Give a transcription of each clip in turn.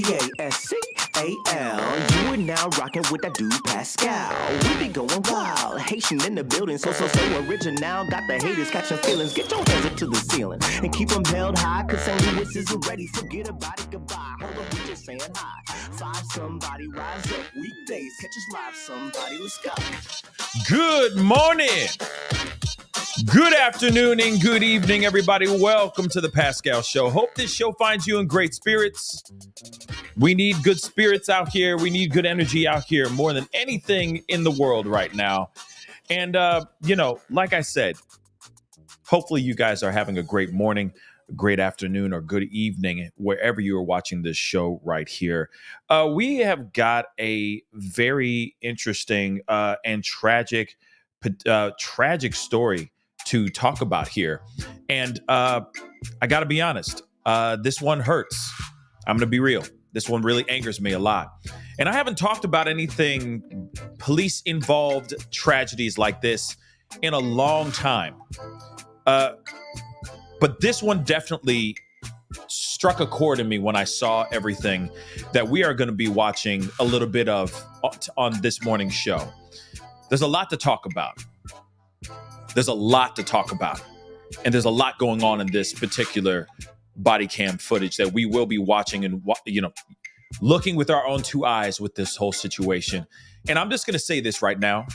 Pascal. You are now rocking with that dude Pascal. We be going wild, Haitian in the building, so original. Got the haters catching feelings. Get your hands up to the ceiling and keep them held high, cause St. Louis isn't ready. Forget about it, goodbye. Hold on, we just saying hi. Five somebody, rise up weekdays. Catch us live, somebody, let's go. Good morning, good afternoon, and good evening, everybody. Welcome to the Pascal Show. Hope this show finds you in great spirits. We need good spirits out here. We need good energy out here more than anything in the world right now. And, like I said, hopefully you guys are having a great morning, a great afternoon, or good evening, wherever you are watching this show right here. We have got a very interesting and tragic story to talk about here. And I got to be honest, this one hurts. I'm going to be real. This one really angers me a lot. And I haven't talked about anything police-involved tragedies like this in a long time. But this one definitely struck a chord in me when I saw everything that we are going to be watching a little bit of on this morning's show. There's a lot to talk about. And there's a lot going on in this particular body cam footage that we will be watching and, looking with our own two eyes with this whole situation. And I'm just going to say this right now.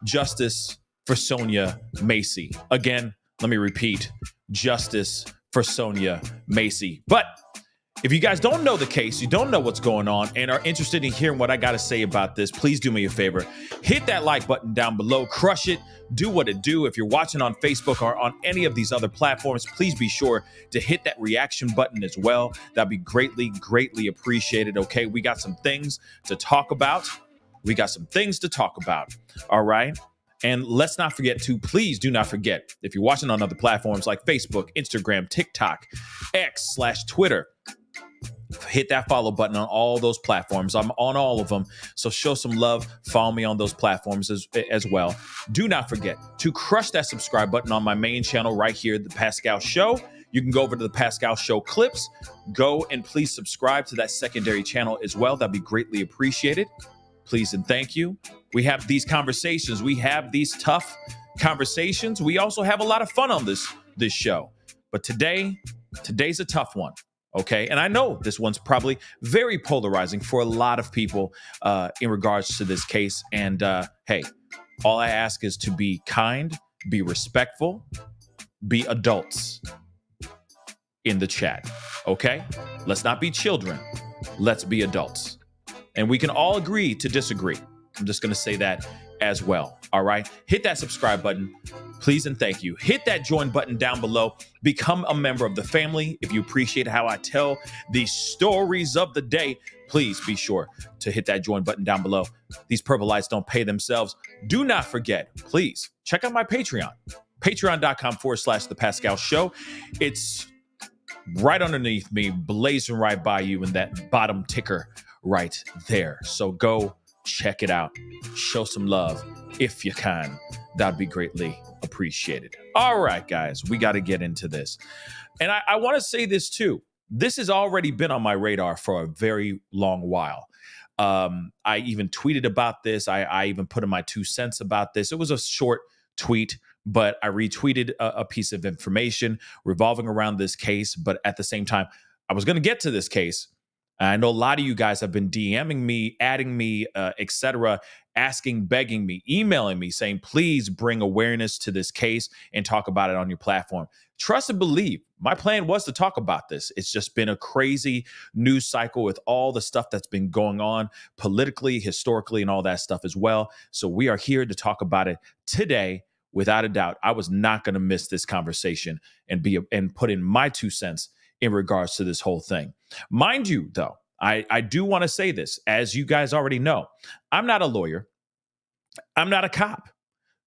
Justice for Sonya Massey. Again, let me repeat. Justice for Sonya Massey. But if you guys don't know the case, you don't know what's going on, and are interested in hearing what I got to say about this, please do me a favor. Hit that like button down below. Crush it. Do what it do. If you're watching on Facebook or on any of these other platforms, please be sure to hit that reaction button as well. That'd be greatly, greatly appreciated. Okay, we got some things to talk about. All right. And let's not forget to, please do not forget, if you're watching on other platforms like Facebook, Instagram, TikTok, X/Twitter, hit that follow button on all those platforms. I'm on all of them. So show some love. Follow me on those platforms as well. Do not forget to crush that subscribe button on my main channel right here, The Pascal Show. You can go over to The Pascal Show clips. Go and please subscribe to that secondary channel as well. That'd be greatly appreciated. Please and thank you. We have these conversations. We have these tough conversations. We also have a lot of fun on this show. But today's a tough one. Okay, and I know this one's probably very polarizing for a lot of people in regards to this case. And hey, all I ask is to be kind, be respectful, be adults in the chat. Okay, let's not be children. Let's be adults. And we can all agree to disagree. I'm just going to say that as well. All right. Hit that subscribe button, please and thank you. Hit that join button down below. Become a member of the family. If you appreciate how I tell these stories of the day, please be sure to hit that join button down below. These purple lights don't pay themselves. Do not forget, please check out my Patreon, patreon.com/The Pascal Show. It's right underneath me, blazing right by you in that bottom ticker right there. So go check it out. Show some love if you can. That'd be greatly appreciated. All right, guys, we got to get into this. And I want to say this too. This has already been on my radar for a very long while. I even tweeted about this. I even put in my 2 cents about this. It was a short tweet, but I retweeted a piece of information revolving around this case. But at the same time, I was going to get to this case. I know a lot of you guys have been DMing me, adding me, etc., asking, begging me, emailing me, saying, please bring awareness to this case and talk about it on your platform. Trust and believe, my plan was to talk about this. It's just been a crazy news cycle with all the stuff that's been going on politically, historically, and all that stuff as well. So we are here to talk about it today. Without a doubt, I was not going to miss this conversation and put in my 2 cents in regards to this whole thing. Mind you, though, I do want to say this, as you guys already know, I'm not a lawyer. I'm not a cop,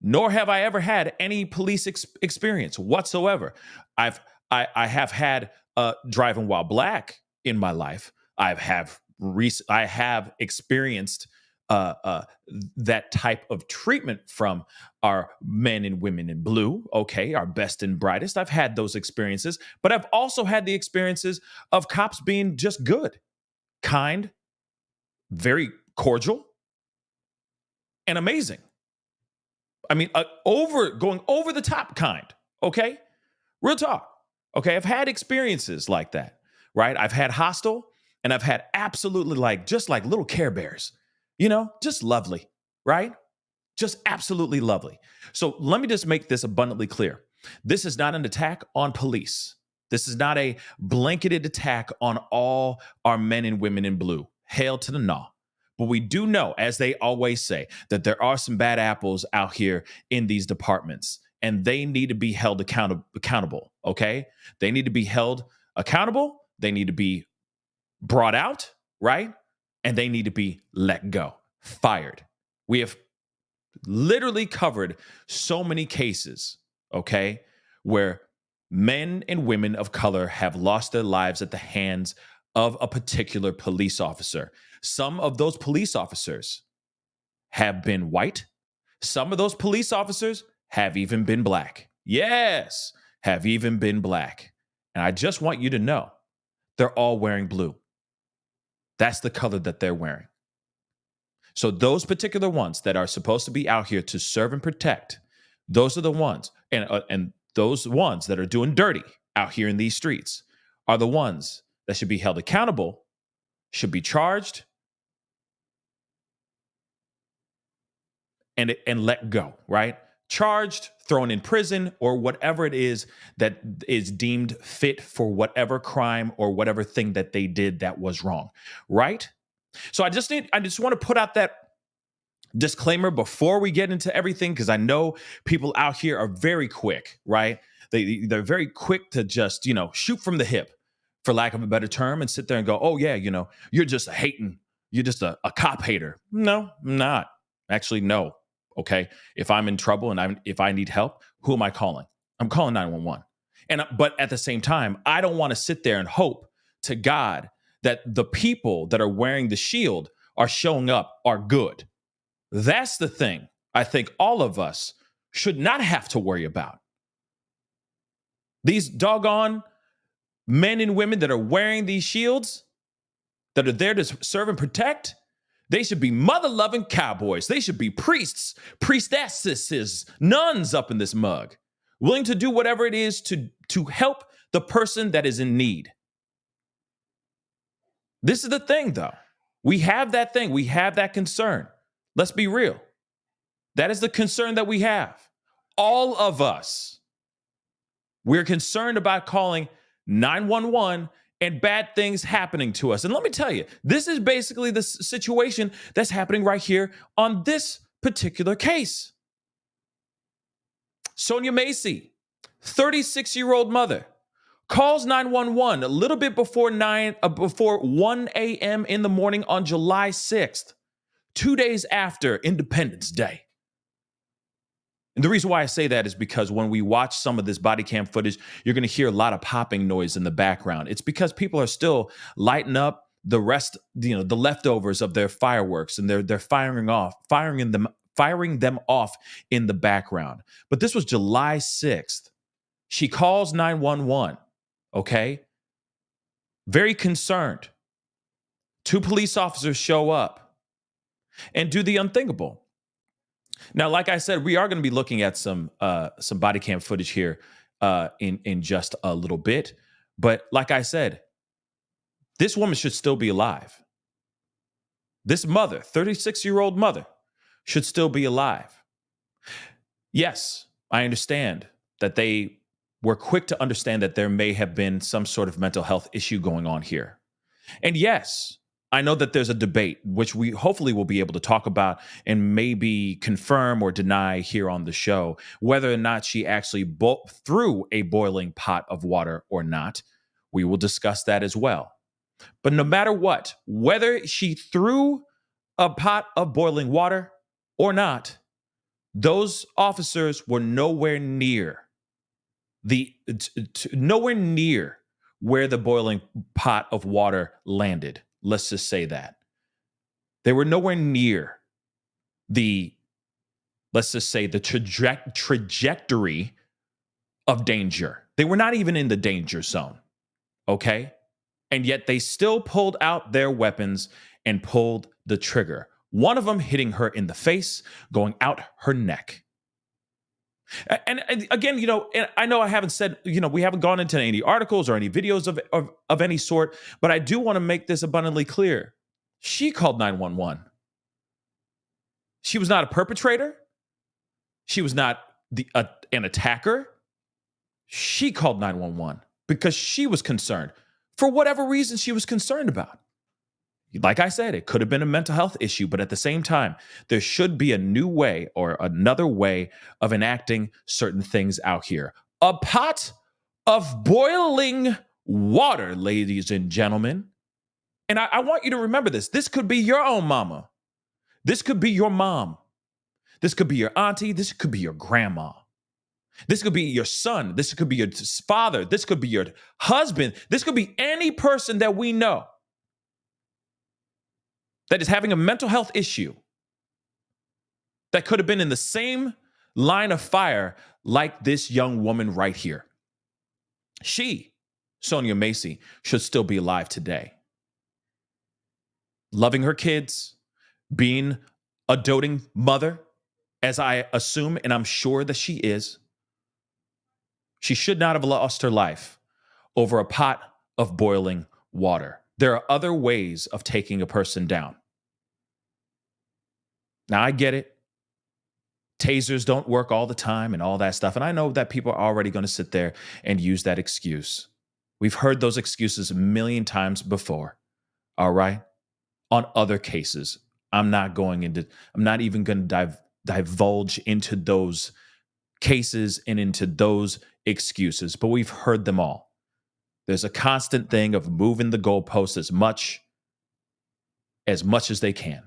nor have I ever had any police experience whatsoever. I have had driving while black in my life. I have experienced that type of treatment from our men and women in blue, okay, our best and brightest. I've had those experiences, but I've also had the experiences of cops being just good. kind, very cordial, and amazing. I mean, going over the top kind. Okay, real talk. Okay, I've had experiences like that, right? I've had hostile, and I've had absolutely just like little Care Bears, just lovely, right? Just absolutely lovely. So let me just make this abundantly clear. This is not an attack on police. This is not a blanketed attack on all our men and women in blue. Hail to the gnaw. But we do know, as they always say, that there are some bad apples out here in these departments, and they need to be held accountable, okay? They need to be held accountable. They need to be brought out, right? And they need to be let go, fired. We have literally covered so many cases, okay, where men and women of color have lost their lives at the hands of a particular police officer. Some of those police officers have been white. Some of those police officers have even been black. Yes, have even been black. And I just want you to know, they're all wearing blue. That's the color that they're wearing. So those particular ones that are supposed to be out here to serve and protect, those are the ones, and those ones that are doing dirty out here in these streets are the ones that should be held accountable, should be charged, and let go, right? Charged, thrown in prison, or whatever it is that is deemed fit for whatever crime or whatever thing that they did that was wrong, right? So I just want to put out that disclaimer before we get into everything, because I know people out here are very quick, right? They're very quick to just, shoot from the hip, for lack of a better term, and sit there and go, oh yeah, you're just you're just a cop hater. No, I'm not. Actually, no. Okay. If I'm in trouble and if I need help, who am I calling? I'm calling 911. But at the same time, I don't want to sit there and hope to God that the people that are wearing the shield are showing up are good. That's the thing I think all of us should not have to worry about. These doggone men and women that are wearing these shields, that are there to serve and protect, they should be mother-loving cowboys. They should be priests, priestesses, nuns up in this mug, willing to do whatever it is to help the person that is in need. This is the thing, though. We have that thing. We have that concern. Let's be real. That is the concern that we have. All of us. We're concerned about calling 911 and bad things happening to us. And let me tell you, this is basically the situation that's happening right here on this particular case. Sonya Massey, 36-year-old mother, calls 911 a little bit before 1 a.m. in the morning on July 6th, 2 days after Independence Day. And the reason why I say that is because when we watch some of this body cam footage, you're going to hear a lot of popping noise in the background. It's because people are still lighting up the rest, the leftovers of their fireworks, and they're firing them off in the background. But this was July 6th. She calls 911, okay? Very concerned. 2 police officers show up and do the unthinkable. Now, like I said, we are going to be looking at some body cam footage here in just a little bit. But like I said, this woman should still be alive. This mother, 36-year-old mother, should still be alive. Yes, I understand that they were quick to understand that there may have been some sort of mental health issue going on here. And yes, I know that there's a debate, which we hopefully will be able to talk about and maybe confirm or deny here on the show, whether or not she actually threw a boiling pot of water or not. We will discuss that as well. But no matter what, whether she threw a pot of boiling water or not, those officers were nowhere near where the boiling pot of water landed. Let's just say that. They were nowhere near the trajectory of danger. They were not even in the danger zone, okay? And yet they still pulled out their weapons and pulled the trigger. One of them hitting her in the face, going out her neck. And again, and I know I haven't said, we haven't gone into any articles or any videos of any sort, but I do want to make this abundantly clear. She called 911. She was not a perpetrator. She was not an attacker. She called 911 because she was concerned for whatever reason she was concerned about. Like I said, it could have been a mental health issue, but at the same time, there should be a new way or another way of enacting certain things out here. A pot of boiling water, ladies and gentlemen. And I want you to remember this. This could be your own mama. This could be your mom. This could be your auntie. This could be your grandma. This could be your son. This could be your father. This could be your husband. This could be any person that we know that is having a mental health issue that could have been in the same line of fire like this young woman right here. She, Sonya Massey, should still be alive today. Loving her kids, being a doting mother, as I assume and I'm sure that she is. She should not have lost her life over a pot of boiling water. There are other ways of taking a person down. Now, I get it. Tasers don't work all the time and all that stuff. And I know that people are already going to sit there and use that excuse. We've heard those excuses a million times before. All right? On other cases, I'm not even going to divulge into those cases and into those excuses, but we've heard them all. There's a constant thing of moving the goalposts as much as they can.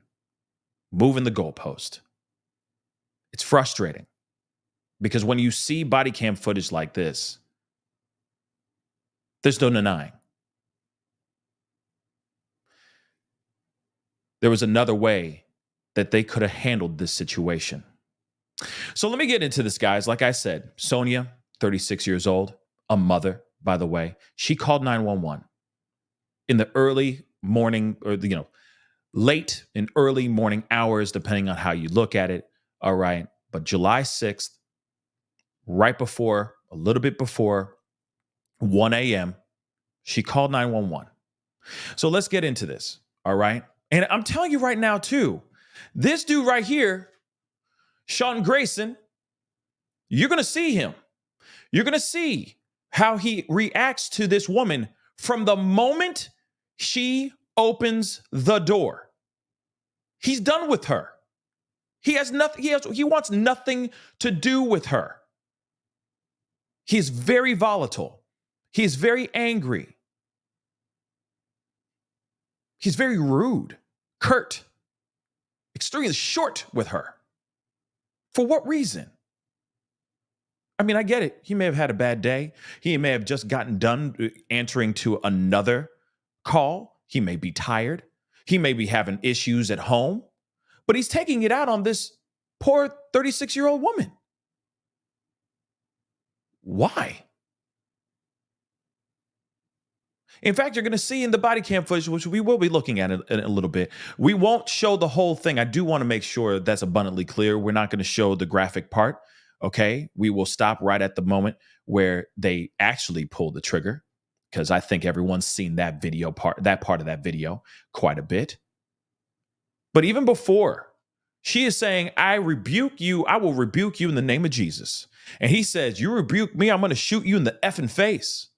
Moving the goalpost. It's frustrating because when you see body cam footage like this, there's no denying. There was another way that they could have handled this situation. So let me get into this, guys. Like I said, Sonya, 36 years old, a mother, by the way. She called 911 in the early morning or, late and early morning hours, depending on how you look at it. All right. But July 6th, a little bit before 1 a.m., she called 911. So let's get into this. All right. And I'm telling you right now, too, this dude right here, Sean Grayson, you're going to see him. You're going to see how he reacts to this woman from the moment she opens the door. He's done with her. He wants nothing to do with her. He is very volatile. He is very angry. He's very rude, curt, extremely short with her. For what reason? I mean, I get it. He may have had a bad day. He may have just gotten done answering to another call. He may be tired. He may be having issues at home. But he's taking it out on this poor 36-year-old woman. Why? In fact, you're going to see in the body cam footage, which we will be looking at in a little bit, we won't show the whole thing. I do want to make sure that's abundantly clear. We're not going to show the graphic part, okay? We will stop right at the moment where they actually pull the trigger, because I think everyone's seen that part of that video quite a bit. But even before, she is saying, I rebuke you. I will rebuke you in the name of Jesus. And he says, you rebuke me, I'm going to shoot you in the effing face.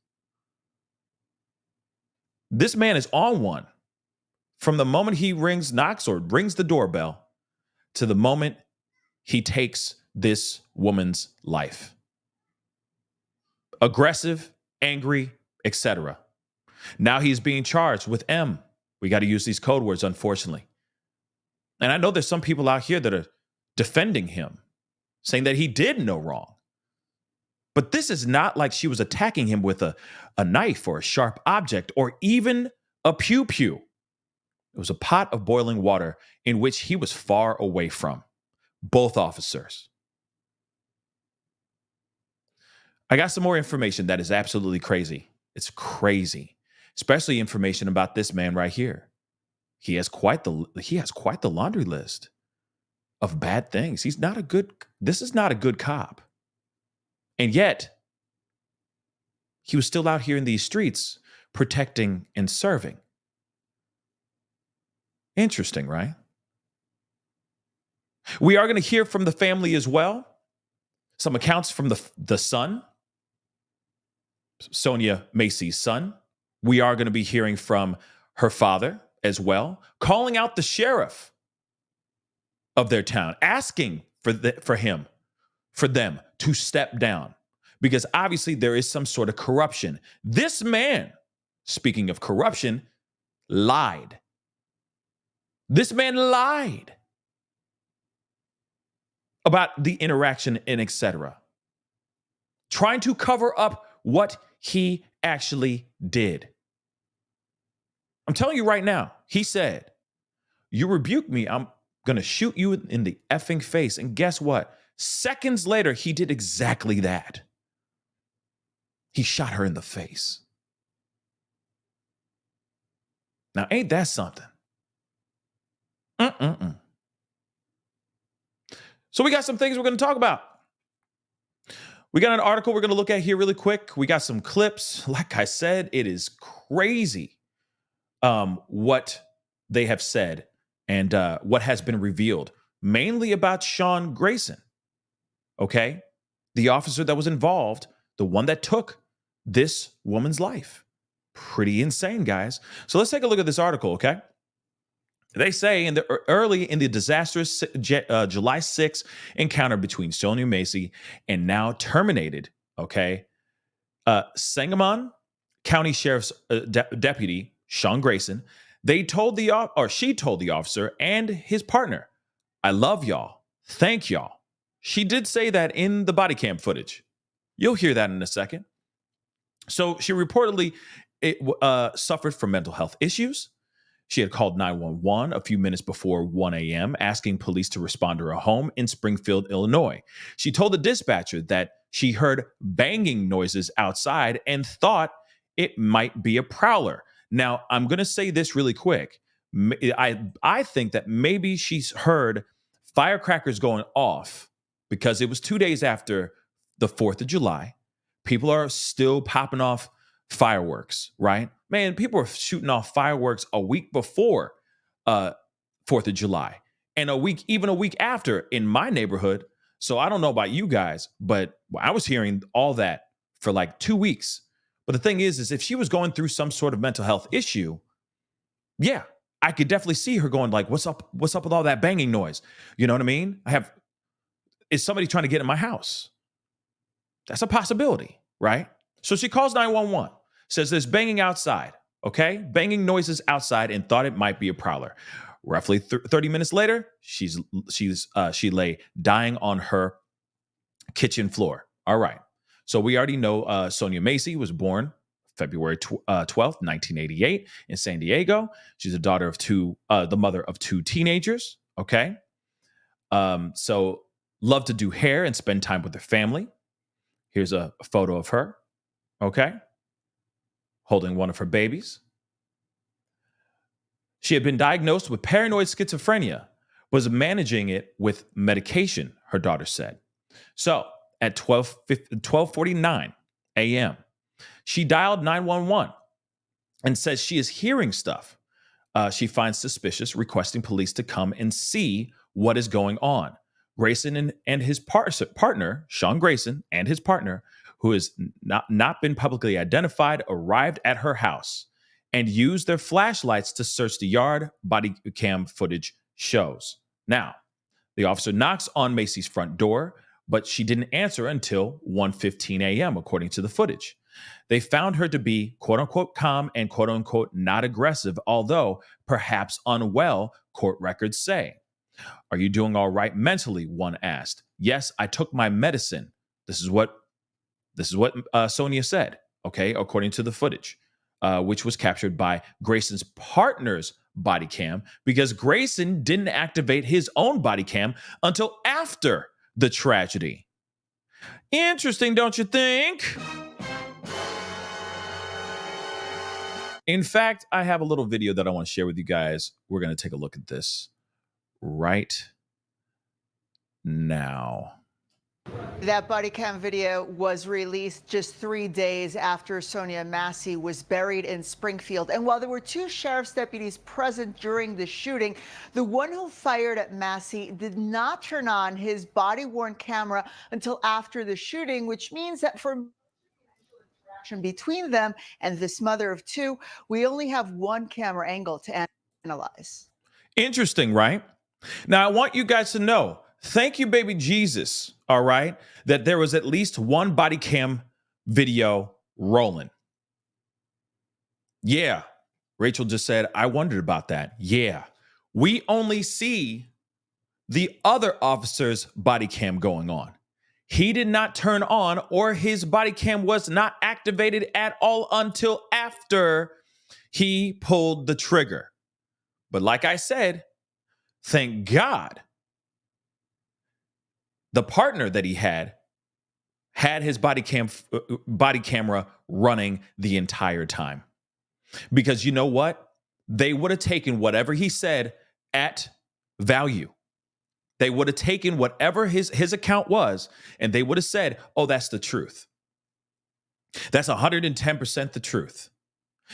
This man is on one from the moment he knocks or rings the doorbell to the moment he takes this woman's life. Aggressive, angry, etc. Now he's being charged with M. We got to use these code words, unfortunately. And I know there's some people out here that are defending him, saying that he did no wrong. But this is not like she was attacking him with a knife or a sharp object or even a pew-pew. It was a pot of boiling water in which he was far away from. Both officers. I got some more information that is absolutely crazy. It's crazy. especially information about this man right here. He has quite the laundry list of bad things. This is not a good cop. And yet, he was still out here in these streets protecting and serving. Interesting, right? We are going to hear from the family as well. Some accounts from the son, Sonya Massey's son. We are going to be hearing from her father as well, calling out the sheriff of their town, asking for them to step down, because obviously there is some sort of corruption. This man, speaking of corruption, lied. This man lied about the interaction and etc., trying to cover up what he actually did. I'm telling you right now, he said, "You rebuke me, I'm going to shoot you in the effing face." And guess what? Seconds later, he did exactly that. He shot her in the face. Now, ain't that something? So we got some things we're going to talk about. We got an article we're going to look at here really quick. We got some clips. Like I said, it is crazy what they have said and what has been revealed, mainly about Sean Grayson. Okay? The officer that was involved, the one that took this woman's life. Pretty insane, guys. So let's take a look at this article, okay? They say early in the disastrous July 6th encounter between Sonya Massey and now terminated, okay, Sangamon County Sheriff's Deputy Sean Grayson, she told the officer and his partner, "I love y'all. Thank y'all." She did say that in the body cam footage. You'll hear that in a second. So she reportedly suffered from mental health issues. She had called 911 a few minutes before 1 a.m., asking police to respond to her home in Springfield, Illinois. She told the dispatcher that she heard banging noises outside and thought it might be a prowler. Now, I'm going to say this really quick. I think that maybe she's heard firecrackers going off because it was 2 days after the 4th of July. People are still popping off fireworks, right? Man, people were shooting off fireworks a week before 4th of July and even a week after in my neighborhood. So I don't know about you guys, but I was hearing all that for like 2 weeks. But the thing is if she was going through some sort of mental health issue, yeah, I could definitely see her going like, what's up with all that banging noise? You know what I mean? Is somebody trying to get in my house? That's a possibility, right? So she calls 911, says there's banging outside, okay? Banging noises outside and thought it might be a prowler. Roughly 30 minutes later, she lay dying on her kitchen floor. All right. So we already know Sonya Massey was born February 12th, 1988 in San Diego. She's the mother of two teenagers, okay? So loved to do hair and spend time with her family. Here's a photo of her, okay? Holding one of her babies. She had been diagnosed with paranoid schizophrenia, was managing it with medication, her daughter said. So at 12:49 a.m., she dialed 911 and says she is hearing stuff she finds suspicious, requesting police to come and see what is going on. Grayson and his partner, Sean Grayson, and his partner, who has not been publicly identified, arrived at her house and used their flashlights to search the yard. Body cam footage shows. Now, the officer knocks on Massey's front door, but she didn't answer until 1:15 a.m., according to the footage. They found her to be quote-unquote calm and quote-unquote not aggressive, although perhaps unwell, court records say. "Are you doing all right mentally?" one asked. "Yes, I took my medicine." This is what Sonya said, okay, according to the footage, which was captured by Grayson's partner's body cam, because Grayson didn't activate his own body cam until after the tragedy. Interesting, don't you think? In fact, I have a little video that I want to share with you guys. We're going to take a look at this right now. That body cam video was released just 3 days after Sonya Massey was buried in Springfield. And while there were 2 sheriff's deputies present during the shooting, the one who fired at Massey did not turn on his body-worn camera until after the shooting, which means that for between them and this mother of 2, we only have one camera angle to analyze. Interesting, right? Now, I want you guys to know, thank you, baby Jesus, all right, that there was at least one body cam video rolling. Yeah, Rachel just said, I wondered about that. Yeah, we only see the other officer's body cam going on. He did not turn on, or his body cam was not activated at all until after he pulled the trigger. But like I said, thank God the partner that he had his body camera running the entire time. Because you know what? They would have taken whatever he said at value. They would have taken whatever his account was, and they would have said, oh, that's the truth. That's 110% the truth.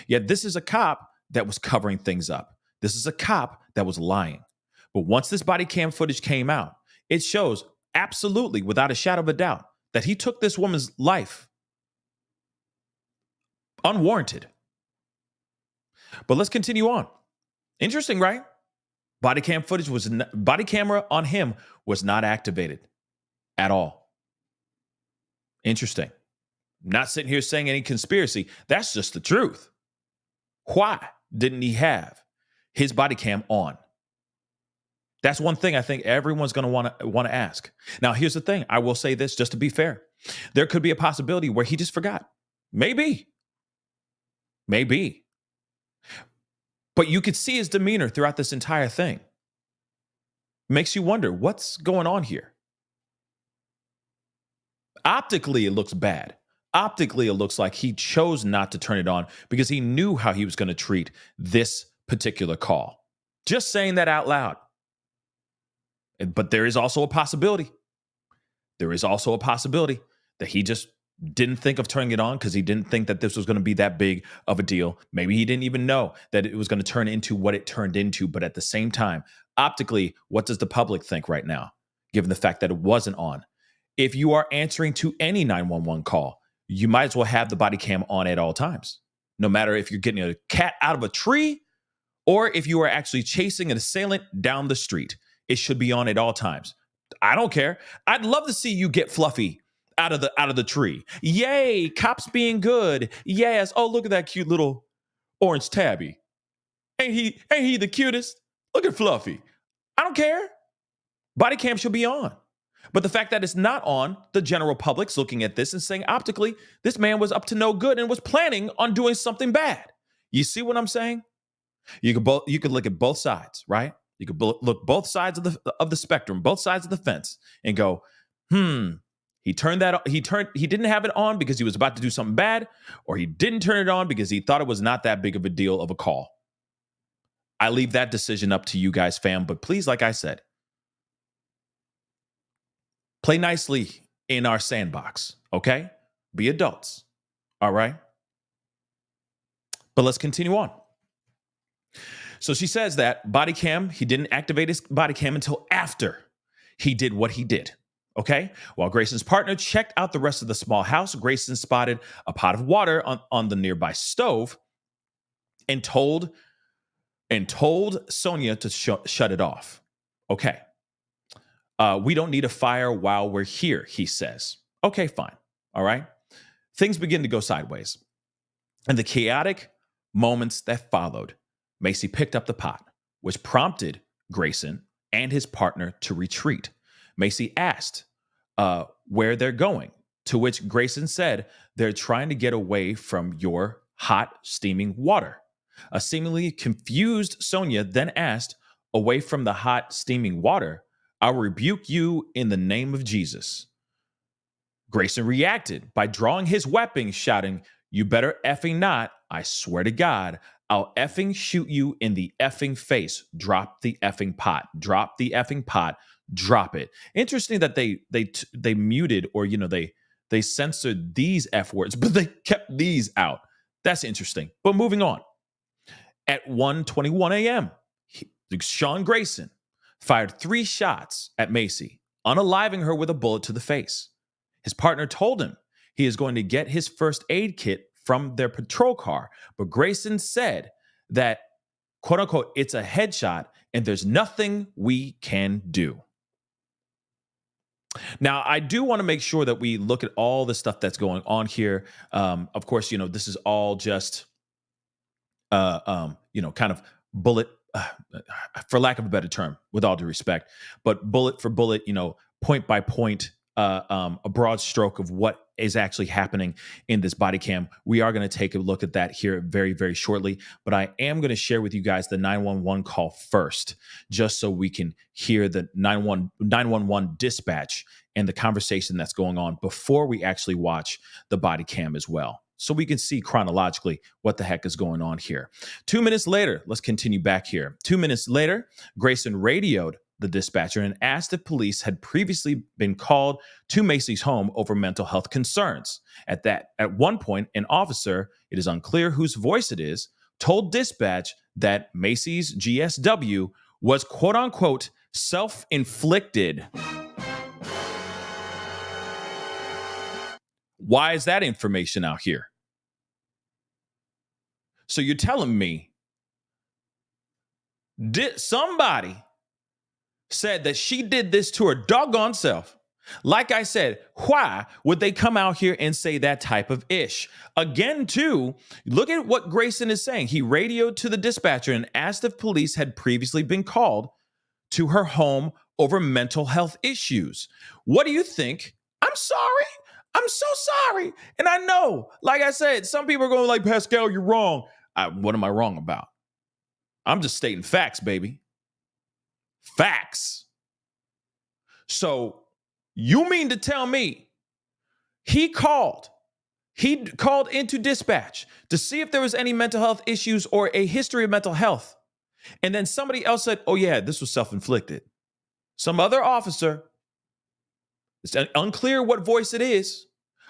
Yet this is a cop that was covering things up. This is a cop that was lying. But once this body cam footage came out, it shows absolutely, without a shadow of a doubt, that he took this woman's life unwarranted. But let's continue on. Interesting, right? Body camera on him was not activated at all. Interesting. Not sitting here saying any conspiracy. That's just the truth. Why didn't he have his body cam on? That's one thing I think everyone's going to want to ask. Now, here's the thing. I will say this just to be fair. There could be a possibility where he just forgot. Maybe. But you could see his demeanor throughout this entire thing. Makes you wonder, what's going on here? Optically, it looks bad. Optically, it looks like he chose not to turn it on because he knew how he was going to treat this particular call. Just saying that out loud. But there is also a possibility. There is also a possibility that he just didn't think of turning it on because he didn't think that this was going to be that big of a deal. Maybe he didn't even know that it was going to turn into what it turned into. But at the same time, optically, what does the public think right now, given the fact that it wasn't on? If you are answering to any 911 call, you might as well have the body cam on at all times. No matter if you're getting a cat out of a tree or if you are actually chasing an assailant down the street, it should be on at all times. I don't care. I'd love to see you get Fluffy out of the tree. Yay, cops being good. Yes. Oh, look at that cute little orange tabby. Ain't he the cutest? Look at Fluffy. I don't care. Body cam should be on. But the fact that it's not on, the general public's looking at this and saying optically, this man was up to no good and was planning on doing something bad. You see what I'm saying? You could look at both sides, right? You could look both sides of the spectrum, both sides of the fence, and go, he didn't have it on because he was about to do something bad, or he didn't turn it on because he thought it was not that big of a deal of a call. I leave that decision up to you guys, fam. But please, like I said, play nicely in our sandbox, okay? Be adults, all right? But let's continue on. So she says that body cam, he didn't activate his body cam until after he did what he did, okay? While Grayson's partner checked out the rest of the small house, Grayson spotted a pot of water on the nearby stove and told Sonya to shut it off. Okay. We don't need a fire while we're here, he says. Okay, fine. All right. Things begin to go sideways. In the chaotic moments that followed, Massey picked up the pot, which prompted Grayson and his partner to retreat. Massey asked where they're going, to which Grayson said they're trying to get away from your hot, steaming water. A seemingly confused Sonya then asked, away from the hot, steaming water? I'll rebuke you in the name of Jesus. Grayson reacted by drawing his weapon, shouting, you better effing not. I swear to God, I'll effing shoot you in the effing face. Drop the effing pot. Drop the effing pot. Drop it. Interesting that they muted, or they censored these F words, but they kept these out. That's interesting. But moving on. At 1:21 a.m., Sean Grayson fired 3 shots at Massey, unaliving her with a bullet to the face. His partner told him he is going to get his first aid kit from their patrol car, but Grayson said that, quote unquote, it's a headshot and there's nothing we can do. Now, I do want to make sure that we look at all the stuff that's going on here. Of course, this is all just, kind of bullet, for lack of a better term, with all due respect, but bullet for bullet, point by point, a broad stroke of what is actually happening in this body cam. We are going to take a look at that here very, very shortly, but I am going to share with you guys the 911 call first, just so we can hear the 911 dispatch and the conversation that's going on before we actually watch the body cam as well, so we can see chronologically what the heck is going on here. 2 minutes later, let's continue back here. 2 minutes later, Grayson radioed the dispatcher and asked if police had previously been called to Massey's home over mental health concerns. At one point, an officer, it is unclear whose voice it is, told dispatch that Massey's GSW was, quote unquote, self-inflicted. Why is that information out here? So you're telling me somebody said that she did this to her doggone self. Like I said, why would they come out here and say that type of ish? Again, too, look at what Grayson is saying. He radioed to the dispatcher and asked if police had previously been called to her home over mental health issues. What do you think? I'm sorry. I'm so sorry. And I know, like I said, some people are going like, Pascal, you're wrong. What am I wrong about? I'm just stating facts, baby. Facts. So you mean to tell me he called into dispatch to see if there was any mental health issues or a history of mental health, and then somebody else said, oh yeah, this was self-inflicted. Some other officer, it's unclear what voice it is,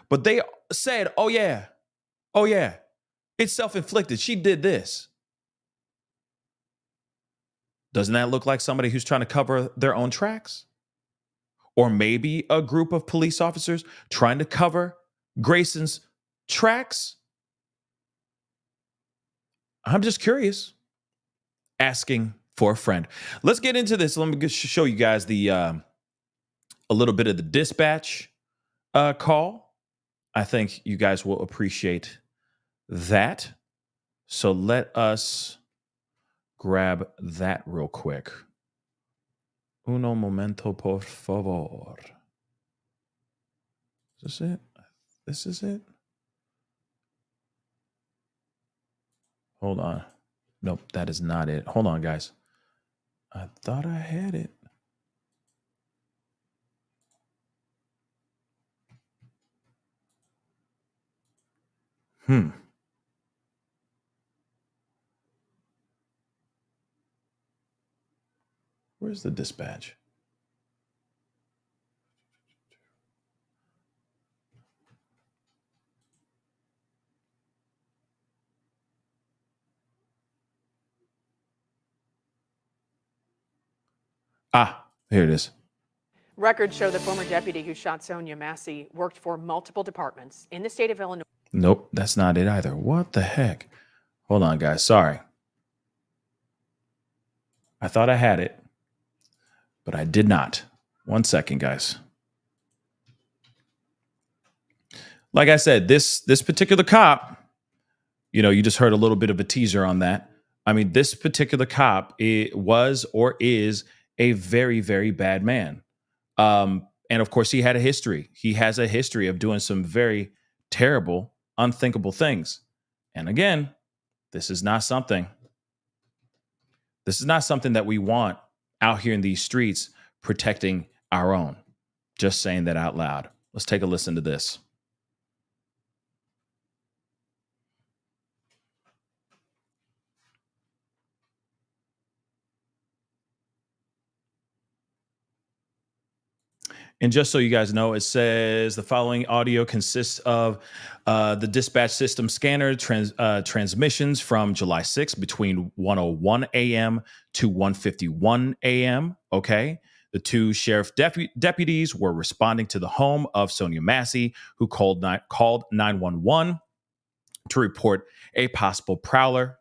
but they said, oh yeah, it's self-inflicted. She did this. Doesn't that look like somebody who's trying to cover their own tracks? Or maybe a group of police officers trying to cover Grayson's tracks? I'm just curious. Asking for a friend. Let's get into this. Let me show you guys a little bit of the dispatch call. I think you guys will appreciate that. So let us grab that real quick. Uno momento, por favor. Is this it? This is it? Hold on. Nope, that is not it. Hold on, guys. I thought I had it. Where's the dispatch? Here it is. Records show the former deputy who shot Sonya Massey worked for multiple departments in the state of Illinois. Nope, that's not it either. What the heck? Hold on, guys. Sorry. I thought I had it, but I did not. 1 second, guys. Like I said, this particular cop, you just heard a little bit of a teaser on that. I mean, this particular cop was or is a very, very bad man. And of course, he had a history. He has a history of doing some very terrible, unthinkable things. And again, this is not something that we want out here in these streets protecting our own. Just saying that out loud. Let's take a listen to this. And just so you guys know, it says the following audio consists of the dispatch system scanner transmissions from July 6th between 1:01 a.m. to 1:51 a.m. Okay. The two sheriff deputies were responding to the home of Sonya Massey, who called 911 to report a possible prowler.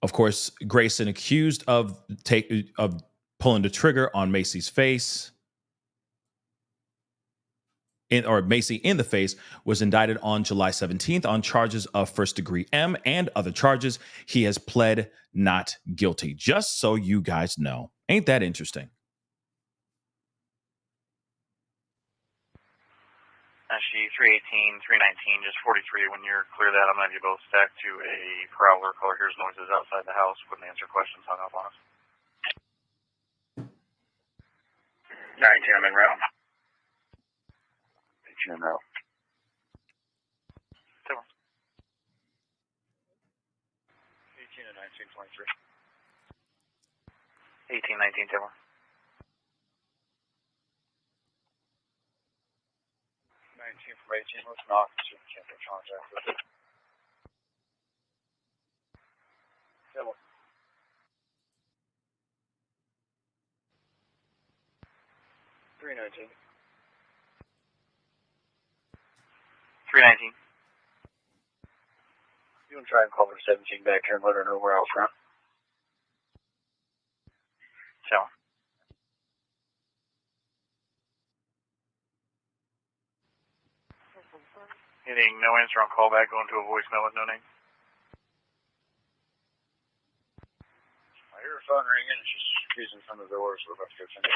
Of course, Grayson accused of pulling the trigger on Macy's face, or Macy in the face, was indicted on July 17th on charges of first-degree M and other charges. He has pled not guilty. Just so you guys know. Ain't that interesting? She 318, 319, just 43. When you're clear that, I'm going to have you both stacked to a prowler. Caller hears noises outside the house. Wouldn't answer questions. Hung up on us. 19, I'm en route. 18 en route. 7. 18 and 19, 23. 18, 19, 7. 19 from 18, let's not, so we can't get contact with it. 7. 319. 319. You want to try and call her 17 back here and let her know we're out front. So. Hitting no answer on callback, going to a voicemail with no name. I hear her phone ringing, and she's using some of the doors, so we're about to go send it.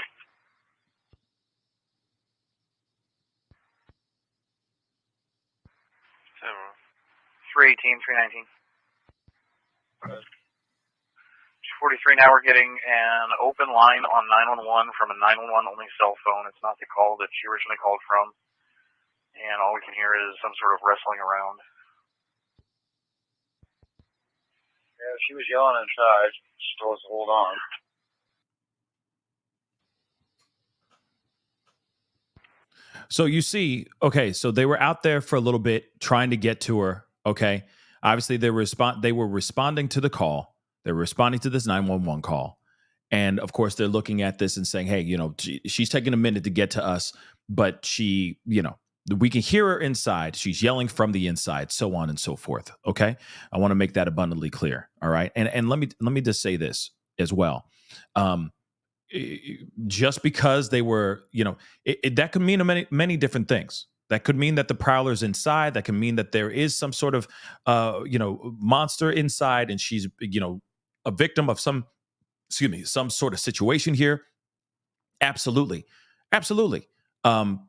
318, 319. 43 now. We're getting an open line on 911 from a 911 only cell phone. It's not the call that she originally called from. And all we can hear is some sort of wrestling around. Yeah, she was yelling inside. She told us to hold on. So you see, okay, so they were out there for a little bit trying to get to her. Okay. Obviously, they were responding to the call. They were responding to this 911 call. And of course, they're looking at this and saying, hey, she's taking a minute to get to us, but she, we can hear her inside. She's yelling from the inside, so on and so forth. Okay. I want to make that abundantly clear. All right. And let me just say this as well. Just because they were, that could mean many, many different things. That could mean that the prowler's inside. That can mean that there is some sort of, monster inside, and she's, a victim of some sort of situation here. Absolutely. Absolutely. And,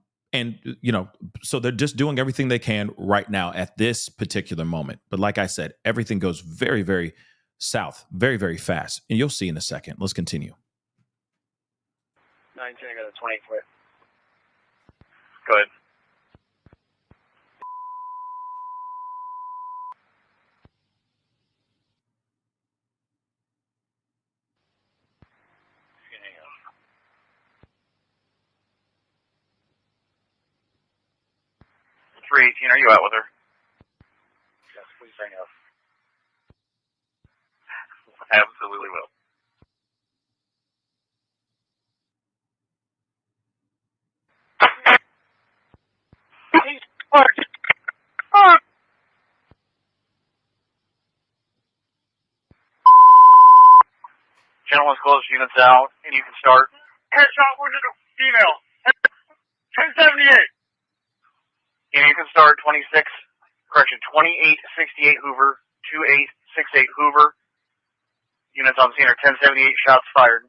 so they're just doing everything they can right now at this particular moment. But like I said, everything goes very, very south, very, very fast. And you'll see in a second. Let's continue. 19, I got a 20 quit. Go ahead. Hang on. 318, are you out with her? Yes, please hang up. Absolutely will. Gentlemen's close, units out, and you can start. Headshot wounded female. 1078. And you can start 2868 Hoover, 2868 Hoover. Units on scene are 1078, shots fired.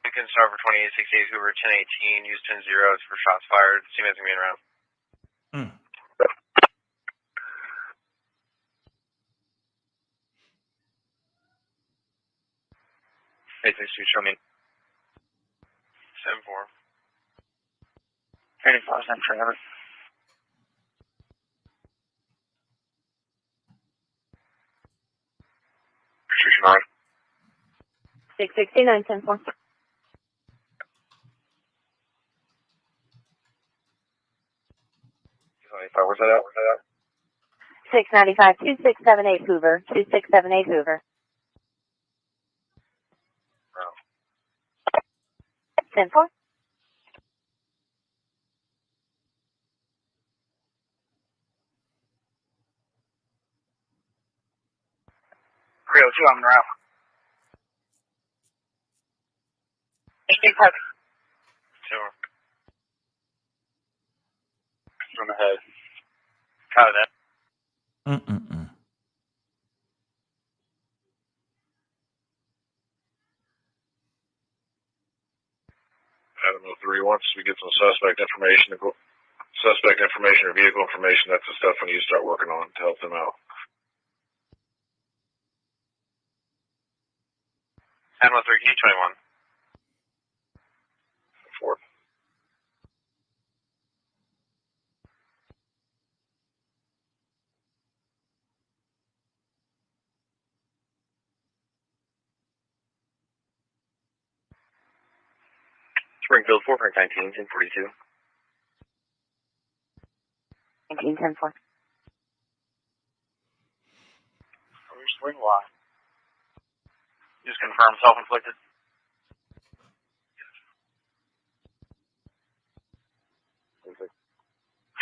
You can start for 2868 Hoover, 1018, use 10-0 for shots fired. See you guys going around. Hey, please show me. 7-4. 35, I'm Trevor. 669, 10-4. Where's that at? 695, 2678 Hoover, 2678 Hoover. 10-4. Creo 2 on the route. Sure. From ahead. Copy that. Adam 03, once we get some suspect information or vehicle information, that's the stuff we need to start working on to help them out. Adam 03, key 21. 4. Springfield 4, Frank 19, 1042. 19, 10-4. Swing line. Just confirm self-inflicted.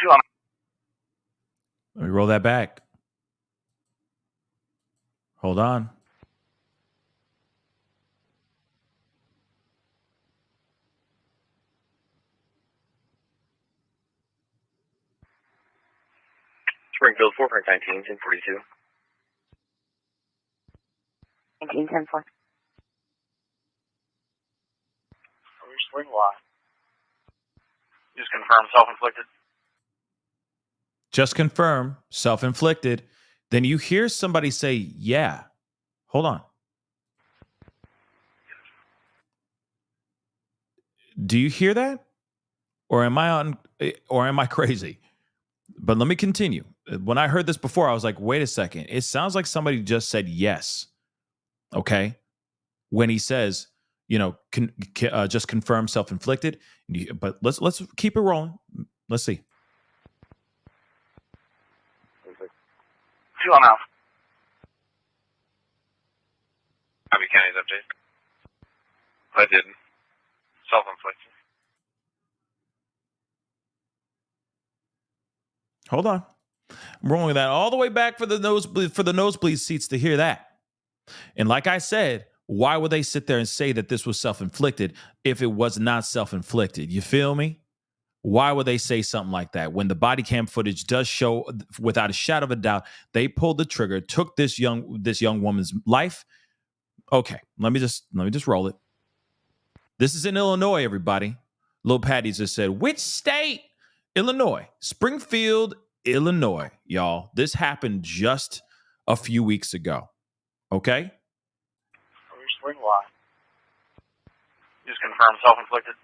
Two on. Let me roll that back. Hold on. Springfield 4, Frank 19, 1042. 19, 10-4. Swing line. Just confirm self-inflicted. Just confirm, self-inflicted. Then you hear somebody say, yeah. Hold on. Do you hear that? Or am I crazy? But let me continue. When I heard this before, I was like, wait a second. It sounds like somebody just said yes. Okay. When he says, just confirm self-inflicted. But let's keep it rolling. Let's see. 2 on out. Copy County's update. I didn't. Self-inflicted. Hold on. I'm rolling that all the way back for the nosebleed seats to hear that. And like I said, why would they sit there and say that this was self-inflicted if it was not self-inflicted? You feel me? Why would they say something like that when the body cam footage does show, without a shadow of a doubt, they pulled the trigger, took this young woman's life? Okay, let me just roll it. This is in Illinois, everybody. Lil Patty just said, which state? Illinois, Springfield, Illinois, y'all. This happened just a few weeks ago. Okay? Swing line. Just confirm self-inflicted.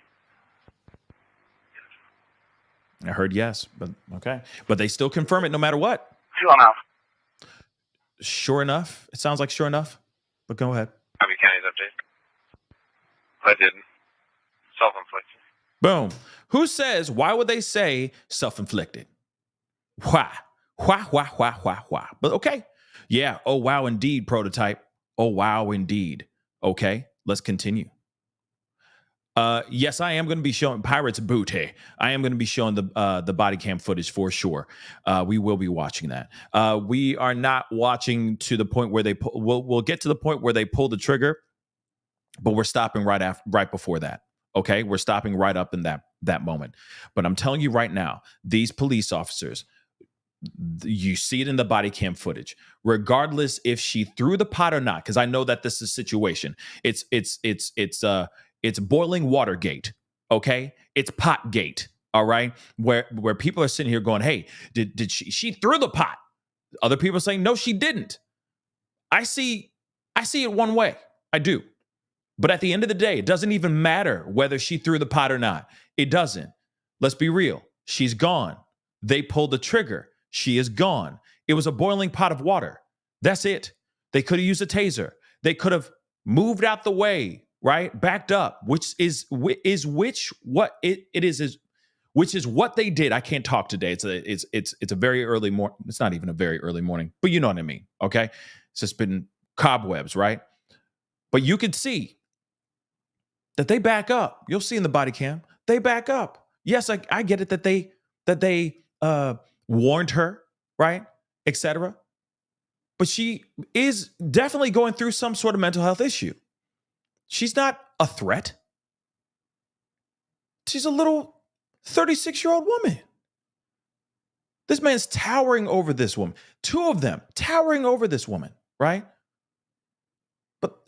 I heard yes, but okay. But they still confirm it no matter what. 2 on out. Sure enough. It sounds like sure enough. But go ahead. Copy County's update. I didn't. Self-inflicted. Boom. Who says, why would they say self-inflicted? Why? Why? But okay. Yeah. Oh, wow, indeed, prototype. Oh, wow, indeed. Okay. Let's continue. Yes, I am going to be showing Pirates Booty. I am going to be showing the body cam footage for sure. We will be watching that. We are not watching to the point where we'll get to the point where they pull the trigger, but we're stopping right before that. Okay, we're stopping right up in that moment. But I'm telling you right now, these police officers, you see it in the body cam footage, regardless if she threw the pot or not, because I know that this is a situation. It's boiling Watergate, okay? It's Potgate, all right? Where people are sitting here going, hey, did she threw the pot? Other people are saying, no, she didn't. I see it one way. I do. But at the end of the day, it doesn't even matter whether she threw the pot or not. It doesn't. Let's be real. She's gone. They pulled the trigger. She is gone. It was a boiling pot of water. That's it. They could have used a taser. They could have moved out the way, right? Backed up, which is what they did. I can't talk today. It's a very early morning. It's not even a very early morning, but you know what I mean. Okay. It's just been cobwebs, right? But you could see that they back up. You'll see in the body cam, they back up. Yes, I get it that they warned her, right? Etc. But she is definitely going through some sort of mental health issue. She's not a threat. She's a little 36-year-old woman. This man's towering over this woman. Two of them towering over this woman, right?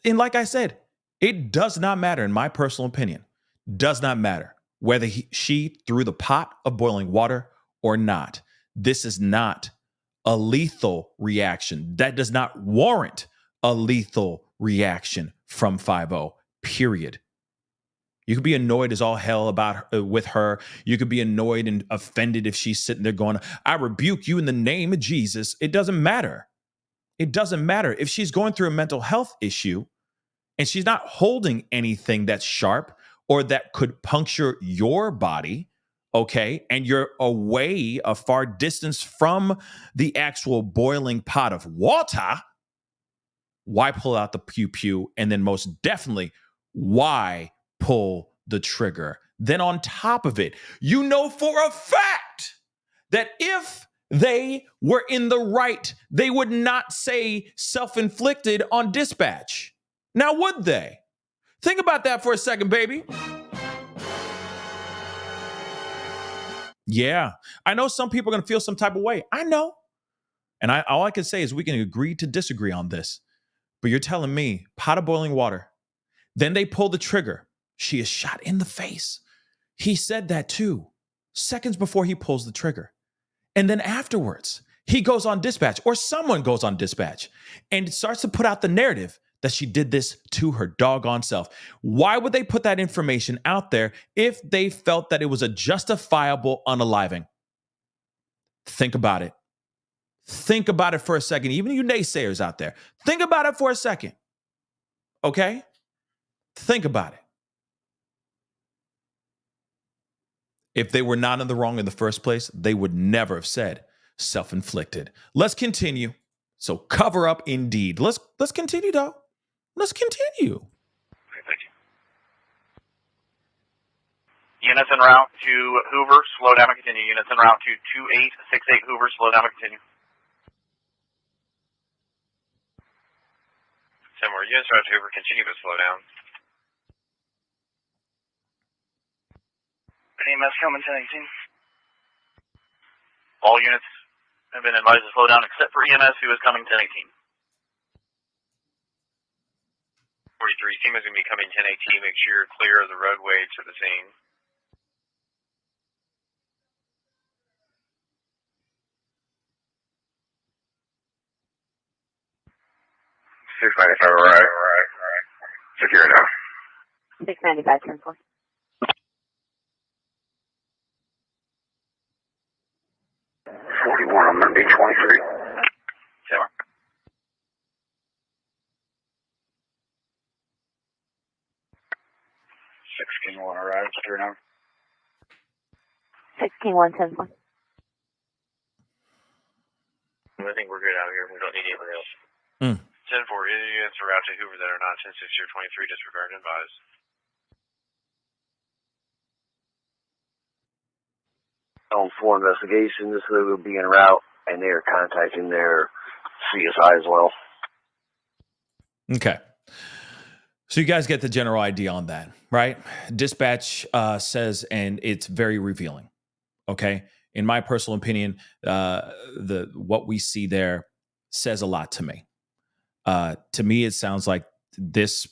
And like I said, it does not matter, in my personal opinion, does not matter whether she threw the pot of boiling water or not. This is not a lethal reaction. That does not warrant a lethal reaction from 5-0, period. You could be annoyed as all hell with her. You could be annoyed and offended if she's sitting there going, I rebuke you in the name of Jesus. It doesn't matter. It doesn't matter. If she's going through a mental health issue and she's not holding anything that's sharp or that could puncture your body, okay, and you're away a far distance from the actual boiling pot of water, why pull out the pew-pew? And then most definitely, why pull the trigger? Then on top of it, you know for a fact that if they were in the right, they would not say self-inflicted on dispatch. Now, would they? Think about that for a second, baby. Yeah, I know some people are going to feel some type of way. I know. And all I can say is we can agree to disagree on this. But you're telling me, pot of boiling water. Then they pull the trigger. She is shot in the face. He said that too, seconds before he pulls the trigger. And then afterwards, he goes on dispatch, or someone goes on dispatch and starts to put out the narrative that she did this to her doggone self. Why would they put that information out there if they felt that it was a justifiable unaliving? Think about it. Think about it for a second. Even you naysayers out there, think about it for a second. Okay? Think about it. If they were not in the wrong in the first place, they would never have said self-inflicted. Let's continue. So cover up indeed. Let's continue, though. Let's continue. Okay, thank you. Units en route to Hoover, slow down and continue. Units en route to 2868 Hoover, slow down and continue. Similar units en route to Hoover, continue but slow down. EMS coming 1018. All units have been advised to slow down except for EMS, who is coming 1018. 43, team is going to be coming 1018. Make sure you're clear of the roadway to the scene. $695, all right. Secure now. 695, 10-4. I'm going to be 23. Yeah. 16-1, arrive, secure now. 16-1, 10-4. I think we're good out here. We don't need anything else. 10-4, any units are out to Hoover that are not 10-6 or 23, disregard and advise. On full investigation, this will be en route, and they are contacting their CSI as well. Okay. So you guys get the general idea on that, right? Dispatch says, and it's very revealing. Okay. In my personal opinion, what we see there says a lot to me. To me, it sounds like this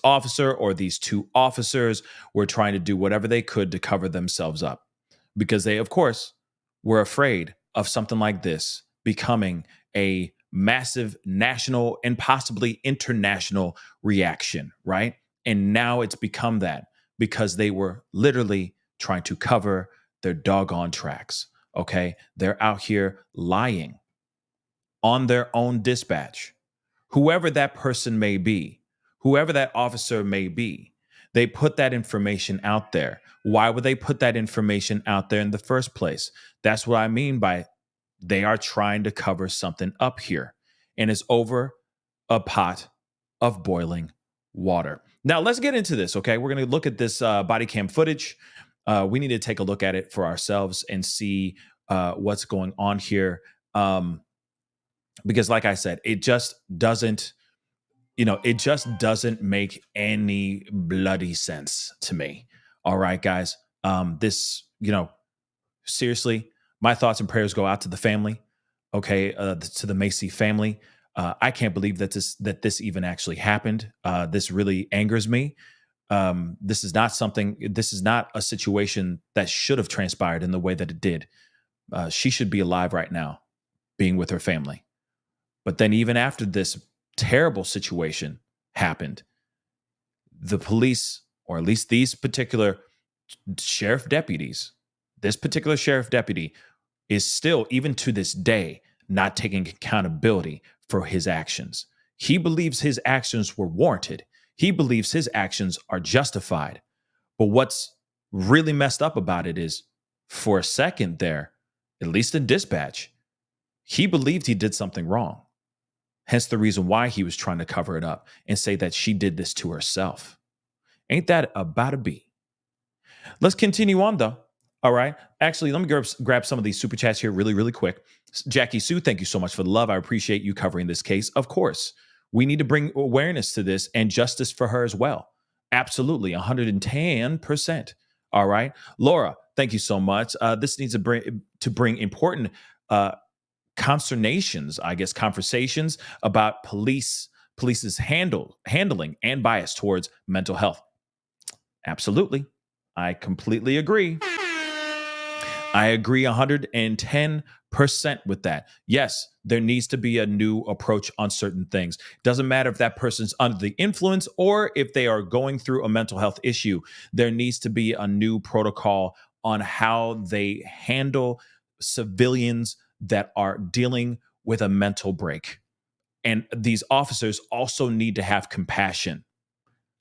officer or these two officers were trying to do whatever they could to cover themselves up, because they, of course, were afraid of something like this becoming a massive national and possibly international reaction, right? And now it's become that because they were literally trying to cover their doggone tracks, okay? They're out here lying on their own dispatch. Whoever that person may be, whoever that officer may be, they put that information out there. Why would they put that information out there in the first place? That's what I mean by they are trying to cover something up here, and it's over a pot of boiling water. Now, let's get into this, okay? We're going to look at this body cam footage. We need to take a look at it for ourselves and see what's going on here. Because like I said, it just doesn't, it just doesn't make any bloody sense to me. All right, guys. This, seriously, my thoughts and prayers go out to the family, okay, to the Massey family. I can't believe that this even actually happened. This really angers me. This is not a situation that should have transpired in the way that it did. She should be alive right now, being with her family. But then even after this terrible situation happened, the police, or at least these particular sheriff deputies, this particular sheriff deputy is still, even to this day, not taking accountability for his actions. He believes his actions were warranted. He believes his actions are justified. But what's really messed up about it is, for a second there, at least in dispatch, he believed he did something wrong. Hence the reason why he was trying to cover it up and say that she did this to herself. Ain't that about a B? Let's continue on, though. All right. Actually, let me grab some of these super chats here really, really quick. Jackie Sue, thank you so much for the love. I appreciate you covering this case. Of course, we need to bring awareness to this and justice for her as well. Absolutely. 110%. All right. Laura, thank you so much. This needs to bring important conversations about police's handling and bias towards mental health. Absolutely. I completely agree. I agree 110% with that. Yes, there needs to be a new approach on certain things. Doesn't matter if that person's under the influence or if they are going through a mental health issue. There needs to be a new protocol on how they handle civilians that are dealing with a mental break. And these officers also need to have compassion.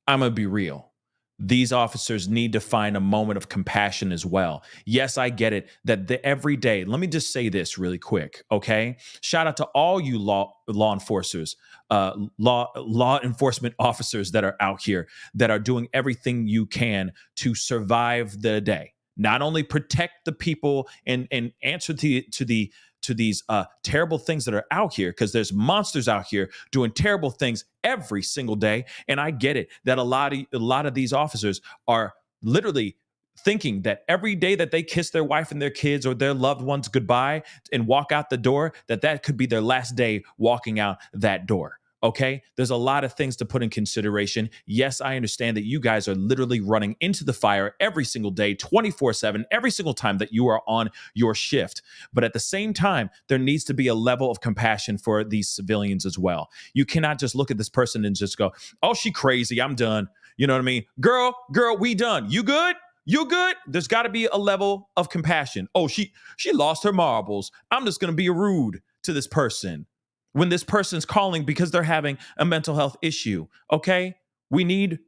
I'm going to be real. These officers need to find a moment of compassion as well. Yes, I get it that every day, let me just say this really quick, okay? Shout out to all you law enforcers, law enforcement officers that are out here that are doing everything you can to survive the day. Not only protect the people and answer to these terrible things that are out here, because there's monsters out here doing terrible things every single day. And I get it that a lot of these officers are literally thinking that every day that they kiss their wife and their kids or their loved ones goodbye and walk out the door, that could be their last day walking out that door. Okay, there's a lot of things to put in consideration. Yes, I understand that you guys are literally running into the fire every single day, 24/7, every single time that you are on your shift. But at the same time, there needs to be a level of compassion for these civilians as well. You cannot just look at this person and just go, "Oh, she crazy. I'm done." You know what I mean? Girl, we done. You good? You good? There's got to be a level of compassion. Oh, she lost her marbles. I'm just going to be rude to this person when this person's calling because they're having a mental health issue, okay? We need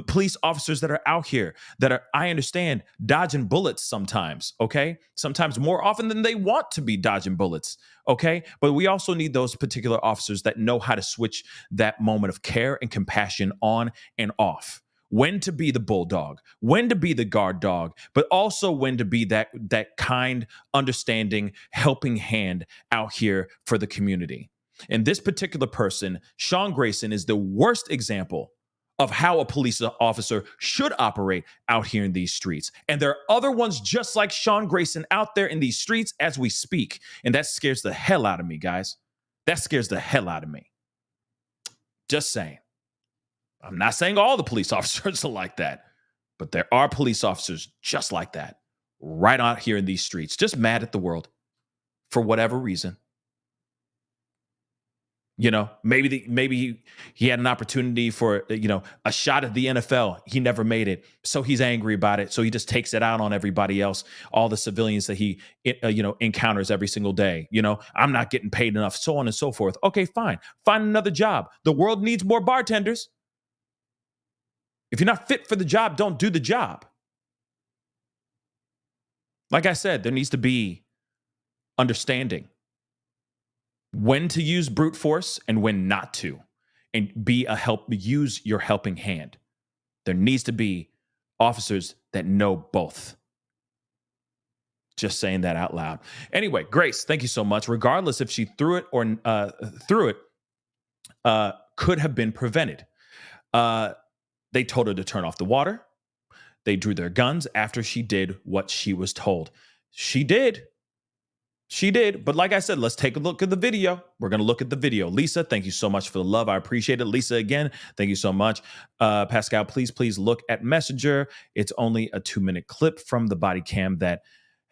police officers that are out here that are, I understand, dodging bullets sometimes, okay? Sometimes more often than they want to be dodging bullets, okay? But we also need those particular officers that know how to switch that moment of care and compassion on and off. When to be the bulldog, when to be the guard dog, but also when to be that kind, understanding, helping hand out here for the community. And this particular person, Sean Grayson, is the worst example of how a police officer should operate out here in these streets. And there are other ones just like Sean Grayson out there in these streets as we speak. And that scares the hell out of me, guys. That scares the hell out of me. Just saying. I'm not saying all the police officers are like that, but there are police officers just like that right out here in these streets, just mad at the world for whatever reason. You know, maybe he had an opportunity for, a shot at the NFL. He never made it. So he's angry about it. So he just takes it out on everybody else, all the civilians that he, encounters every single day. I'm not getting paid enough, so on and so forth. Okay, fine. Find another job. The world needs more bartenders. If you're not fit for the job, don't do the job. Like I said, there needs to be understanding when to use brute force and when not to, and use your helping hand. There needs to be officers that know both. Just saying that out loud. Anyway, Grace, thank you so much. Regardless if she threw it or could have been prevented. They told her to turn off the water. They drew their guns after she did what she was told. She did. She did. But like I said, let's take a look at the video. We're going to look at the video. Lisa, thank you so much for the love. I appreciate it. Lisa, again, thank you so much. Pascal, please look at Messenger. It's only a 2-minute clip from the body cam that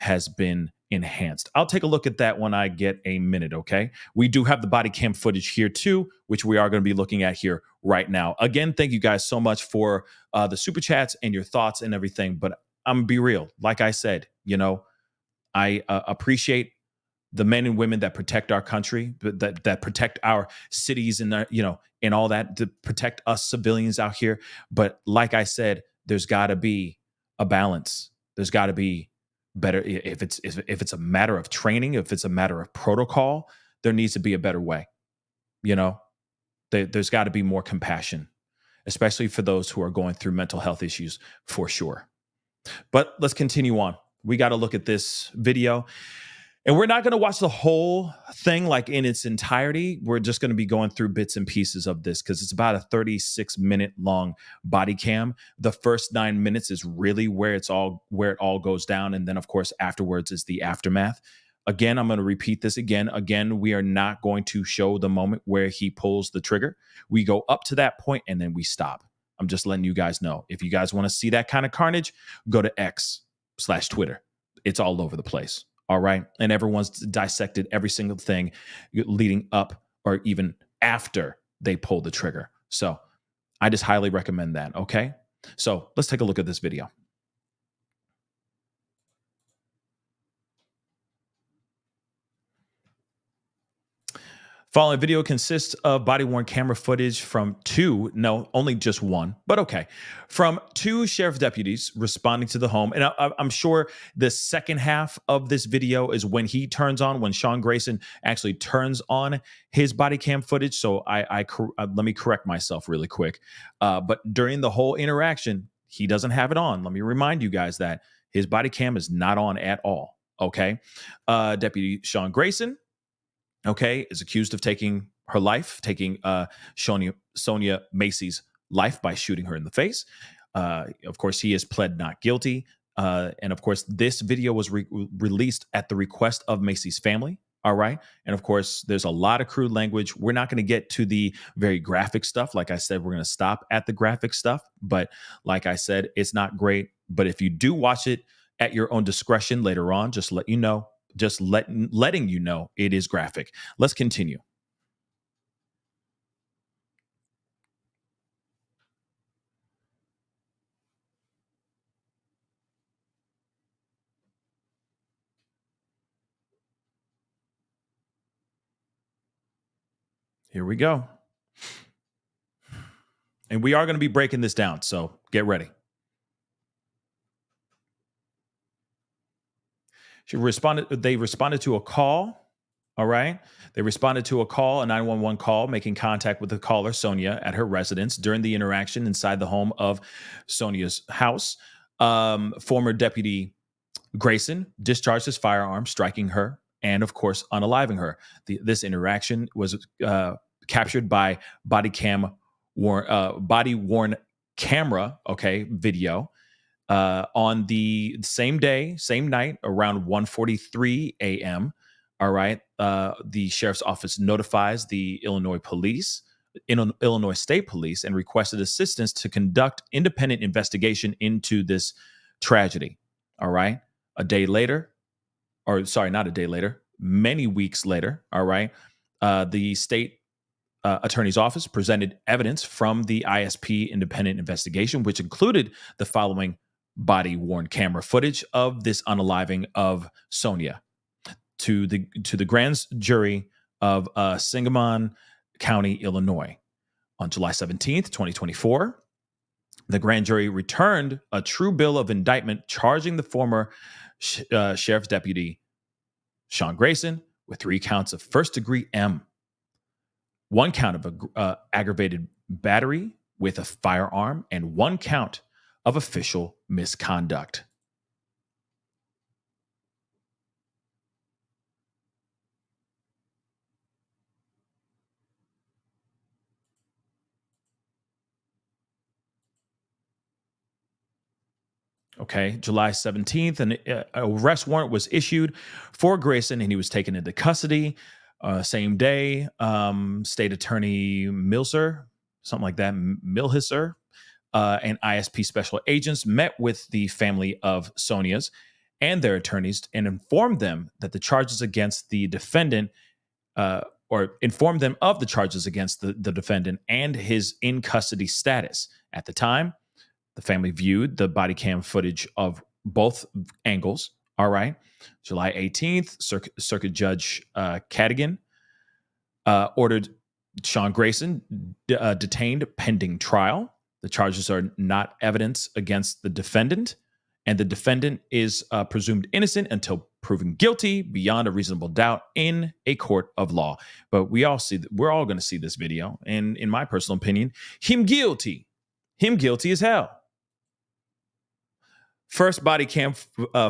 has been enhanced. I'll take a look at that when I get a minute, okay? We do have the body cam footage here too, which we are going to be looking at here right now. Again, thank you guys so much for the super chats and your thoughts and everything. But I'm going to be real. Like I said, I appreciate the men and women that protect our country, that protect our cities and and all that, to protect us civilians out here. But like I said, there's got to be a balance. There's got to be better. If it's a matter of training, if it's a matter of protocol, there needs to be a better way. There's got to be more compassion, especially for those who are going through mental health issues, for sure. But let's continue on. We got to look at this video. And we're not going to watch the whole thing like in its entirety. We're just going to be going through bits and pieces of this because it's about a 36-minute long body cam. The first 9 minutes is really where it all goes down. And then, of course, afterwards is the aftermath. Again, I'm going to repeat this again. Again, we are not going to show the moment where he pulls the trigger. We go up to that point and then we stop. I'm just letting you guys know. If you guys want to see that kind of carnage, go to X/Twitter. It's all over the place. All right. And everyone's dissected every single thing leading up or even after they pull the trigger. So I just highly recommend that. Okay. So let's take a look at this video. Following video consists of body-worn camera footage from only just one, but okay, from 2 sheriff deputies responding to the home. And I'm sure the second half of this video is when Sean Grayson actually turns on his body cam footage. So let me correct myself really quick. But during the whole interaction, he doesn't have it on. Let me remind you guys that his body cam is not on at all. Okay. Deputy Sean Grayson, is accused of taking Sonya Massey's life by shooting her in the face. Of course, he has pled not guilty. And of course, this video was released at the request of Massey's family. All right. And of course, there's a lot of crude language. We're not going to get to the very graphic stuff. Like I said, we're going to stop at the graphic stuff. But like I said, it's not great. But if you do watch it at your own discretion later on, just let you know. Just letting you know it is graphic. Let's continue. Here we go. And we are going to be breaking this down, so get ready. They responded to a call. All right. They responded to a 911 call, making contact with the caller, Sonya, at her residence during the interaction inside the home of Sonya's house. Former Deputy Grayson discharged his firearm, striking her and, of course, unaliving her. This interaction was captured by body-worn camera, video. On the same night, around 1:43 a.m., all right, the sheriff's office notifies the Illinois State Police, and requested assistance to conduct independent investigation into this tragedy. All right, many weeks later, all right, the state attorney's office presented evidence from the ISP independent investigation, which included the following body-worn camera footage of this unaliving of Sonya to the grand jury of Sangamon County, Illinois, on July 17th, 2024. The grand jury returned a true bill of indictment charging the former sheriff's deputy, Sean Grayson, with 3 counts of first-degree M, 1 count of aggravated battery with a firearm, and 1 count of official misconduct. Okay, July 17th, an arrest warrant was issued for Grayson, and he was taken into custody. Same day, State Attorney Milser, something like that, Milhisser, and ISP special agents met with the family of Sonya's and their attorneys and informed them that the charges against the defendant, or informed them of the charges against the defendant and his in custody status. At the time, the family viewed the body cam footage of both angles. All right. July 18th, Circuit Judge Cadigan ordered Sean Grayson detained pending trial. The charges are not evidence against the defendant, and the defendant is presumed innocent until proven guilty beyond a reasonable doubt in a court of law. But we're all going to see this video, and in my personal opinion, him guilty as hell. First body cam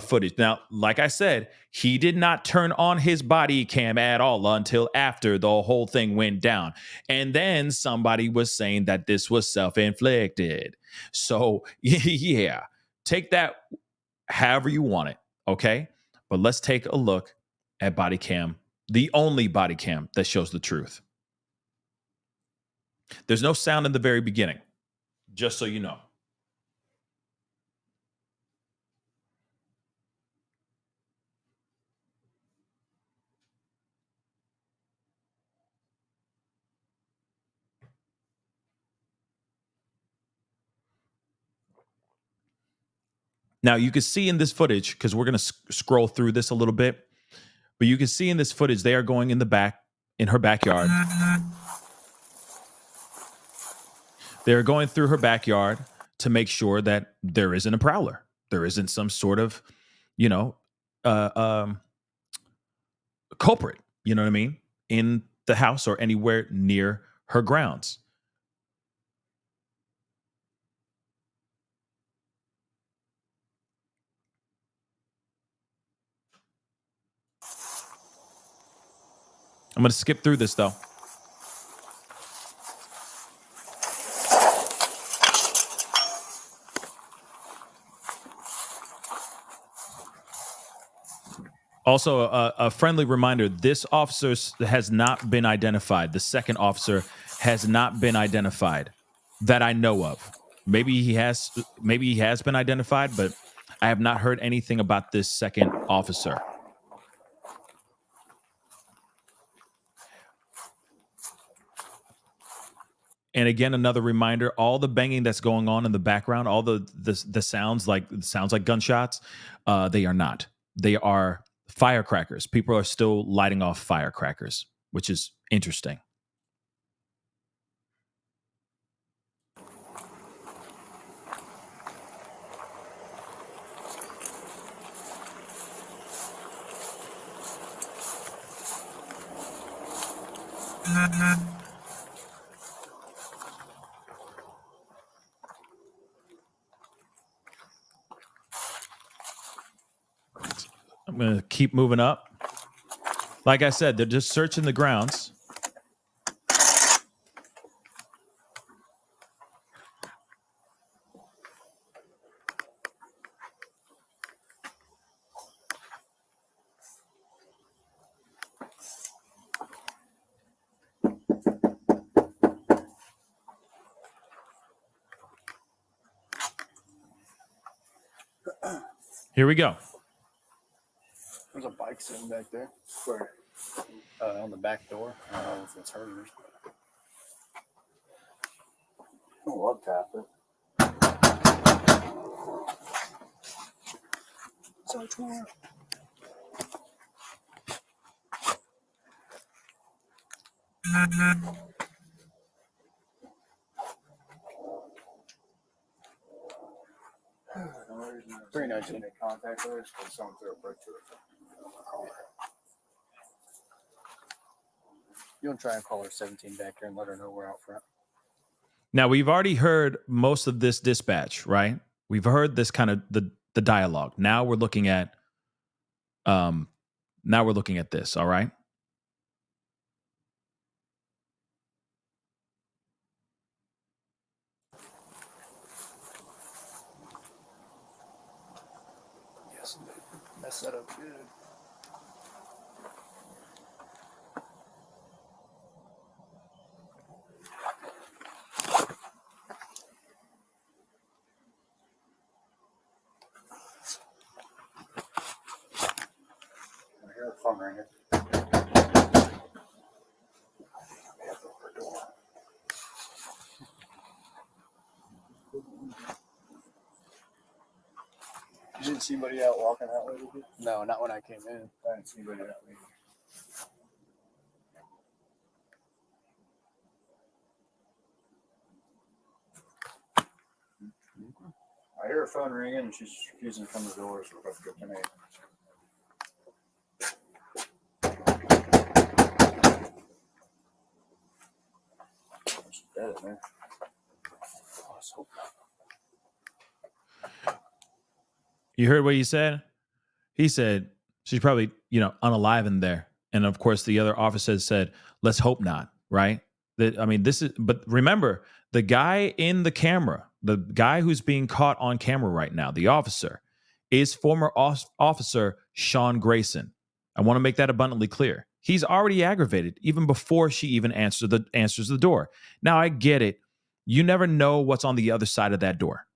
footage. Now, like I said, he did not turn on his body cam at all until after the whole thing went down. And then somebody was saying that this was self-inflicted. So, yeah, take that however you want it, okay? But let's take a look at body cam, the only body cam that shows the truth. There's no sound in the very beginning, just so you know. Now, you can see in this footage, because we're going to scroll through this a little bit, but you can see in this footage, they are going in her backyard. They're going through her backyard to make sure that there isn't a prowler. There isn't some sort of, culprit, you know what I mean, in the house or anywhere near her grounds. I'm going to skip through this, though. Also, a friendly reminder, this officer has not been identified. The second officer has not been identified that I know of. Maybe he has been identified, but I have not heard anything about this second officer. And again, another reminder, all the banging that's going on in the background, all the sounds like gunshots, they are not. They are firecrackers. People are still lighting off firecrackers, which is interesting. I'm going to keep moving up. Like I said, they're just searching the grounds. Here we go. There's a bike sitting back there. Where? On the back door. I don't know if it's hers. I love tapping. So tomorrow. 319. Contact us or someone through a picture. You want to try and call her 17 back there and let her know we're out front. Now, we've already heard most of this dispatch, right? We've heard this kind of the dialogue. Now we're looking at this, all right? Yes, that's set up good. I hear the phone ringing. You didn't see anybody out walking that way, did you? No, not when I came in. I didn't see anybody that way. I hear her phone ringing and she's refusing to come to the door, so we're about to go tonight. She's dead in there. Oh, let's hope not. You heard what he said? He said she's probably, unalive in there. And of course, the other officer said, let's hope not, right? But remember, the guy in the camera, the guy who's being caught on camera right now, the officer, is former officer Sean Grayson. I want to make that abundantly clear. He's already aggravated even before she even answers the door. Now, I get it. You never know what's on the other side of that door.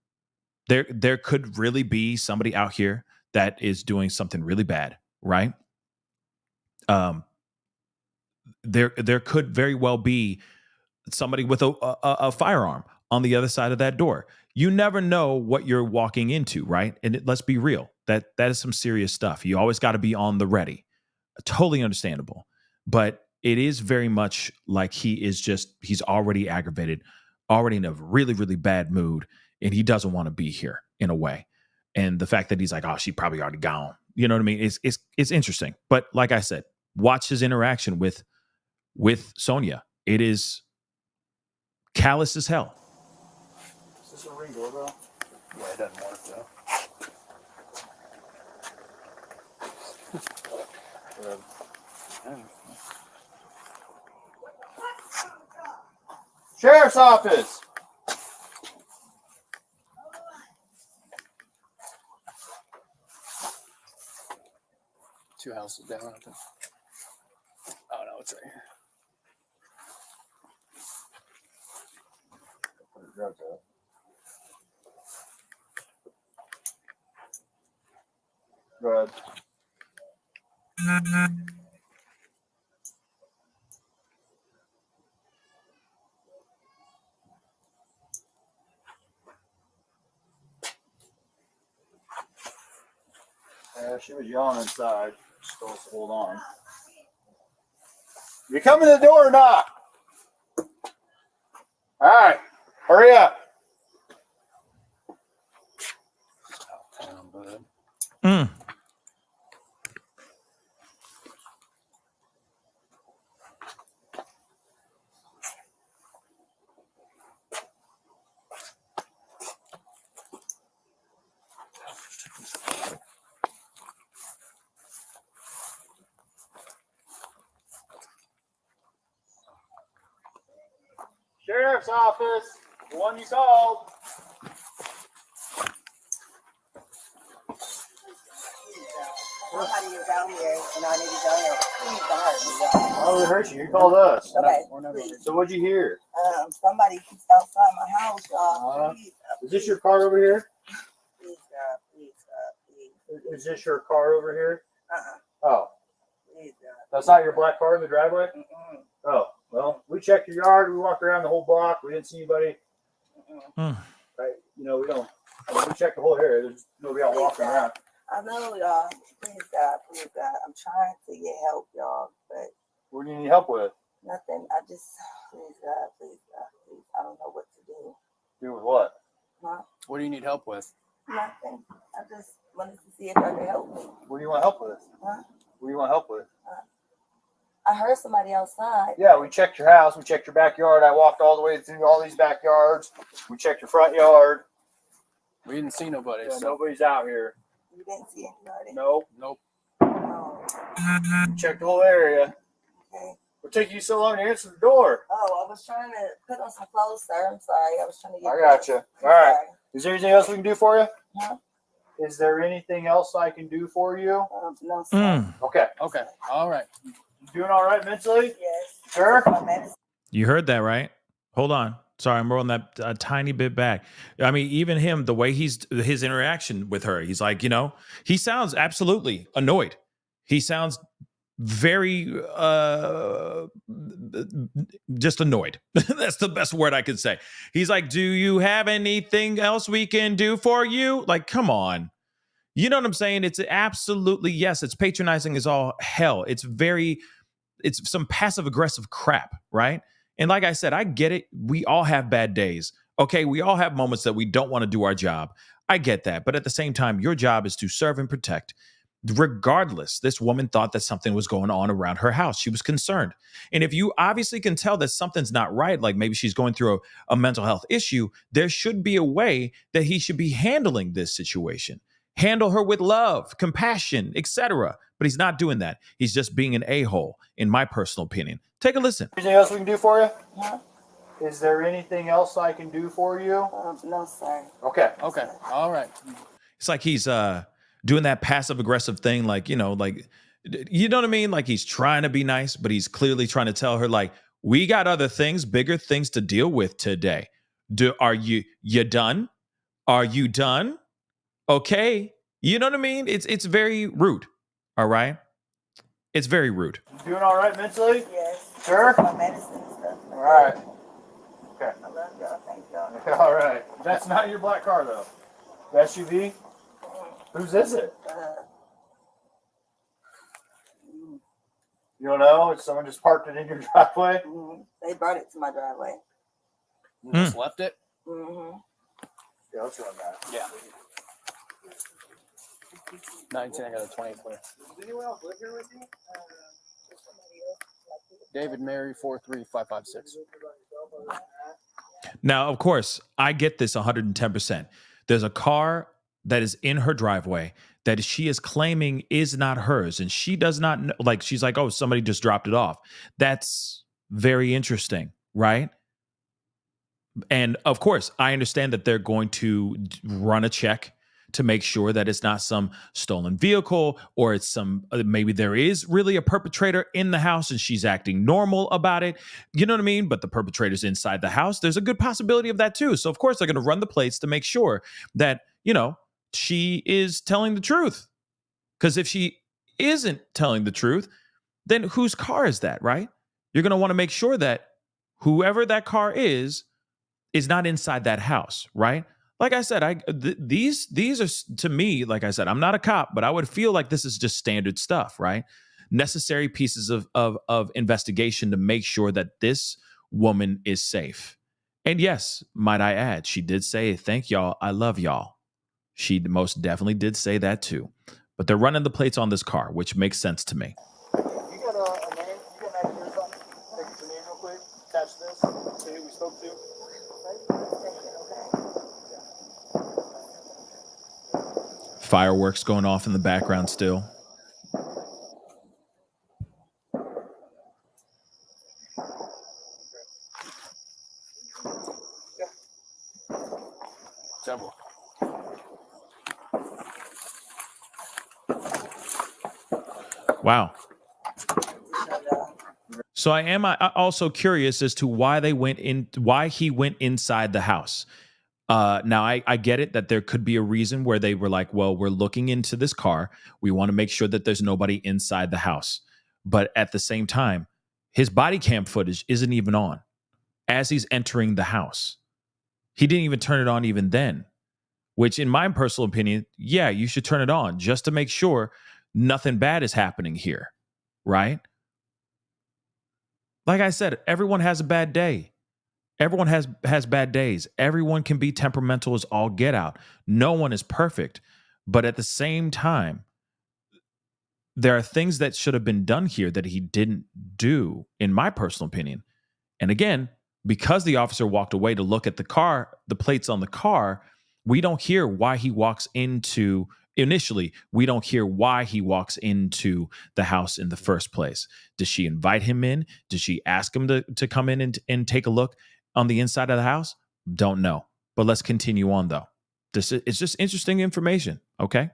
There could really be somebody out here that is doing something really bad, right? There could very well be somebody with a firearm on the other side of that door. You never know what you're walking into, right? And let's be real, that is some serious stuff. You always got to be on the ready. Totally understandable. But it is very much like he's already aggravated, already in a really, really bad mood, and he doesn't want to be here in a way. And the fact that he's like, oh, she probably already gone. You know what I mean? It's interesting. But like I said, watch his interaction with Sonya. It is callous as hell. Is this a ring doorbell? Yeah, it doesn't work though. Sheriff's office. Two houses down. Oh no, it's right here. Put the drugs out. Go ahead. She was yelling inside. Supposed to hold on. You come in the door or not? All right, hurry up. Town, bud. Sheriff's office, the one you called. Nobody is out here, and I need to go here. Please don't hurt me. Oh, we hurt you. You called us. Okay. So what'd you hear? Somebody keeps outside my house, y'all. Please, Is this your car over here? please, God, please, God, please. Is this your car over here? Oh, Please, God. that's not your black car in the driveway? Mm-mm. Oh, well, we checked your yard. We walked around the whole block. We didn't see anybody. Mm-mm. Right? We don't. We checked the whole area. There's nobody out walking around. I know, y'all. Please, God, please, God. I'm trying to get help, y'all, but What do you need help with? nothing. I just, please, God, please, God, please. I don't know what to do. Do with what? Huh? What do you need help with? Nothing. see if y'all can help me. What do you want help with? Huh? What do you want help with? I heard somebody outside. Yeah, we checked your house. We checked your backyard. I walked all the way through all these backyards. We checked your front yard. We didn't see nobody. Yeah, so. Nobody's out here. You didn't see anybody? Nope. Oh. We checked the whole area. Okay. What took you so long to answer the door? Oh, I was trying to put on some clothes, sir. I'm sorry. I was trying to get I got you. All right. Sorry. Is there anything else we can do for you? Huh? Is there anything else I can do for you? No, sir. Okay. All right. You doing all right mentally? Yes. Sure. My medicine. You heard that, right? Hold on. Sorry, I'm rolling that a tiny bit back. I mean, even him, the way his interaction with her, he's like, he sounds absolutely annoyed. He sounds very just annoyed. That's the best word I could say. He's like, do you have anything else we can do for you? Like, come on. You know what I'm saying? It's absolutely, yes, it's patronizing as all hell. It's some passive aggressive crap, right? And like I said, I get it. We all have bad days. Okay, we all have moments that we don't want to do our job. I get that. But at the same time, your job is to serve and protect. Regardless, this woman thought that something was going on around her house. She was concerned. And if you obviously can tell that something's not right, like maybe she's going through a mental health issue, there should be a way that he should be handling this situation. Handle her with love, compassion, etc. But he's not doing that. He's just being an a-hole, in my personal opinion. Take a listen. Anything else we can do for you? Huh? Is there anything else I can do for you? No, sir. Okay. All right. It's like he's doing that passive aggressive thing, like, you know what I mean? Like he's trying to be nice, but he's clearly trying to tell her, like, we got other things, bigger things to deal with today. Are you done? Are you done? Okay. You know what I mean? It's very rude. All right. It's very rude. You doing all right mentally? Yes. Sure. My medicine and stuff. All right. Okay. I love y'all. Thank y'all. All right. That's not your black car though. The SUV? Whose is it? You don't know? Someone just parked it in your driveway? They brought it to my driveway. You just left it? Mm-hmm. Yeah, let's run that. Yeah. 19, I got a 20 for you. Does anyone else live here with you? David Mary 43556. Now, of course, I get this 110%. There's a car that is in her driveway that she is claiming is not hers, and she does not know, like, she's like, oh, somebody just dropped it off. That's very interesting, right? And of course, I understand that they're going to run a check to make sure that it's not some stolen vehicle, or it's maybe there is really a perpetrator in the house and she's acting normal about it. You know what I mean? But the perpetrator's inside the house. There's a good possibility of that too. So of course they're going to run the plates to make sure that, she is telling the truth. Because if she isn't telling the truth, then whose car is that, right? You're going to want to make sure that whoever that car is not inside that house, right? Like I said, these are, to me, like I said, I'm not a cop, but I would feel like this is just standard stuff, right? Necessary pieces of investigation to make sure that this woman is safe. And yes, might I add, she did say, thank y'all, I love y'all. She most definitely did say that too. But they're running the plates on this car, which makes sense to me. You got a name? You got an idea or something? Take your name real quick. Attach this. See who we spoke to. Fireworks going off in the background still. Several. Wow. So I am also curious as to why he went inside the house. Now, I get it that there could be a reason where they were like, well, we're looking into this car. We want to make sure that there's nobody inside the house. But at the same time, his body cam footage isn't even on as he's entering the house. He didn't even turn it on even then, which in my personal opinion, yeah, you should turn it on just to make sure nothing bad is happening here, right? Like I said, everyone has a bad day. Everyone has bad days. Everyone can be temperamental as all get out. No one is perfect. But at the same time, there are things that should have been done here that he didn't do, in my personal opinion. And again, because the officer walked away to look at the car, the plates on the car, we don't hear why he walks into, initially, we don't hear why he walks into the house in the first place. Does she invite him in? Did she ask him to come in and take a look on the inside of the house? Don't know. But let's continue on, though. It's just interesting information, okay?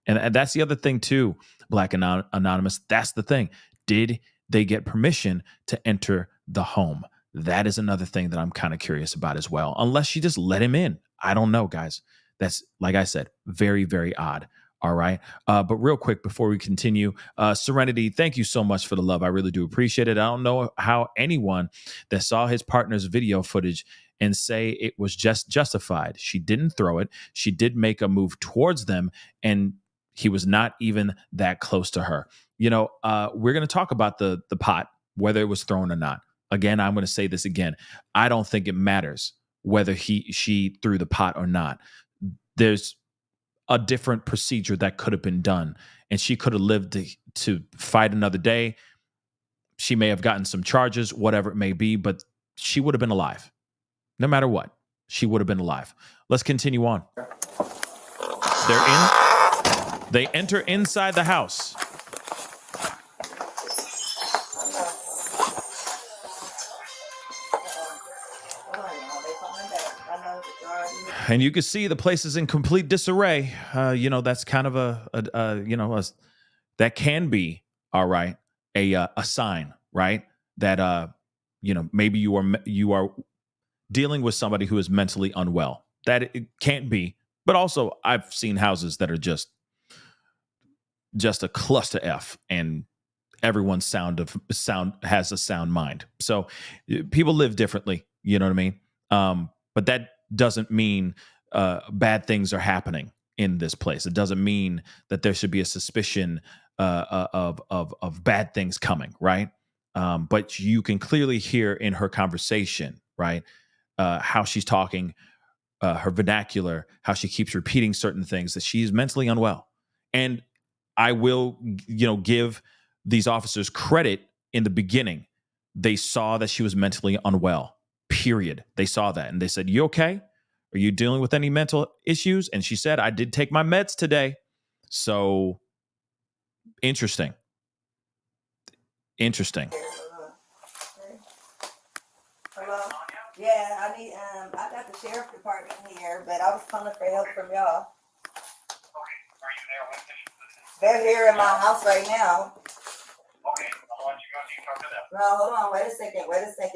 And that's the other thing, too, Black Anonymous. That's the thing. Did they get permission to enter the home? That is another thing that I'm kind of curious about as well. Unless she just let him in. I don't know, guys. That's, like I said, very, very odd. All right. But real quick, before we continue, Serenity, thank you so much for the love. I really do appreciate it. I don't know how anyone that saw his partner's video footage and say it was just justified. She didn't throw it. She did make a move towards them, and he was not even that close to her. You know, we're going to talk about the pot, whether it was thrown or not. Again, I'm going to say this again. I don't think it matters whether she threw the pot or not. There's a different procedure that could have been done, and she could have lived to fight another day. She may have gotten some charges, whatever it may be, but she would have been alive. No matter what, she would have been alive. Let's continue on. They enter inside the house. And you can see the place is in complete disarray. That's kind of that can be, all right, a sign, right? That, maybe you are dealing with somebody who is mentally unwell. That it can't be. But also, I've seen houses that are just a cluster F, and everyone's sound has a sound mind. So people live differently. You know what I mean? But that doesn't mean bad things are happening in this place. It doesn't mean that there should be a suspicion of bad things coming, right? But you can clearly hear in her conversation, right, how she's talking, her vernacular, how she keeps repeating certain things, that she's mentally unwell. And I will, give these officers credit. In the beginning, they saw that she was mentally unwell. Period. They saw that, and they said, "You okay? Are you dealing with any mental issues?" And she said, "I did take my meds today." So interesting. Hello? Yeah, I need, I got the sheriff department here, but I was calling for help from y'all. Okay, are you there with this? They're here in my house right now. Okay, I'll let you go so you can talk to them. No, hold on, wait a second,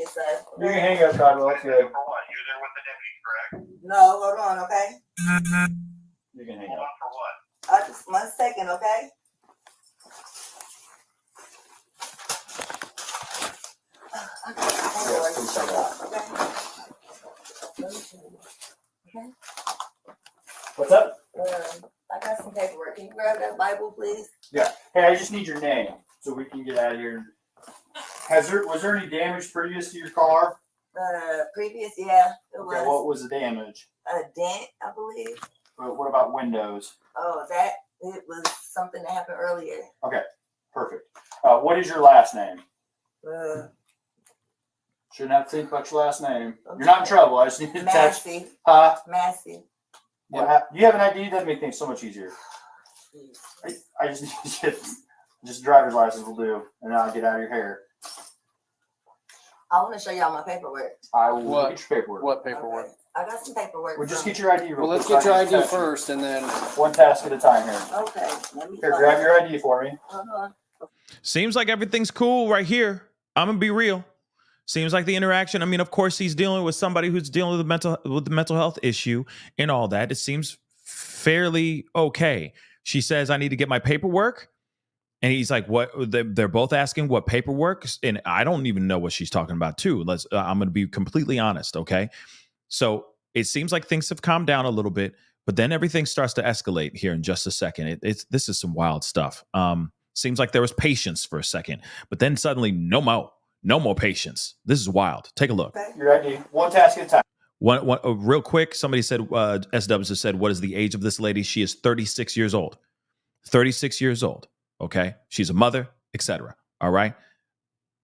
sir. You can hang up, Cottonwell. It's good. For what? You're there with the deputy, correct? No, hold on, okay? You can hang Hold up. on for what? Just 1 second, okay? Okay. What's up? I got some paperwork. Can you grab that Bible, please? Yeah. Hey, I just need your name so we can get out of here. Was there any damage previous to your car? Previous, yeah, it was. Okay, what was the damage? A dent, I believe. What about windows? Oh, it was something that happened earlier. Okay, perfect. What is your last name? Shouldn't have to think about your last name. Okay. You're not in trouble. I just need to touch. Massey. Huh? Massey. You have an ID? That'd make things so much easier. I just need to get just driver's license will do, and then I'll get out of your hair. I want to show y'all my paperwork. I will get your paperwork. What paperwork? Okay. I got some paperwork. Well, just get your ID real Well, let's quick. get your ID first, and then One task at a time here. Okay. Let me Here, grab your ID for me. Hold on. Seems like everything's cool right here. I'm gonna be real. Seems like the interaction. I mean, of course, he's dealing with somebody who's dealing with the mental health issue and all that. It seems fairly okay. She says, "I need to get my paperwork," and he's like, "What?" They're both asking what paperwork, and I don't even know what she's talking about. Too. I'm going to be completely honest. Okay, so it seems like things have calmed down a little bit, but then everything starts to escalate here in just a second. This is some wild stuff. Seems like there was patience for a second, but then suddenly no more patience. This is wild. Take a look. Your ID. One task at a time. Real quick, somebody said, SWs has said, what is the age of this lady? She is 36 years old. 36 years old. Okay. She's a mother, etc. All right.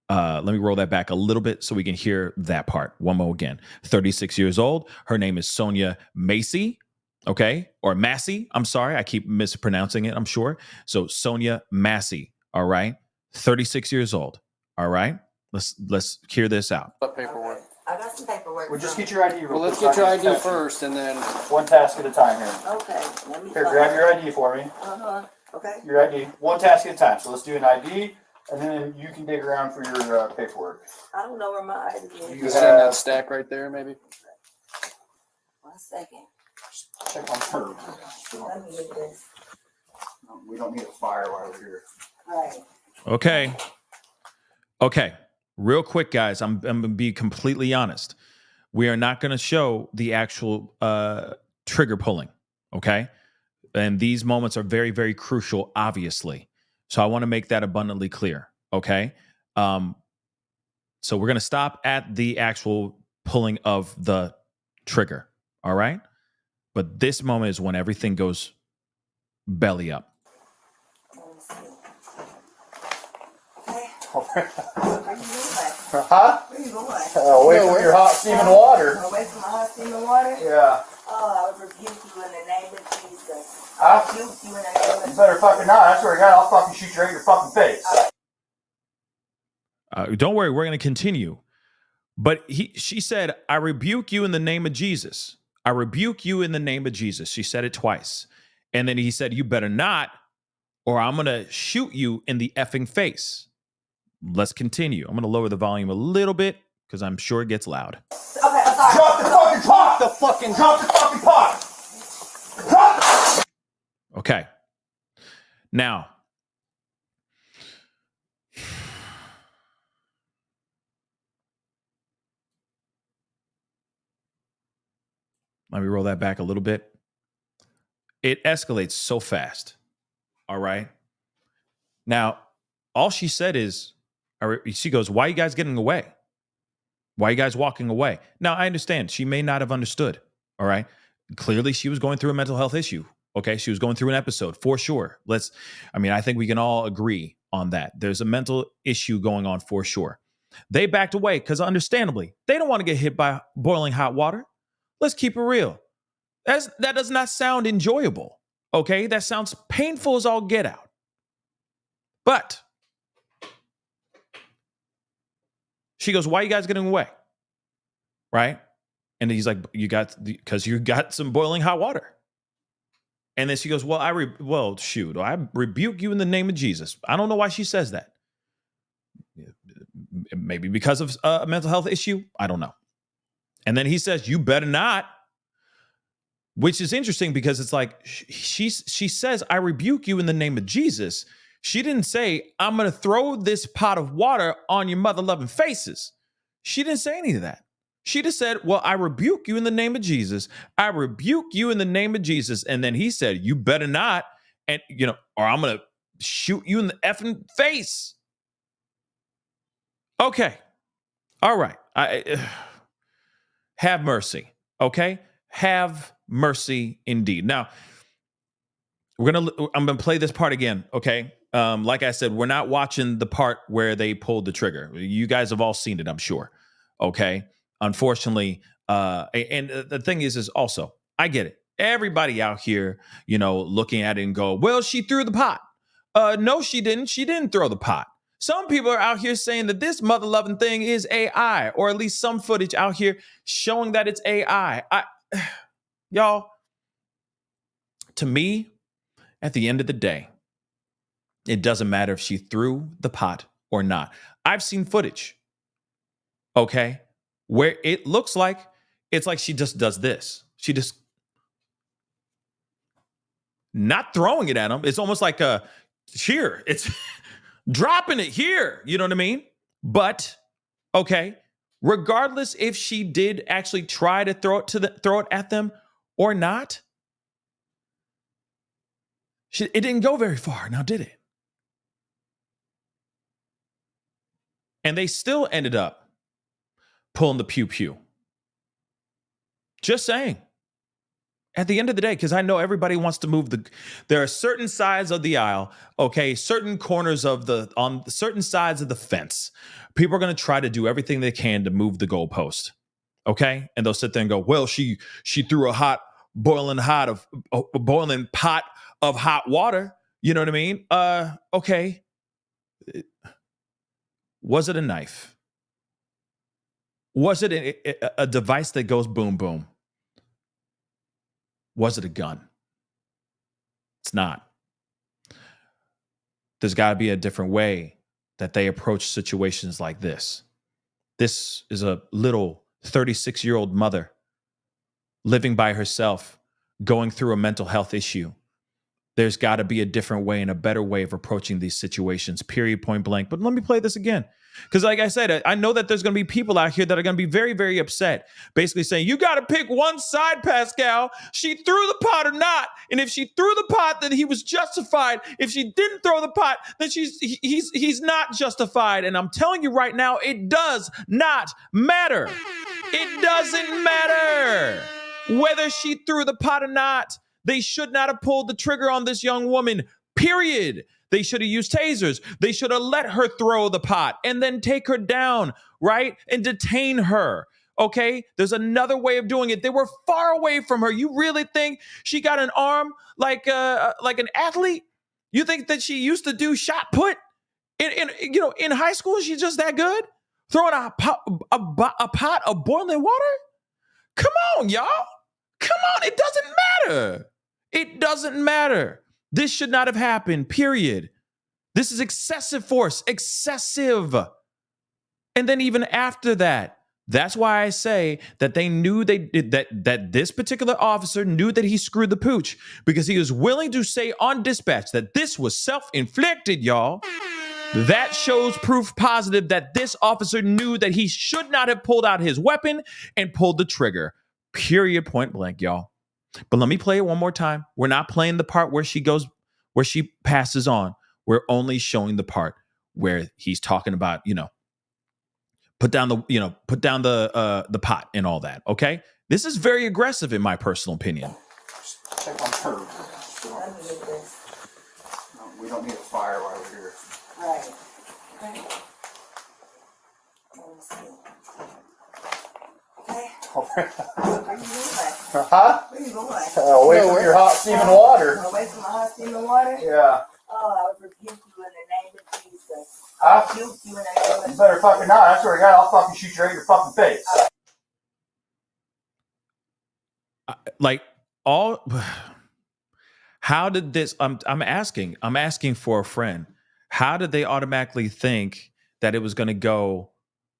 Let me roll that back a little bit so we can hear that part one more again. 36 years old. Her name is Sonya Massey. Okay. Or Massey. I'm sorry. I keep mispronouncing it, I'm sure. So Sonya Massey. All right. 36 years old. All right. Let's hear this out. What paperwork? I got some paperwork. Well, just get your ID. Well, let's get your ID first, and then one task at a time here. Okay, let me. Here, grab your ID for me. Okay. Your ID, one task at a time. So let's do an ID, and then you can dig around for your paperwork. I don't know where my ID is. You have that stack right there, maybe. 1 second. Check on her. Let me get this. We don't need a fire while we're here. All right. Okay. Real quick, guys, I'm going to be completely honest. We are not going to show the actual trigger pulling, okay? And these moments are very, very crucial, obviously. So I want to make that abundantly clear, okay? So we're going to stop at the actual pulling of the trigger, all right? But this moment is when everything goes belly up. Where you going? Huh? Where you going? Away from your hot steaming water. Away from my hot steaming water? Yeah. Oh, I would rebuke you in the name of Jesus. Huh? I rebuke you in the name of You better fucking not. I swear to God, I'll fucking shoot you right in your fucking face. Don't worry, we're going to continue. But she said, I rebuke you in the name of Jesus. I rebuke you in the name of Jesus. She said it twice. And then he said, you better not, or I'm going to shoot you in the effing face. Let's continue. I'm going to lower the volume a little bit because I'm sure it gets loud. Okay, I'm sorry. Drop the fucking pot! Drop the fucking pot! Drop! Okay. Now, let me roll that back a little bit. It escalates so fast. All right. Now, all she said is, she goes, why are you guys getting away? Why are you guys walking away? Now, I understand. She may not have understood. All right. Clearly, she was going through a mental health issue. Okay. She was going through an episode for sure. I think we can all agree on that. There's a mental issue going on for sure. They backed away because understandably, they don't want to get hit by boiling hot water. Let's keep it real. That does not sound enjoyable. Okay. That sounds painful as all get out. But she goes, why are you guys getting away? Right? And he's like, because you got some boiling hot water. And then she goes, well, I rebuke you in the name of Jesus. I don't know why she says that. Maybe because of a mental health issue. I don't know. And then he says, you better not, which is interesting because it's like, she says, I rebuke you in the name of Jesus. She didn't say, I'm going to throw this pot of water on your mother-loving faces. She didn't say any of that. She just said, well, I rebuke you in the name of Jesus. I rebuke you in the name of Jesus. And then he said, you better not, and or I'm going to shoot you in the effing face. Okay. All right. Have mercy. Okay. Have mercy indeed. Now, I'm going to play this part again. Okay. Like I said, we're not watching the part where they pulled the trigger. You guys have all seen it, I'm sure. Okay. Unfortunately, and the thing is also, I get it. Everybody out here, looking at it and go, well, she threw the pot. No, she didn't. She didn't throw the pot. Some people are out here saying that this mother-loving thing is AI, or at least some footage out here showing that it's AI. Y'all, to me, at the end of the day, it doesn't matter if she threw the pot or not. I've seen footage, okay, where it looks like it's like she just does this. She just not throwing it at him. It's almost like here. It's dropping it here. You know what I mean? But okay, regardless if she did actually try to throw it at them or not, it didn't go very far. Now, did it? And they still ended up pulling the pew pew. Just saying. At the end of the day, because I know everybody wants to move there are certain sides of the aisle, okay, certain corners on certain sides of the fence. People are going to try to do everything they can to move the goalpost, okay? And they'll sit there and go, well, she threw a boiling pot of hot water. You know what I mean? Okay. Was it a knife? Was it a device that goes boom, boom? Was it a gun? It's not. There's got to be a different way that they approach situations like this. This is a little 36-year-old mother living by herself, going through a mental health issue. There's got to be a different way and a better way of approaching these situations, period, point blank. But let me play this again. Because like I said, I know that there's going to be people out here that are going to be very, very upset, basically saying, you got to pick one side, Pascal. She threw the pot or not. And if she threw the pot, then he was justified. If she didn't throw the pot, then he's not justified. And I'm telling you right now, it does not matter. It doesn't matter whether she threw the pot or not. They should not have pulled the trigger on this young woman, period. They should have used tasers. They should have let her throw the pot and then take her down, right? And detain her, okay? There's another way of doing it. They were far away from her. You really think she got an arm like an athlete? You think that she used to do shot put? In high school, she's just that good? Throwing a pot of boiling water? Come on, y'all. Come on. It doesn't matter. It doesn't matter. This should not have happened, period. This is excessive force, excessive. And then even after that, that's why I say that they knew that this particular officer knew that he screwed the pooch, because he was willing to say on dispatch that this was self-inflicted, y'all. That shows proof positive that this officer knew that he should not have pulled out his weapon and pulled the trigger, period, point blank, y'all. But let me play it one more time. We're not playing the part where she passes on. We're only showing the part where he's talking about, put down the pot and all that. Okay. This is very aggressive in my personal opinion. Check on her. No, we don't need a fire while we're here. All right. Okay. Let me see. Okay. Where you going? Huh? Where you going? Away from your hot steaming water. Away from my hot steaming water? Yeah. Oh, I would rebuke you in the name of Jesus. Huh? Rebuke you in the name of You Jesus. better fucking not. I swear to God, I'll fucking shoot you right in your fucking face. How did this? I'm asking for a friend. How did they automatically think that it was going to go?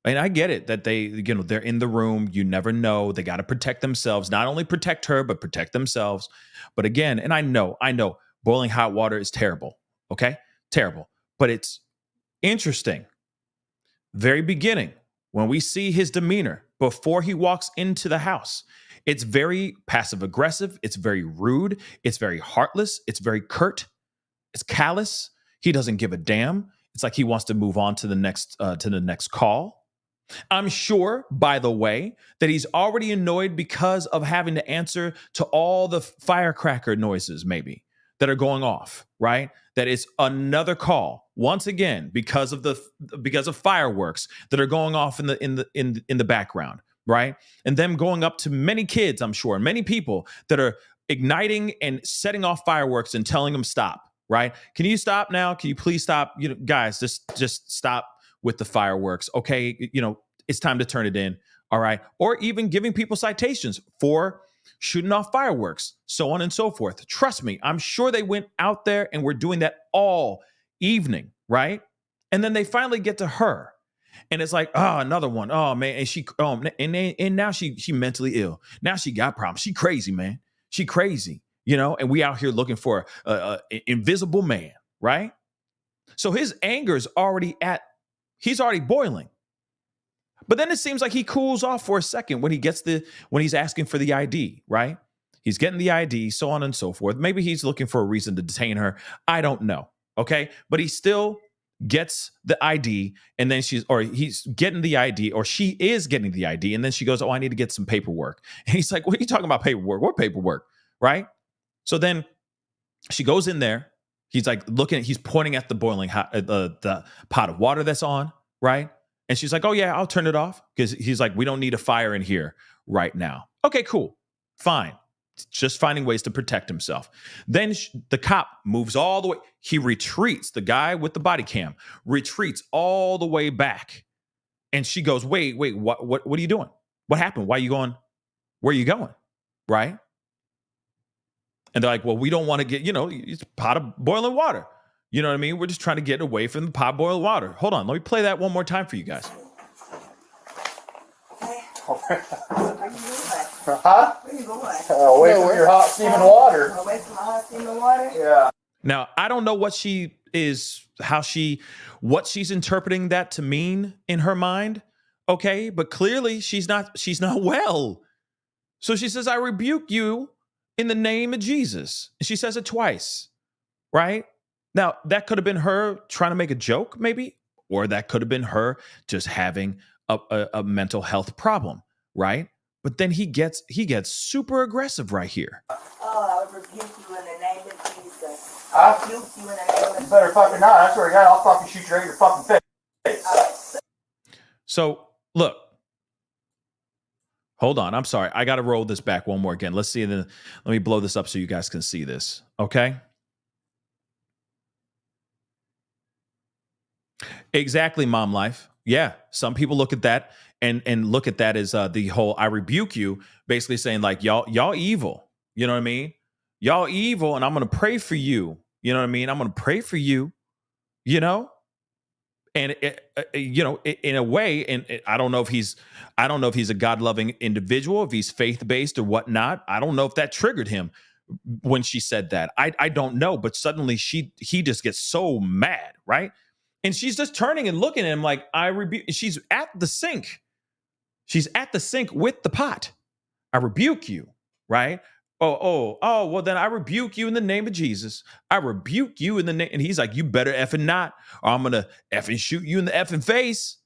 And I get it that they're in the room. You never know. They got to protect themselves. Not only protect her, but protect themselves. But again, and I know, boiling hot water is terrible. Okay, terrible. But it's interesting. Very beginning, when we see his demeanor before he walks into the house, it's very passive aggressive. It's very rude. It's very heartless. It's very curt. It's callous. He doesn't give a damn. It's like he wants to move on to the next call. I'm sure, by the way, that he's already annoyed because of having to answer to all the firecracker noises, maybe, that are going off, right? That it's another call once again because of fireworks that are going off in the background, right? And them going up to many kids, I'm sure, many people that are igniting and setting off fireworks and telling them stop, right? Can you stop now? Can you please stop? Guys, just stop with the fireworks. Okay, it's time to turn it in. All right. Or even giving people citations for shooting off fireworks, so on and so forth. Trust me, I'm sure they went out there and were doing that all evening, right? And then they finally get to her. And it's like, oh, another one. Oh man. And now she mentally ill. Now she got problems. She crazy, man. She crazy, and we out here looking for an invisible man, right? So his anger's he's already boiling. But then it seems like he cools off for a second when he's asking for the ID, right? He's getting the ID, so on and so forth. Maybe he's looking for a reason to detain her. I don't know. Okay. But he's still gets the ID, and then he's getting the ID, or she is getting the ID, and then she goes, "Oh, I need to get some paperwork." And he's like, "What are you talking about paperwork? What paperwork?" Right? So then she goes in there. He's like he's pointing at the boiling hot, the pot of water that's on, right? And she's like, "Oh yeah, I'll turn it off," because he's like, "We don't need a fire in here right now." Okay, cool, fine. Just finding ways to protect himself. Then the cop moves all the way. He retreats. The guy with the body cam retreats all the way back. And she goes, wait, what are you doing? What happened? Why are you going? Where are you going? Right? And they're like, well, we don't want to get, it's a pot of boiling water. You know what I mean? We're just trying to get away from the pot of boiling water. Hold on. Let me play that one more time for you guys. Huh? Where you going? Away from your hot steaming water. Away from my hot steaming water? Yeah. Now, I don't know what she's interpreting that to mean in her mind. Okay. But clearly she's not well. So she says, "I rebuke you in the name of Jesus." And she says it twice. Right? Now, that could have been her trying to make a joke, maybe, or that could have been her just having a mental health problem. Right? But then he gets super aggressive right here. Oh, I rebuke you in the name of Jesus. I rebuke you in the name of Jesus. better fucking not. I swear to God, I'll fucking shoot you right in your fucking face. So, look. Hold on. I'm sorry. I got to roll this back one more again. Let's see. Let me blow this up so you guys can see this. Okay? Exactly, Mom Life. Yeah. Some people look at that and look at that as the whole "I rebuke you," basically saying like, y'all evil. You know what I mean? Y'all evil, and I'm going to pray for you. You know what I mean? I'm going to pray for you, And in a way, and I don't know if he's a God-loving individual, if he's faith-based or whatnot. I don't know if that triggered him when she said that. I don't know, but suddenly he just gets so mad, right? And she's just turning and looking at him like, "I rebuke." She's at the sink. She's at the sink with the pot. "I rebuke you," right? Oh, well, then I rebuke you in the name of Jesus. I rebuke you in the name. And he's like, "You better effing not, or I'm going to effing shoot you in the effing face."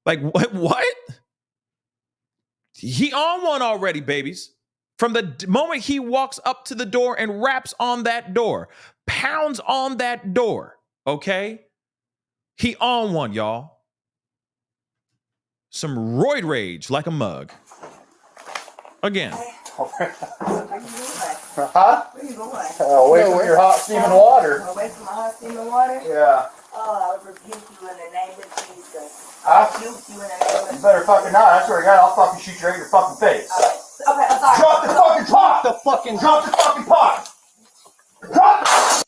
Like, what? He on one already, babies. From the moment he walks up to the door and raps on that door, pounds on that door, okay? He on one, y'all. Some roid rage like a mug. Again. Where you going? Huh? Where you going? Away from your hot steaming water. Away from my hot steaming water? Yeah. Oh, I rebuke you in the name of Jesus. I rebuke you in the name of Jesus. You better fucking not. I swear to God, I'll fucking shoot you right in your fucking face. Okay, I'm sorry. Drop the fucking pot! Drop the fucking pot! Drop it!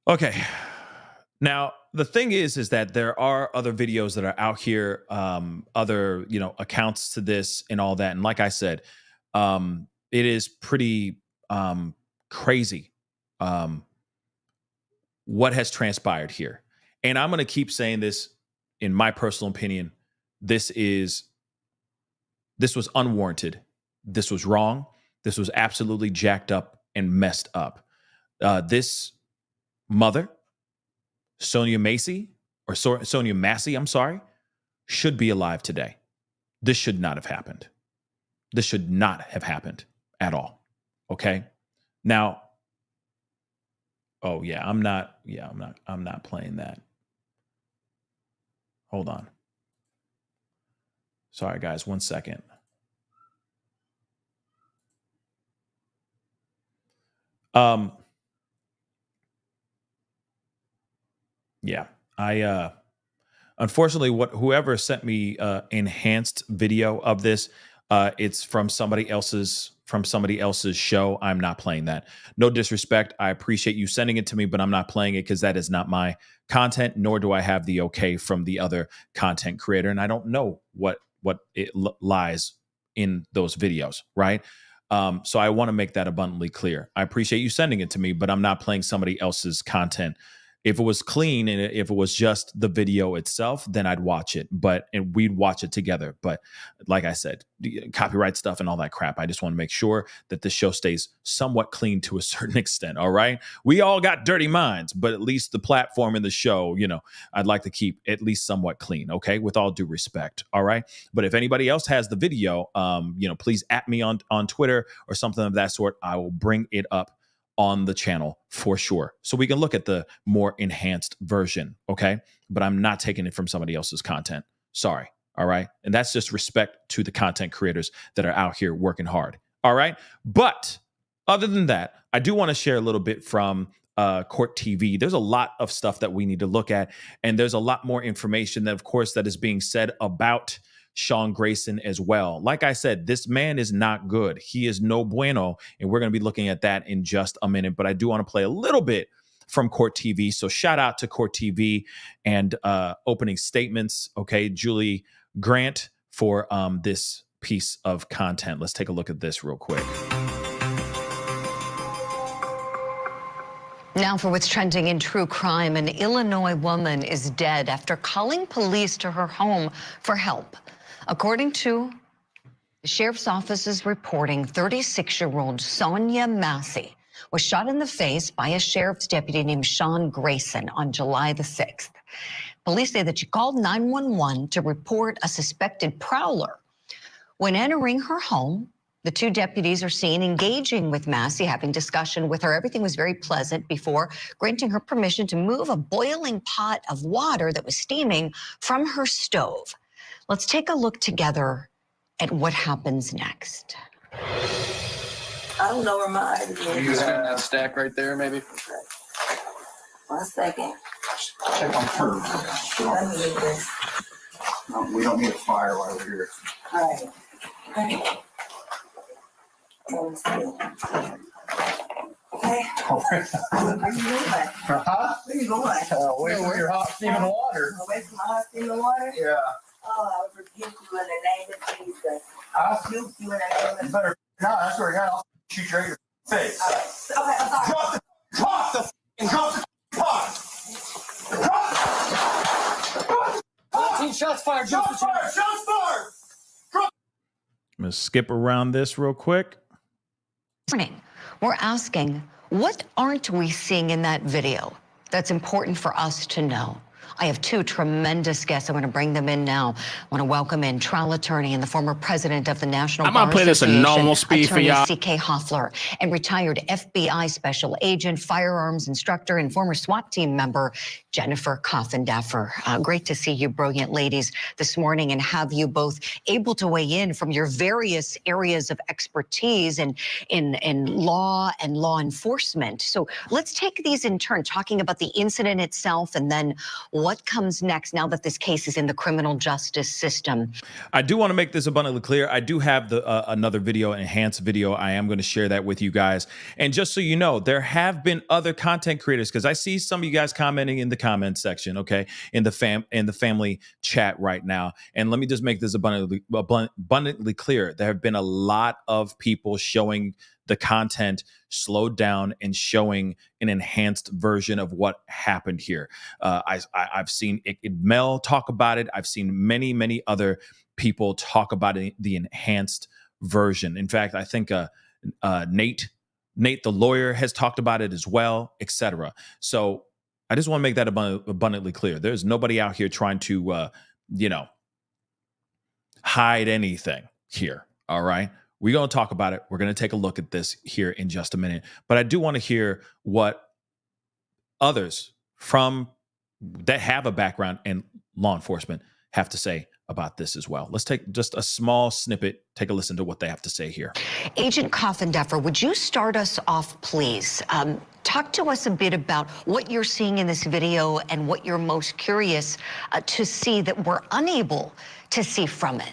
Okay. Now, the thing is that there are other videos that are out here, other, accounts to this and all that. And like I said, it is pretty crazy what has transpired here. And I'm going to keep saying this, in my personal opinion. This was unwarranted. This was wrong. This was absolutely jacked up and messed up. This mother, Sonya Massey, I'm sorry, should be alive today. This should not have happened. This should not have happened at all. Okay? Now, I'm not playing that. Hold on. Sorry, guys, 1 second. Yeah, I unfortunately, whoever sent me enhanced video of this, it's from somebody else's show. I'm not playing that. No disrespect. I appreciate you sending it to me, but I'm not playing it because that is not my content, nor do I have the okay from the other content creator, and I don't know what lies in those videos, right? So I want to make that abundantly clear. I appreciate you sending it to me, but I'm not playing somebody else's content If it was clean and if it was just the video itself, then I'd watch it, and we'd watch it together. But like I said, copyright stuff and all that crap. I just want to make sure that the show stays somewhat clean to a certain extent. All right. We all got dirty minds, but at least the platform and the show, I'd like to keep at least somewhat clean. Okay. With all due respect. All right. But if anybody else has the video, please at me on Twitter or something of that sort. I will bring it up on the channel for sure, so we can look at the more enhanced version. Okay, but I'm not taking it from somebody else's content. Sorry. All right, and that's just respect to the content creators that are out here working hard. All right, but other than that, I do want to share a little bit from Court TV. There's a lot of stuff that we need to look at, and there's a lot more information that, of course, that is being said about Sean Grayson as well. Like I said, this man is not good. He is no bueno, and we're going to be looking at that in just a minute. But I do want to play a little bit from Court TV. So shout out to Court TV and opening statements. Okay, Julie Grant for this piece of content. Let's take a look at this real quick. Now for what's trending in true crime, an Illinois woman is dead after calling police to her home for help. According to the sheriff's office is reporting, 36-year-old Sonya Massey was shot in the face by a sheriff's deputy named Sean Grayson on July the 6th. Police say that she called 911 to report a suspected prowler. When entering her home, the two deputies are seen engaging with Massey, having discussion with her. Everything was very pleasant before granting her permission to move a boiling pot of water that was steaming from her stove. Let's take a look together at what happens next. I don't know where my ID is. You got that stack right there, maybe? 1 second. Check on her. Let me get this. No, we don't need a fire while we're here. All right. Let me see. Okay. Where are you going? Huh? Where you going? Away from your hot steaming water. Away from my hot steaming water? Yeah. Oh, I would rebuke you in the name of Jesus. I'll Rebuke you in the name of You better not. That's where you're I'll shoot you right in your face. Okay, I'm sorry. Drop the pot! Drop 14 shots fired. Shots fired! Shots fired! I'm going to skip around this real quick. Morning, we're asking, what aren't we seeing in that video that's important for us to know? I have two tremendous guests. I'm going to bring them in now. I want to welcome in trial attorney and the former president of the National Bar play this in normal speed for y'all. C.K. Hoffler, and retired FBI special agent, firearms instructor, and former SWAT team member, Jennifer Coffindaffer. Great to see you brilliant ladies this morning and have you both able to weigh in from your various areas of expertise in law and law enforcement. So let's take these in turn, talking about the incident itself and then what comes next now that this case is in the criminal justice system. I do want to make this abundantly clear. I do have the another video, enhanced video. I am going to share that with you guys. And just so you know, there have been other content creators, because I see some of you guys commenting in the comment section, okay, in the family chat right now. And let me just make this abundantly clear. There have been a lot of people showing the content slowed down and showing an enhanced version of what happened here. I've seen Mel talk about it. I've seen many other people talk about it, the enhanced version. In fact, I think Nate the lawyer has talked about it as well, etc. So I just want to make that abundantly clear. There's nobody out here trying to hide anything here. All right. We're going to talk about it. We're going to take a look at this here in just a minute. But I do want to hear what others from that have a background in law enforcement have to say about this as well. Let's take just a small snippet, take a listen to what they have to say here. Agent Coffindaffer, would you start us off, please? Talk to us a bit about what you're seeing in this video and what you're most curious to see that we're unable to see from it.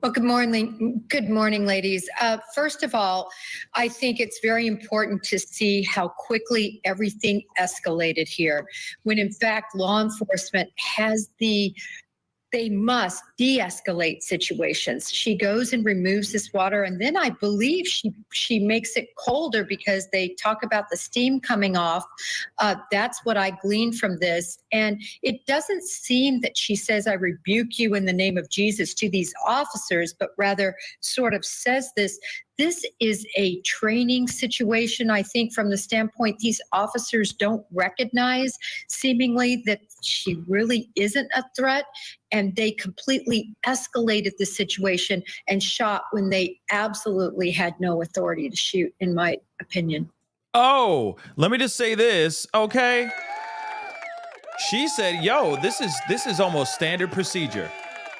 Well, good morning, ladies. First of all, I think it's very important to see how quickly everything escalated here, when in fact law enforcement has the they must de-escalate situations. She goes and removes this water, and then I believe she makes it colder because they talk about the steam coming off. That's what I gleaned from this. And it doesn't seem that she says, I rebuke you in the name of Jesus to these officers, but rather sort of says this. This is a training situation, I think, from the standpoint these officers don't recognize seemingly that she really isn't a threat, and they completely escalated the situation and shot when they absolutely had no authority to shoot, in my opinion. Oh, let me just say this, okay? She said, yo, this is almost standard procedure.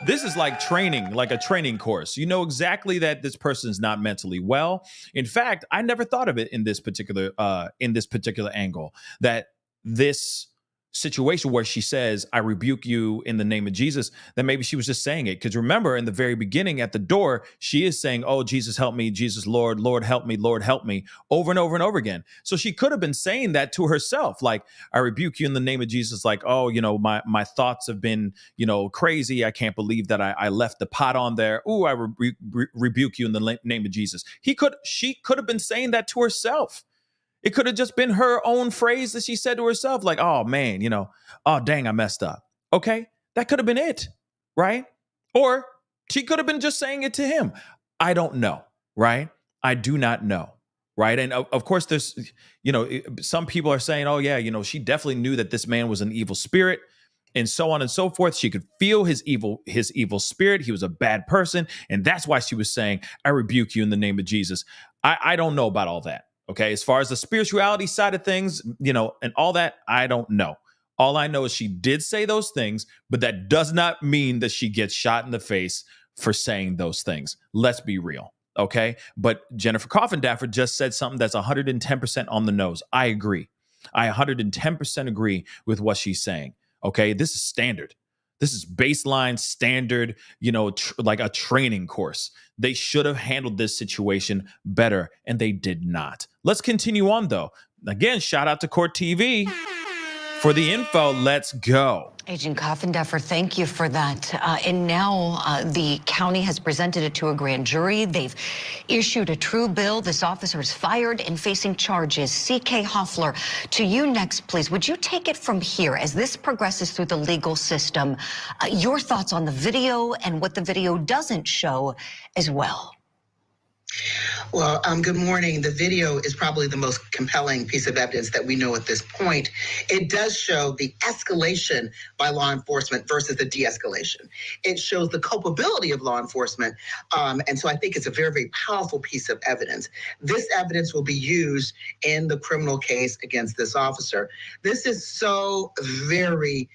This is like training, like a training course. You know exactly that this person's not mentally well. In fact, I never thought of it in this particular angle, that this situation where she says, I rebuke you in the name of Jesus, that maybe she was just saying it. Because remember, in the very beginning at the door, she is saying, oh, Jesus, help me, Jesus, Lord, Lord, help me, over and over and over again. So she could have been saying that to herself, like, I rebuke you in the name of Jesus, like, oh, you know, my thoughts have been, you know, crazy. I can't believe that I left the pot on there. Ooh, I rebuke you in the name of Jesus. She could have been saying that to herself. It could have just been her own phrase that she said to herself, like, oh, man, you know, oh, dang, I messed up. Okay, that could have been it, right? Or she could have been just saying it to him. I don't know, right? I do not know, right? And of course, there's, you know, some people are saying, oh, yeah, you know, she definitely knew that this man was an evil spirit and so on and so forth. She could feel his evil spirit. He was a bad person. And that's why she was saying, I rebuke you in the name of Jesus. I don't know about all that. Okay, as far as the spirituality side of things, you know, and all that, I don't know. All I know is she did say those things, but that does not mean that she gets shot in the face for saying those things. Let's be real, okay? But Jennifer Coffindaffer just said something that's 110% on the nose. I agree. I 110% agree with what she's saying, okay? This is standard. This is baseline standard, you know, like a training course. They should have handled this situation better, and they did not. Let's continue on, though. Again, shout out to Court TV for the info. Let's go. Agent Coffindaffer, thank you for that. And now the county has presented it to a grand jury. They've issued a true bill. This officer is fired and facing charges. C.K. Hoffler, to you next, please. Would you take it from here as this progresses through the legal system? Your thoughts on the video and what the video doesn't show as well. Well, good morning. The video is probably the most compelling piece of evidence that we know at this point. It does show the escalation by law enforcement versus the de-escalation. It shows the culpability of law enforcement. And so I think it's a very, very powerful piece of evidence. This evidence will be used in the criminal case against this officer. This is so very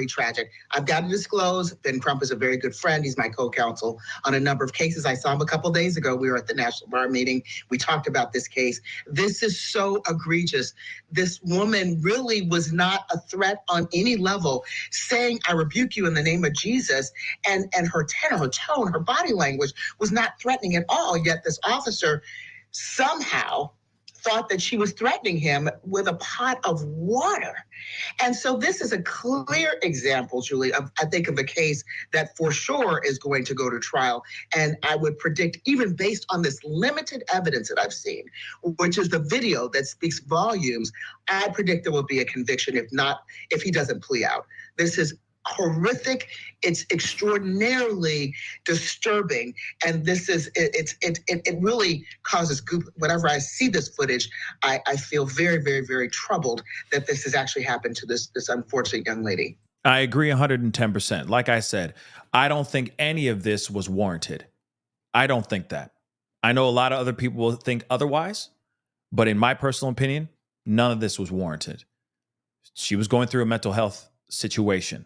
tragic. I've got to disclose, Ben Crump is a very good friend. He's my co-counsel on a number of cases. I saw him a couple days ago. We were at the National Bar meeting. We talked about this case. This is so egregious. This woman really was not a threat on any level, saying, I rebuke you in the name of Jesus. And her tenor, her tone, her body language was not threatening at all. Yet this officer somehow thought that she was threatening him with a pot of water. And so this is a clear example, Julie, of, I think, of a case that for sure is going to go to trial. And I would predict, even based on this limited evidence that I've seen, which is the video that speaks volumes, I predict there will be a conviction if he doesn't plea out. This is horrific. It's extraordinarily disturbing, and it really causes goop. Whenever I see this footage, I feel very, very, very troubled that this has actually happened to this unfortunate young lady. I agree 110%. Like I said, I don't think any of this was warranted. I don't think that. I know a lot of other people will think otherwise, but in my personal opinion, none of this was warranted. She was going through a mental health situation.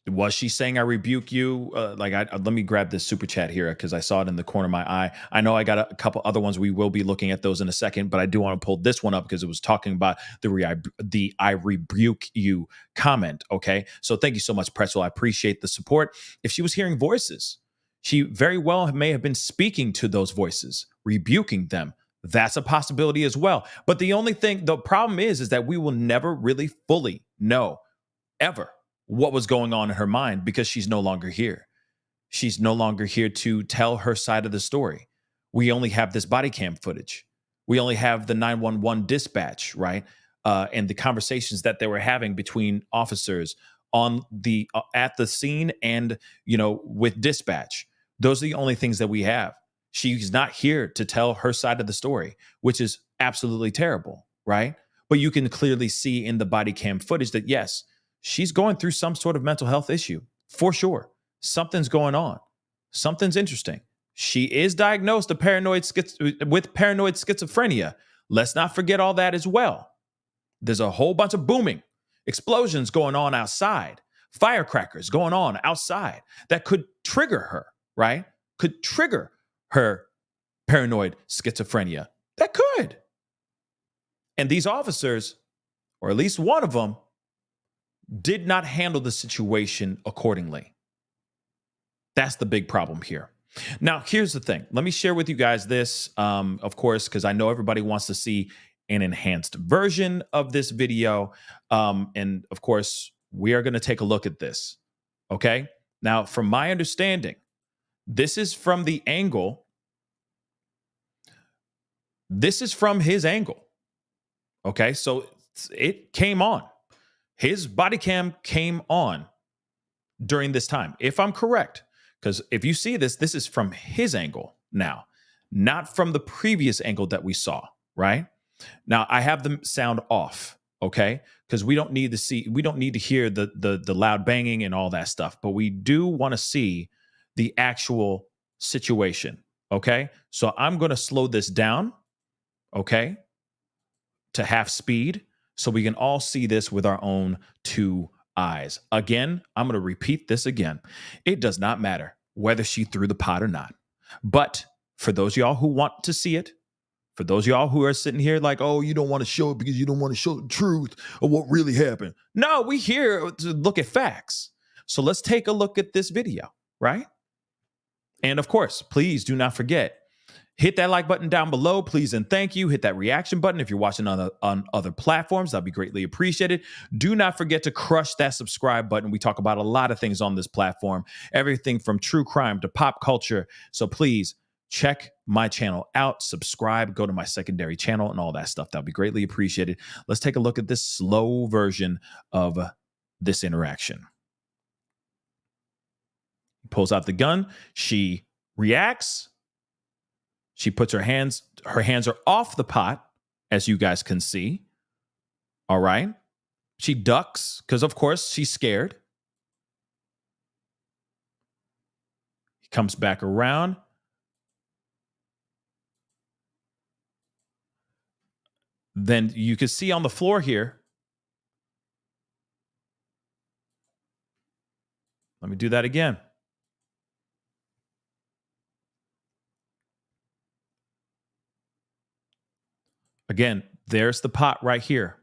Was she saying, I rebuke you? Let me grab this super chat here because I saw it in the corner of my eye. I know I got a couple other ones. We will be looking at those in a second, but I do want to pull this one up because it was talking about the I rebuke you comment. Okay. So thank you so much, Pretzel. I appreciate the support. If she was hearing voices, she very well may have been speaking to those voices, rebuking them. That's a possibility as well. But the problem is that we will never really fully know ever what was going on in her mind because she's no longer here. She's no longer here to tell her side of the story. We only have this body cam footage. We only have the 911 dispatch, right? And the conversations that they were having between officers on the at the scene and, with dispatch. Those are the only things that we have. She's not here to tell her side of the story, which is absolutely terrible, right? But you can clearly see in the body cam footage that, yes, she's going through some sort of mental health issue, for sure. Something's going on. Something's interesting. She is diagnosed with paranoid schizophrenia. Let's not forget all that as well. There's a whole bunch of booming, explosions going on outside, firecrackers going on outside that could trigger her, right? Could trigger her paranoid schizophrenia. That could. And these officers, or at least one of them, did not handle the situation accordingly. That's the big problem here. Now, here's the thing. Let me share with you guys this, of course, because I know everybody wants to see an enhanced version of this video. And of course, we are going to take a look at this. Okay. Now, from my understanding, this is from the angle. This is from his angle. Okay. So it came on. His body cam came on during this time, if I'm correct. Because if you see this, this is from his angle now, not from the previous angle that we saw, right? Now, I have the sound off, okay? Because we don't need to hear the loud banging and all that stuff, but we do want to see the actual situation, okay? So I'm going to slow this down, okay, to half speed so we can all see this with our own two eyes. Again, I'm going to repeat this again. It does not matter whether she threw the pot or not. But for those of y'all who want to see it, for those of y'all who are sitting here like, oh, you don't want to show it because you don't want to show the truth of what really happened. No, we here to look at facts. So let's take a look at this video, right? And of course, please do not forget, hit that like button down below, please and thank you. Hit that reaction button if you're watching on other platforms. That'd be greatly appreciated. Do not forget to crush that subscribe button. We talk about a lot of things on this platform, everything from true crime to pop culture. So please check my channel out, subscribe, go to my secondary channel and all that stuff. That'd be greatly appreciated. Let's take a look at this slow version of this interaction. Pulls out the gun. She reacts. She puts her hands are off the pot, as you guys can see. All right. She ducks because, of course, she's scared. He comes back around. Then you can see on the floor here. Let me do that again. Again, there's the pot right here.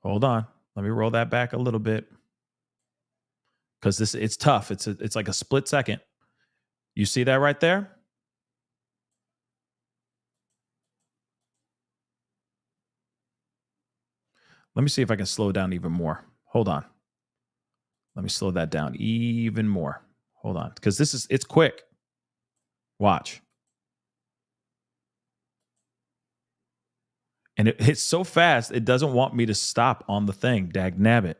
Hold on. Let me roll that back a little bit. Because it's tough. It's like a split second. You see that right there? Let me see if I can slow down even more. Hold on. Let me slow that down even more. Hold on. Because it's quick. Watch. And it hits so fast, it doesn't want me to stop on the thing. Dag nabbit.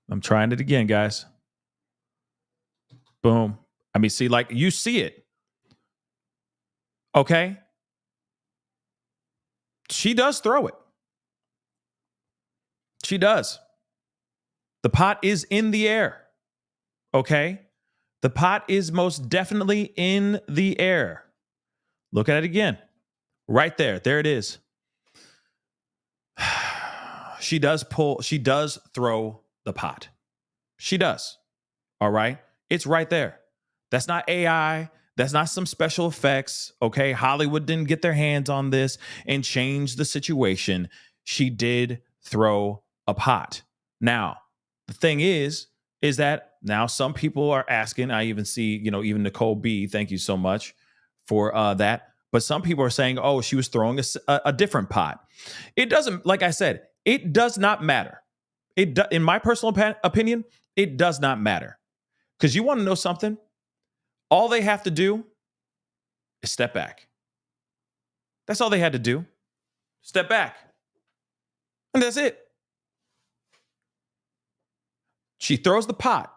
I'm trying it again, guys. Boom. I mean, see, like you see it. Okay. She does throw it. She does. The pot is in the air. Okay. The pot is most definitely in the air. Look at it again. Right there. There it is. She does throw the pot. She does. All right. It's right there. That's not AI. That's not some special effects. Okay. Hollywood didn't get their hands on this and change the situation. She did throw a pot. Now, the thing is that now some people are asking, I even see, even Nicole B, thank you so much for that. But some people are saying, oh, she was throwing a different pot. It doesn't, like I said, it does not matter. In my personal opinion, it does not matter. Because you want to know something? All they have to do is step back. That's all they had to do. Step back. And that's it. She throws the pot.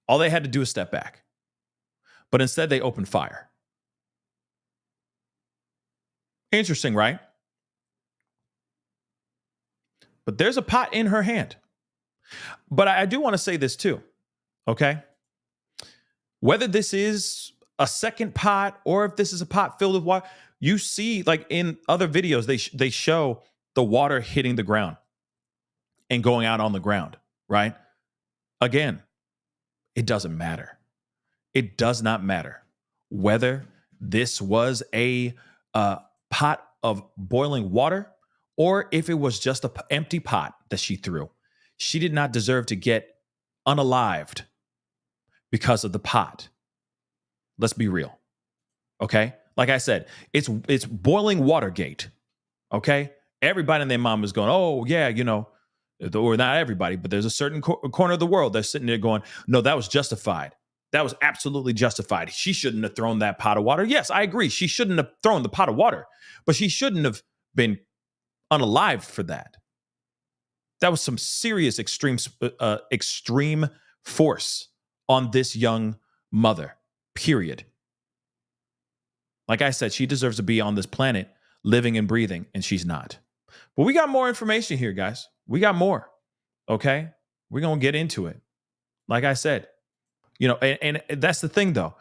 All they had to do is step back. But instead, they opened fire. Interesting, right? But there's a pot in her hand. But I do want to say this too, okay? Whether this is a second pot or if this is a pot filled with water, you see, like in other videos, they show the water hitting the ground and going out on the ground, right? Again, it doesn't matter. It does not matter whether this was a pot of boiling water or if it was just an empty pot that she threw. She did not deserve to get unalived because of the pot. Let's be real. Okay? Like I said, it's boiling Watergate. Okay? Everybody and their mom is going, oh, yeah, or not everybody, but there's a certain corner of the world that's sitting there going, no, that was justified. That was absolutely justified. She shouldn't have thrown that pot of water. Yes, I agree. She shouldn't have thrown the pot of water, but she shouldn't have been unalived for that. That was some serious extreme force on this young mother, period. Like I said, she deserves to be on this planet living and breathing, and she's not. But we got more information here, guys. We got more, okay? We're going to get into it. Like I said, and that's the thing, though.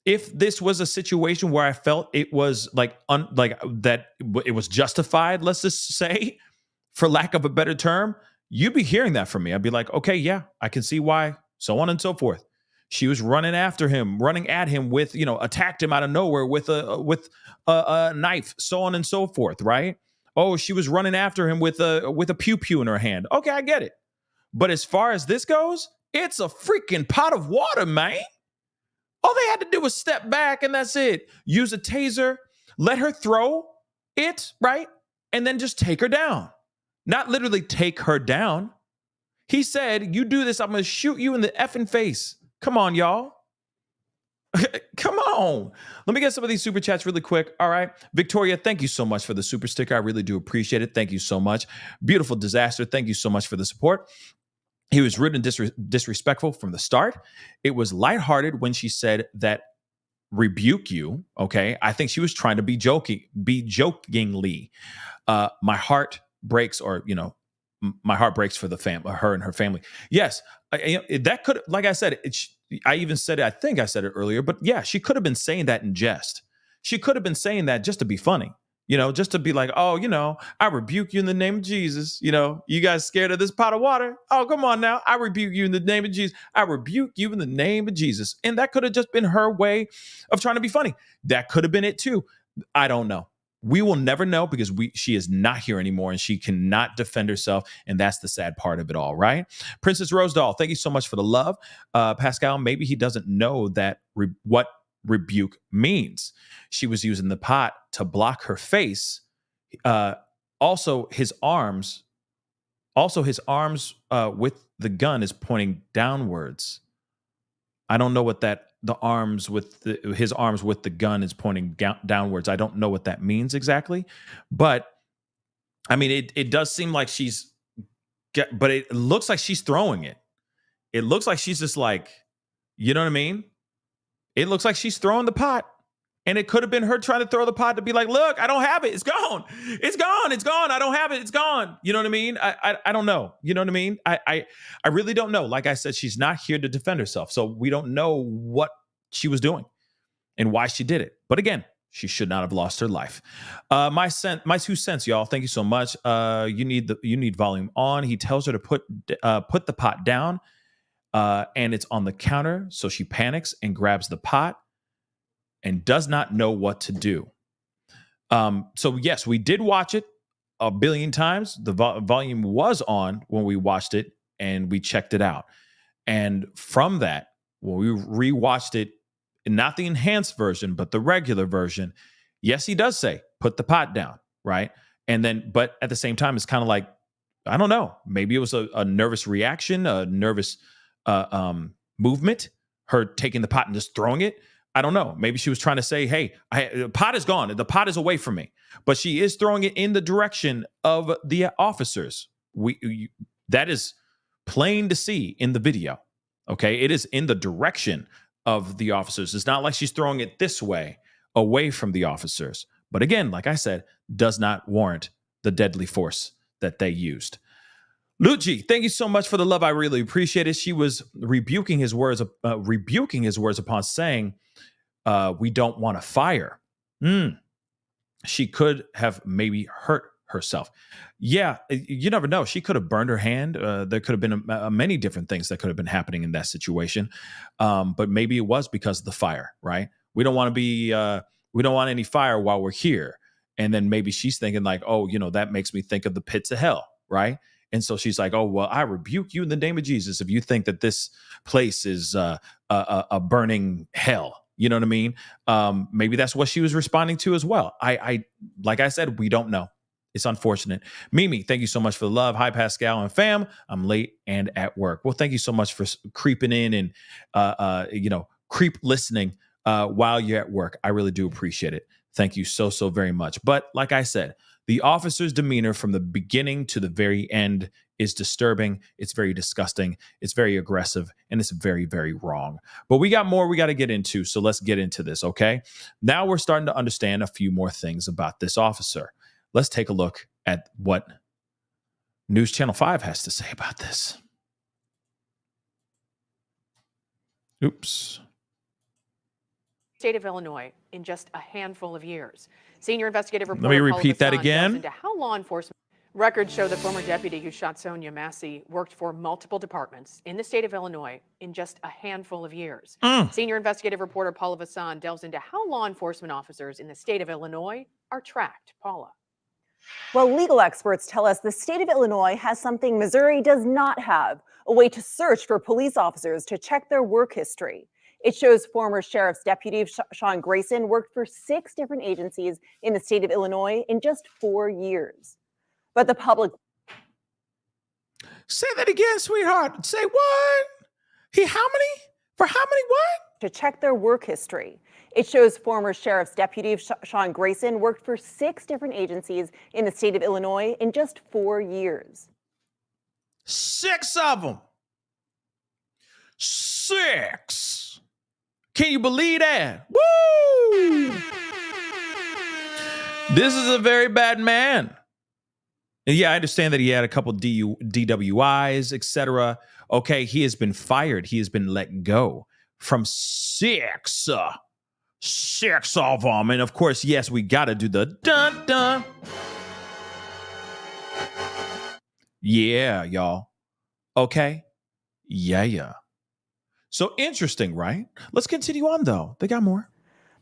If this was a situation where I felt it was that it was justified, let's just say, for lack of a better term, you'd be hearing that from me. I'd be like, okay, yeah, I can see why, so on and so forth. She was running at him with, attacked him out of nowhere with a knife, so on and so forth, right? Oh, she was running after him with a pew-pew in her hand. Okay, I get it. But as far as this goes, it's a freaking pot of water, man. All they had to do was step back and that's it. Use a taser, let her throw it, right? And then just take her down. Not literally take her down. He said, you do this, I'm going to shoot you in the effing face. Come on, y'all. Come on. Let me get some of these super chats really quick. All right. Victoria, thank you so much for the super sticker. I really do appreciate it. Thank you so much. Beautiful Disaster. Thank you so much for the support. He was rude and disrespectful from the start. It was lighthearted when she said that rebuke you. Okay. I think she was trying to be jokingly. My heart breaks, or, my heart breaks for her and her family. Yes. That could, like I said, I even said it, I think I said it earlier, but yeah, she could have been saying that in jest. She could have been saying that just to be funny. Just to be like, oh, I rebuke you in the name of Jesus. You guys scared of this pot of water? Oh, come on now. I rebuke you in the name of Jesus. I rebuke you in the name of Jesus. And that could have just been her way of trying to be funny. That could have been it too. I don't know. We will never know because she is not here anymore and she cannot defend herself. And that's the sad part of it all, right? Princess Rose Doll, thank you so much for the love. Pascal, maybe he doesn't know that what rebuke means. She was using the pot to block her face. Also his arms with the gun is pointing downwards. I don't know what that his arms with the gun is pointing downwards. I don't know what that means exactly, but I mean it does seem like but it looks like she's throwing it. It looks like she's just like, you know what I mean? It looks like she's throwing the pot. And it could have been her trying to throw the pot to be like, look, I don't have it. It's gone. It's gone. It's gone. I don't have it. It's gone. You know what I mean? I don't know. You know what I mean? I really don't know. Like I said, she's not here to defend herself. So we don't know what she was doing and why she did it. But again, she should not have lost her life. My 2 cents, y'all. Thank you so much. You need volume on. He tells her to put the pot down. and it's on the counter. So she panics and grabs the pot and does not know what to do. So yes, we did watch it a billion times. The volume was on when we watched it and we checked it out. And from that, when we rewatched it, not the enhanced version, but the regular version, yes, he does say, put the pot down, right? And then, but at the same time, it's kind of like, I don't know, maybe it was a nervous reaction, a nervous movement, her taking the pot and just throwing it. I don't know. Maybe she was trying to say, hey, the pot is gone. The pot is away from me. But she is throwing it in the direction of the officers. That is plain to see in the video. Okay, it is in the direction of the officers. It's not like she's throwing it this way, away from the officers. But again, like I said, does not warrant the deadly force that they used. Luigi, thank you so much for the love. I really appreciate it. She was rebuking his words upon saying, we don't want to fire. She could have maybe hurt herself. Yeah, you never know. She could have burned her hand. There could have been many different things that could have been happening in that situation. But maybe it was because of the fire, right? We don't want any fire while we're here. And then maybe she's thinking like, oh, that makes me think of the pits of hell, right? And so she's like, oh, well, I rebuke you in the name of Jesus if you think that this place is a burning hell. You know what I mean? Maybe that's what she was responding to as well. I like I said, we don't know. It's unfortunate. Mimi, thank you so much for the love. Hi, Pascal and fam. I'm late and at work. Well, thank you so much for creeping in and, creep listening while you're at work. I really do appreciate it. Thank you so, so very much. But like I said, the officer's demeanor from the beginning to the very end is disturbing. It's very disgusting. It's very aggressive, and it's very, very wrong. But we got more we got to get into, so let's get into this, okay? Now we're starting to understand a few more things about this officer. Let's take a look at what News Channel 5 has to say about this. Oops. State of Illinois in just a handful of years. Senior investigative reporter Let me repeat that again. Into how law enforcement records show the former deputy who shot Sonya Massey worked for multiple departments in the state of Illinois in just a handful of years. Senior investigative reporter Paula Vassan delves into how law enforcement officers in the state of Illinois are tracked. Paula. Well, legal experts tell us the state of Illinois has something Missouri does not have, a way to search for police officers to check their work history. It shows former sheriff's deputy Sean Grayson worked for 6 different agencies in the state of Illinois in just 4 years. But the public... Say that again, sweetheart. Say what? How many? For how many what? To check their work history. It shows former sheriff's deputy Sean Grayson worked for 6 different agencies in the state of Illinois in just 4 years. 6 of them. 6. Can you believe that? Woo! This is a very bad man. And yeah, I understand that he had a couple DWIs, etc. Okay, he has been fired. He has been let go from 6. 6 of them. And of course, yes, we got to do the dun dun. Yeah, y'all. Okay. Yeah. So interesting, right? Let's continue on, though. They got more.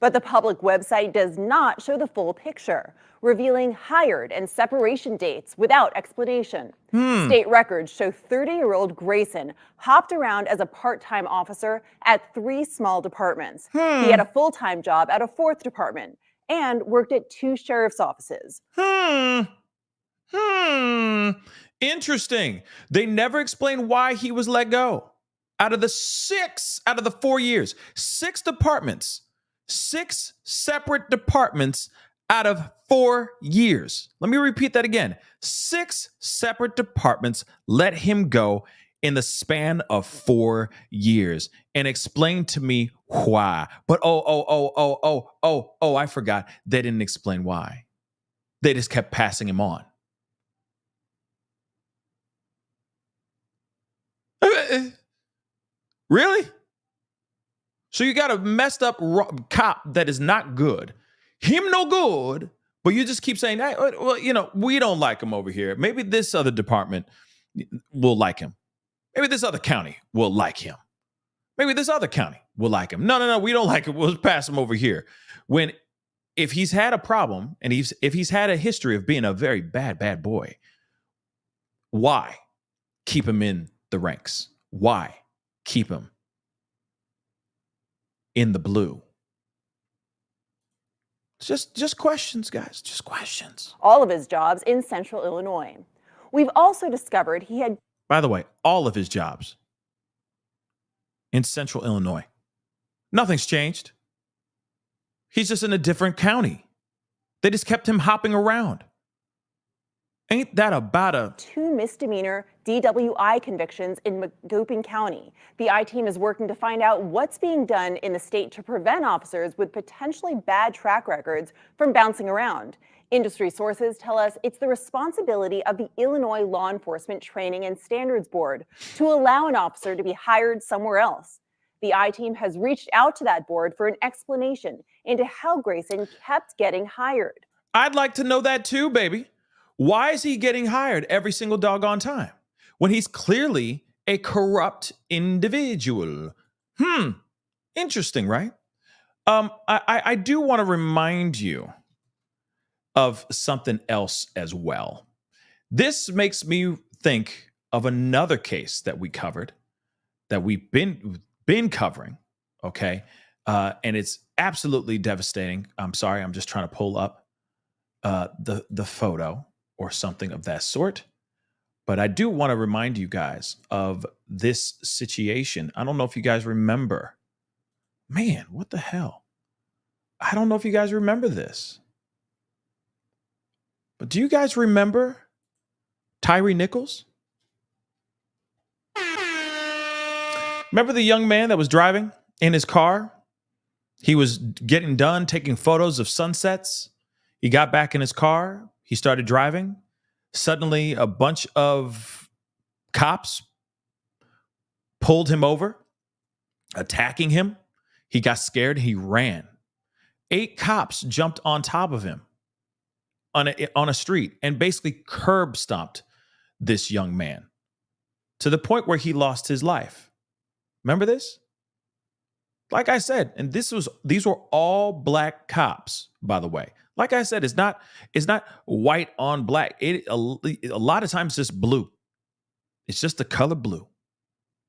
But the public website does not show the full picture, revealing hired and separation dates without explanation. State records show 30-year-old Grayson hopped around as a part-time officer at 3 small departments. He had a full-time job at a 4th department and worked at 2 sheriff's offices. Interesting. They never explained why he was let go. Out of the 4 years, 6 departments, 6 separate departments out of 4 years. Let me repeat that again. 6 separate departments let him go in the span of 4 years. And explain to me why. But I forgot. They didn't explain why. They just kept passing him on. Really? So you got a messed up cop that is not good. Him no good, but you just keep saying, hey, well, we don't like him over here. Maybe this other department will like him. Maybe this other county will like him. Maybe this other county will like him. No, we don't like him. We'll pass him over here. If he's had a problem and if he's had a history of being a very bad boy, why keep him in the ranks? Why keep him in the blue? Just questions, guys. Just questions. All of his jobs in central Illinois. We've also discovered he had... By the way, all of his jobs in central Illinois. Nothing's changed. He's just in a different county. They just kept him hopping around. Ain't that about a... 2 misdemeanor DWI convictions in Macouping County. The I-team is working to find out what's being done in the state to prevent officers with potentially bad track records from bouncing around. Industry sources tell us it's the responsibility of the Illinois Law Enforcement Training and Standards Board to allow an officer to be hired somewhere else. The I-team has reached out to that board for an explanation into how Grayson kept getting hired. I'd like to know that too, baby. Why is he getting hired every single doggone time when he's clearly a corrupt individual? Interesting, right? I do want to remind you of something else as well. This makes me think of another case that we covered, that we've been covering, okay? And it's absolutely devastating. I'm sorry, I'm just trying to pull up the photo or something of that sort. But I do want to remind you guys of this situation. I don't know if you guys remember. Man, what the hell? I don't know if you guys remember this. But do you guys remember Tyree Nichols? Remember the young man that was driving in his car? He was getting done taking photos of sunsets. He got back in his car. He started driving. Suddenly, a bunch of cops pulled him over, attacking him. He got scared. He ran. 8 cops jumped on top of him on a street and basically curb stomped this young man to the point where he lost his life. Remember this? Like I said, and these were all black cops, by the way. Like I said, it's not white on black. A lot of times it's just blue. It's just the color blue.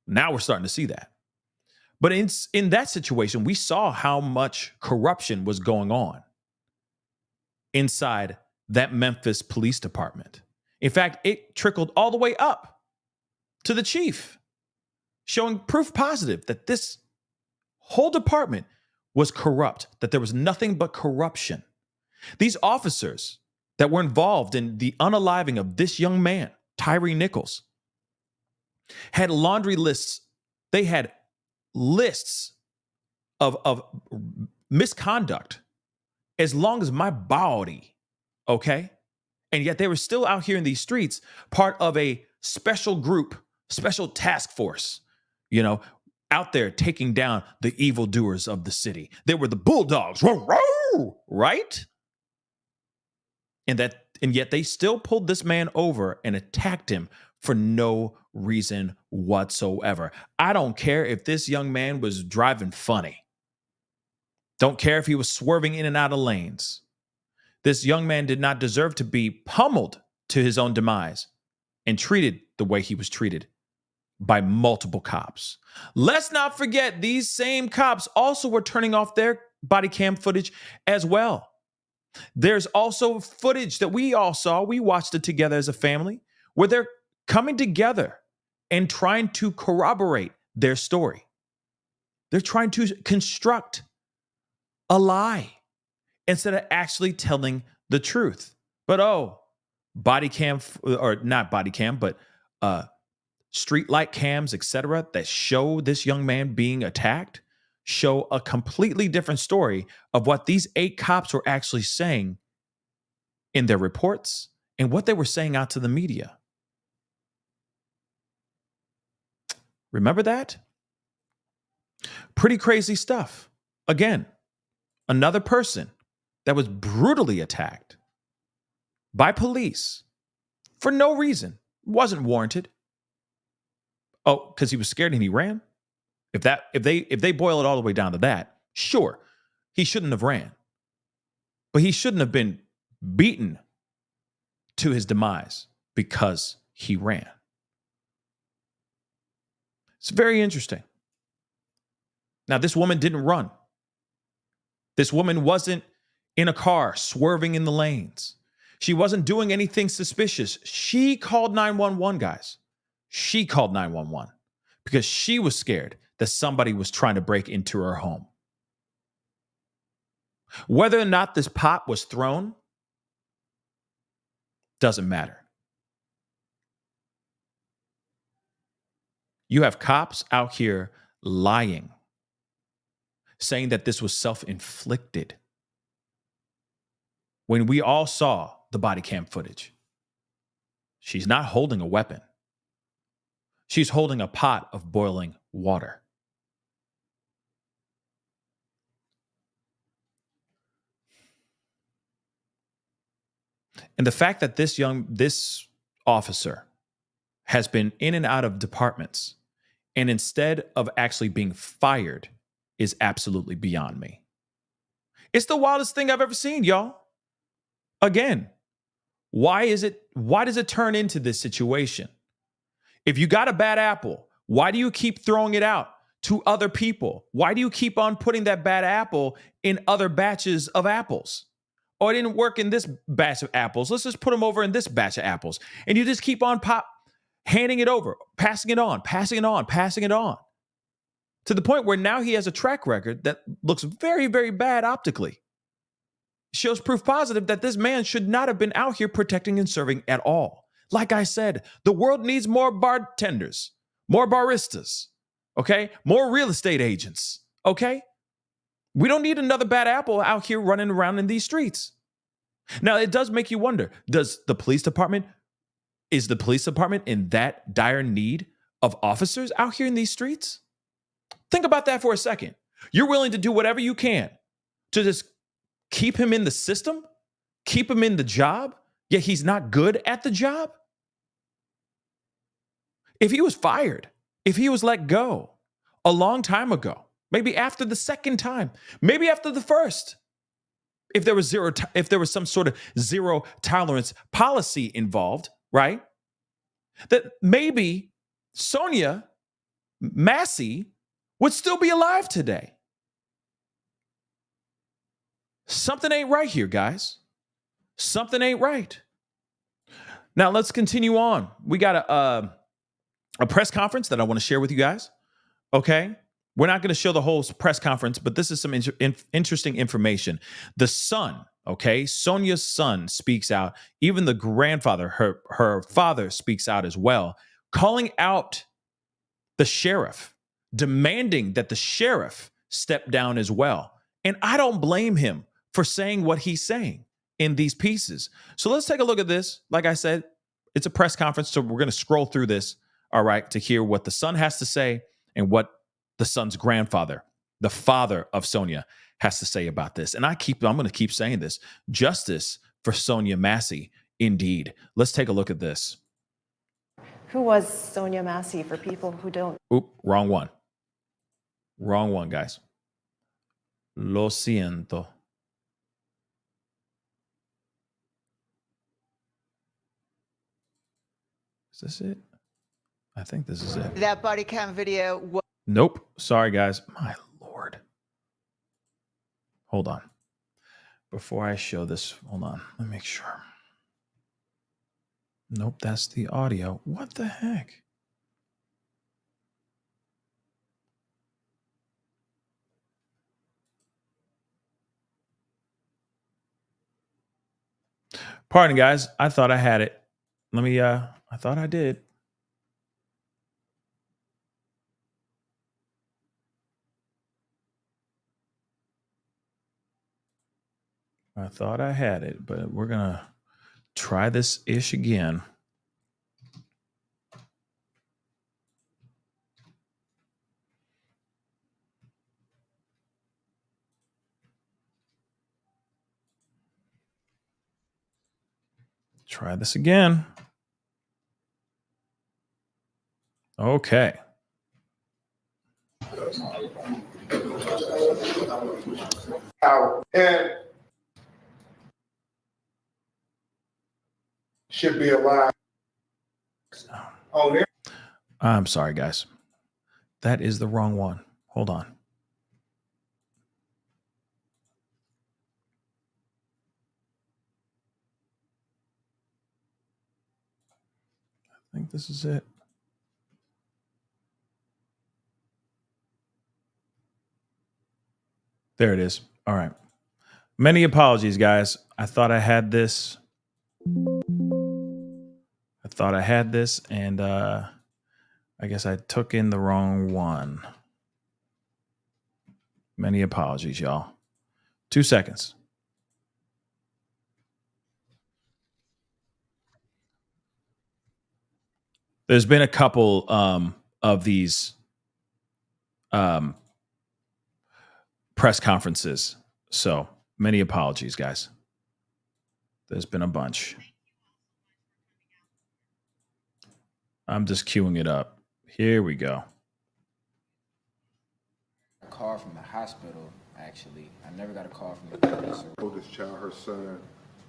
Now we're starting to see that. But in that situation, we saw how much corruption was going on inside that Memphis police department. In fact, it trickled all the way up to the chief, showing proof positive that this whole department was corrupt, that there was nothing but corruption. These officers that were involved in the unaliving of this young man, Tyree Nichols, had laundry lists. They had lists of misconduct as long as my body, okay? And yet they were still out here in these streets, part of a special group, special task force, out there taking down the evildoers of the city. They were the bulldogs, right? And yet they still pulled this man over and attacked him for no reason whatsoever. I don't care if this young man was driving funny. Don't care if he was swerving in and out of lanes. This young man did not deserve to be pummeled to his own demise and treated the way he was treated by multiple cops. Let's not forget, these same cops also were turning off their body cam footage as well. There's also footage that we all saw. We watched it together as a family, where they're coming together and trying to corroborate their story. They're trying to construct a lie instead of actually telling the truth. But body cam, or not body cam, but street light cams, etc., that show this young man being attacked, show a completely different story of what these 8 cops were actually saying in their reports and what they were saying out to the media. Remember that? Pretty crazy stuff. Again, another person that was brutally attacked by police for no reason, wasn't warranted. Oh, because he was scared and he ran? If they boil it all the way down to that, sure, he shouldn't have ran. But he shouldn't have been beaten to his demise because he ran. It's very interesting. Now, this woman didn't run. This woman wasn't in a car swerving in the lanes. She wasn't doing anything suspicious. She called 911, guys. She called 911 because she was scared that somebody was trying to break into her home. Whether or not this pot was thrown doesn't matter. You have cops out here lying, saying that this was self-inflicted, when we all saw the body cam footage. She's not holding a weapon. She's holding a pot of boiling water. And the fact that this officer has been in and out of departments, and instead of actually being fired, is absolutely beyond me. It's the wildest thing I've ever seen, y'all. Again, why does it turn into this situation? If you got a bad apple, why do you keep throwing it out to other people? Why do you keep on putting that bad apple in other batches of apples? Oh, it didn't work in this batch of apples. Let's just put them over in this batch of apples. And you just keep on handing it over, passing it on, passing it on, passing it on. To the point where now he has a track record that looks very, very bad optically. Shows proof positive that this man should not have been out here protecting and serving at all. Like I said, the world needs more bartenders, more baristas, okay? More real estate agents, okay? We don't need another bad apple out here running around in these streets. Now, it does make you wonder, is the police department in that dire need of officers out here in these streets? Think about that for a second. You're willing to do whatever you can to just keep him in the system, keep him in the job, yet he's not good at the job? If he was fired, if he was let go a long time ago, maybe after the second time, maybe after the first, if there was some sort of zero tolerance policy involved, right? That maybe Sonya Massey would still be alive today. Something ain't right here, guys. Something ain't right. Now let's continue on. We got a press conference that I want to share with you guys. Okay. We're not going to show the whole press conference, but this is some interesting information. The son, okay, Sonya's son speaks out. Even the grandfather, her father speaks out as well, calling out the sheriff, demanding that the sheriff step down as well. And I don't blame him for saying what he's saying in these pieces. So let's take a look at this. Like I said, it's a press conference, so we're going to scroll through this, all right, to hear what the son has to say and what the son's grandfather, the father of Sonya, has to say about this. And I'm going to keep saying this. Justice for Sonya Massey, indeed. Let's take a look at this. Who was Sonya Massey for people who don't? Oop, wrong one. Wrong one, guys. Lo siento. Is this it? I think this is it. That body cam video. Nope. Sorry, guys. My Lord. Hold on. Before I show this, hold on. Let me make sure. Nope, that's the audio. What the heck? Pardon, guys. I thought I had it. I thought I did. I thought I had it, but we're going to try this ish again. Try this again. Okay. And should be alive. Oh, there. I'm sorry, guys. That is the wrong one. Hold on. I think this is it. There it is. All right. Many apologies, guys. I thought I had this. And I guess I took in the wrong one. Many apologies, y'all. 2 seconds. There's been a couple of these press conferences. So many apologies, guys. There's been a bunch. I'm just queuing it up. Here we go. A call from the hospital, actually. I never got a call from the police. Oldest child, her son,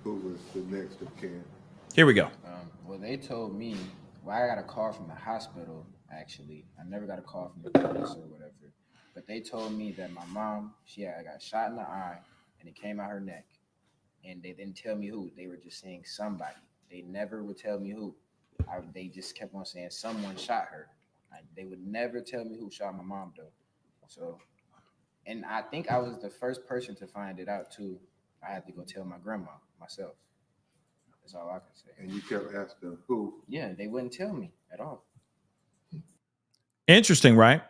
who was the next of kin. Here we go. Well, they told me, I got a call from the hospital, actually. I never got a call from the police or whatever. But they told me that my mom, she got shot in the eye, and it came out her neck. And they didn't tell me who. They were just saying somebody. They never would tell me who. They just kept on saying someone shot her. They would never tell me who shot my mom, though. So, and I think I was the first person to find it out, too. I had to go tell my grandma myself. That's all I can say. And you kept asking who? Yeah, they wouldn't tell me at all. Interesting, right?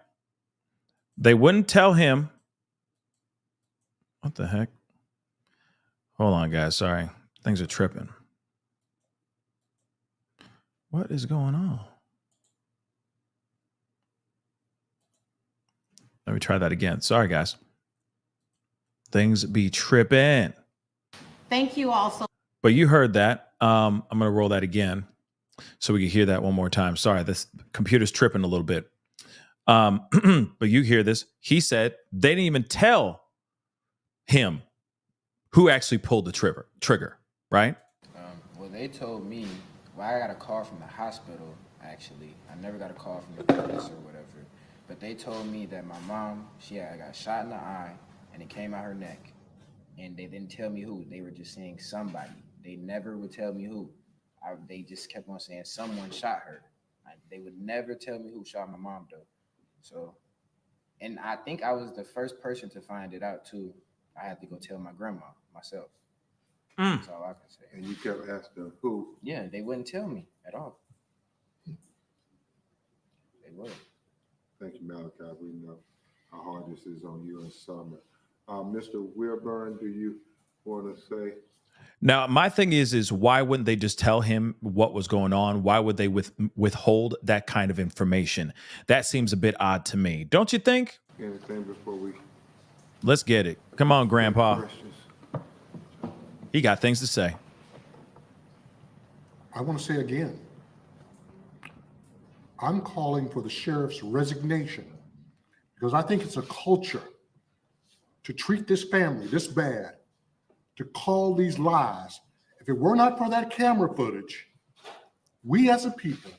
They wouldn't tell him. What the heck? Hold on, guys. Sorry. Things are tripping. What is going on? Let me try that again. Sorry, guys. Things be tripping. Thank you also. But you heard that. I'm going to roll that again so we can hear that one more time. Sorry, this computer's tripping a little bit. But you hear this. He said they didn't even tell him who actually pulled the trigger, right? Well, they told me, I got a call from the hospital, actually. I never got a call from the police or whatever. But they told me that my mom, she got shot in the eye, and it came out her neck. And they didn't tell me who. They were just saying somebody. They never would tell me who. They just kept on saying someone shot her. They would never tell me who shot my mom, though. So, and I think I was the first person to find it out, too. I had to go tell my grandma myself. That's all I can say. And you kept asking who? Yeah, they wouldn't tell me at all. They would. Thank you, Malachi. We know how hard this is on you and Summer. Mr. Wilburn, do you want to say? Now, my thing is why wouldn't they just tell him what was going on? Why would they withhold that kind of information? That seems a bit odd to me. Don't you think? Anything before we... Let's get it. Come on, Grandpa. He got things to say. I want to say again, I'm calling for the sheriff's resignation because I think it's a culture to treat this family this bad, to call these lies. If it were not for that camera footage, we as a people,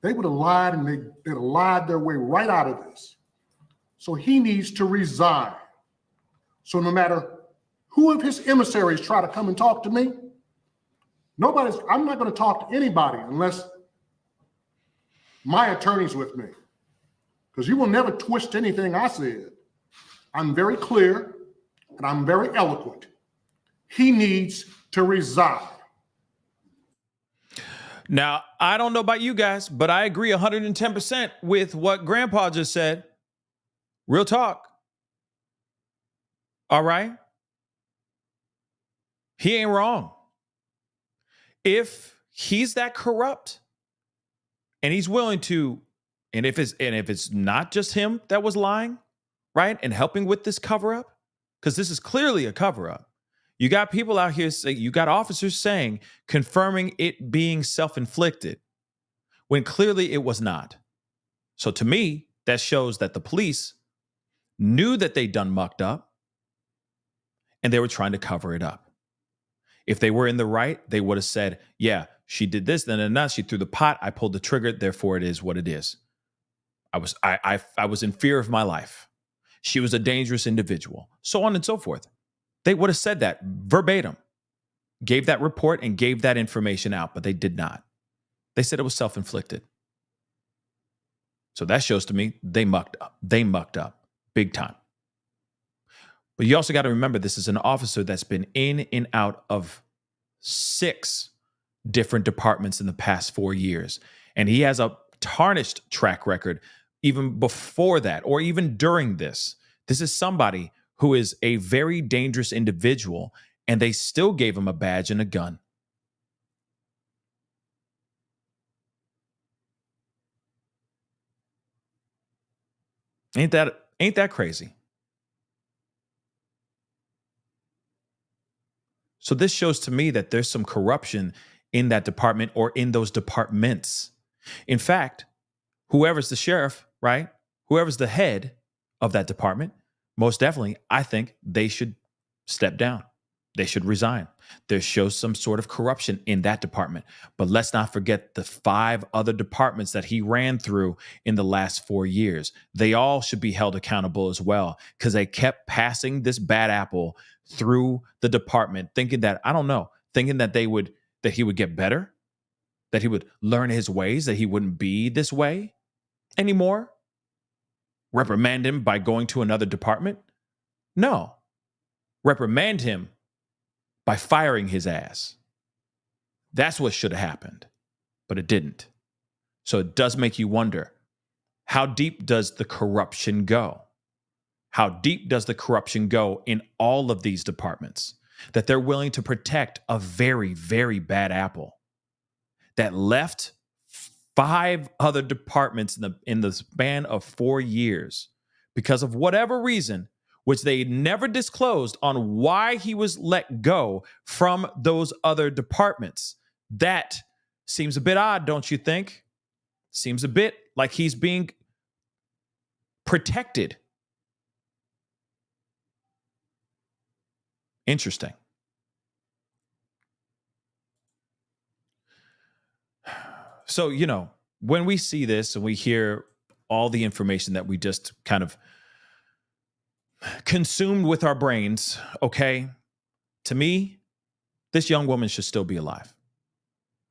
they would have lied and they'd have lied their way right out of this. So he needs to resign. So no matter who of his emissaries try to come and talk to me, I'm not going to talk to anybody unless my attorney's with me. Because you will never twist anything I said. I'm very clear and I'm very eloquent. He needs to resign. Now, I don't know about you guys, but I agree 110% with what Grandpa just said. Real talk. All right? He ain't wrong. If he's that corrupt and he's willing to, and if it's not just him that was lying, right, and helping with this cover-up, because this is clearly a cover-up. You got people out here saying, you got officers saying, confirming it being self-inflicted. when clearly it was not. So to me, that shows that the police knew that they'd done mucked up and they were trying to cover it up. If they were in the right, they would have said, yeah, she did this, then she threw the pot, I pulled the trigger, therefore it is what it is. I was in fear of my life. She was a dangerous individual, so on and so forth. They would have said that verbatim, gave that report and gave that information out, but they did not. They said it was self-inflicted. So that shows to me they mucked up. They mucked up big time. But you also got to remember, this is an officer that's been in and out of 6 different departments in the past 4 years. And he has a tarnished track record even before that, or even during this. This is somebody who is a very dangerous individual, and they still gave him a badge and a gun. Ain't that crazy? So this shows to me that there's some corruption in that department or in those departments. In fact, whoever's the sheriff, right? Whoever's the head of that department, most definitely, I think they should step down. They should resign. There shows some sort of corruption in that department. But let's not forget the 5 other departments that he ran through in the last 4 years. They all should be held accountable as well, because they kept passing this bad apple through the department, thinking that, I don't know, thinking that he would get better, that he would learn his ways, that he wouldn't be this way anymore. Reprimand him by going to another department? No. Reprimand him by firing his ass. That's what should have happened, but it didn't. So it does make you wonder, how deep does the corruption go? How deep does the corruption go in all of these departments that they're willing to protect a very, very bad apple that left 5 other departments in the span of 4 years because of whatever reason, which they never disclosed on why he was let go from those other departments. That seems a bit odd, don't you think? Seems a bit like he's being protected. Interesting. So, when we see this and we hear all the information that we just kind of consumed with our brains, okay, to me, this young woman should still be alive.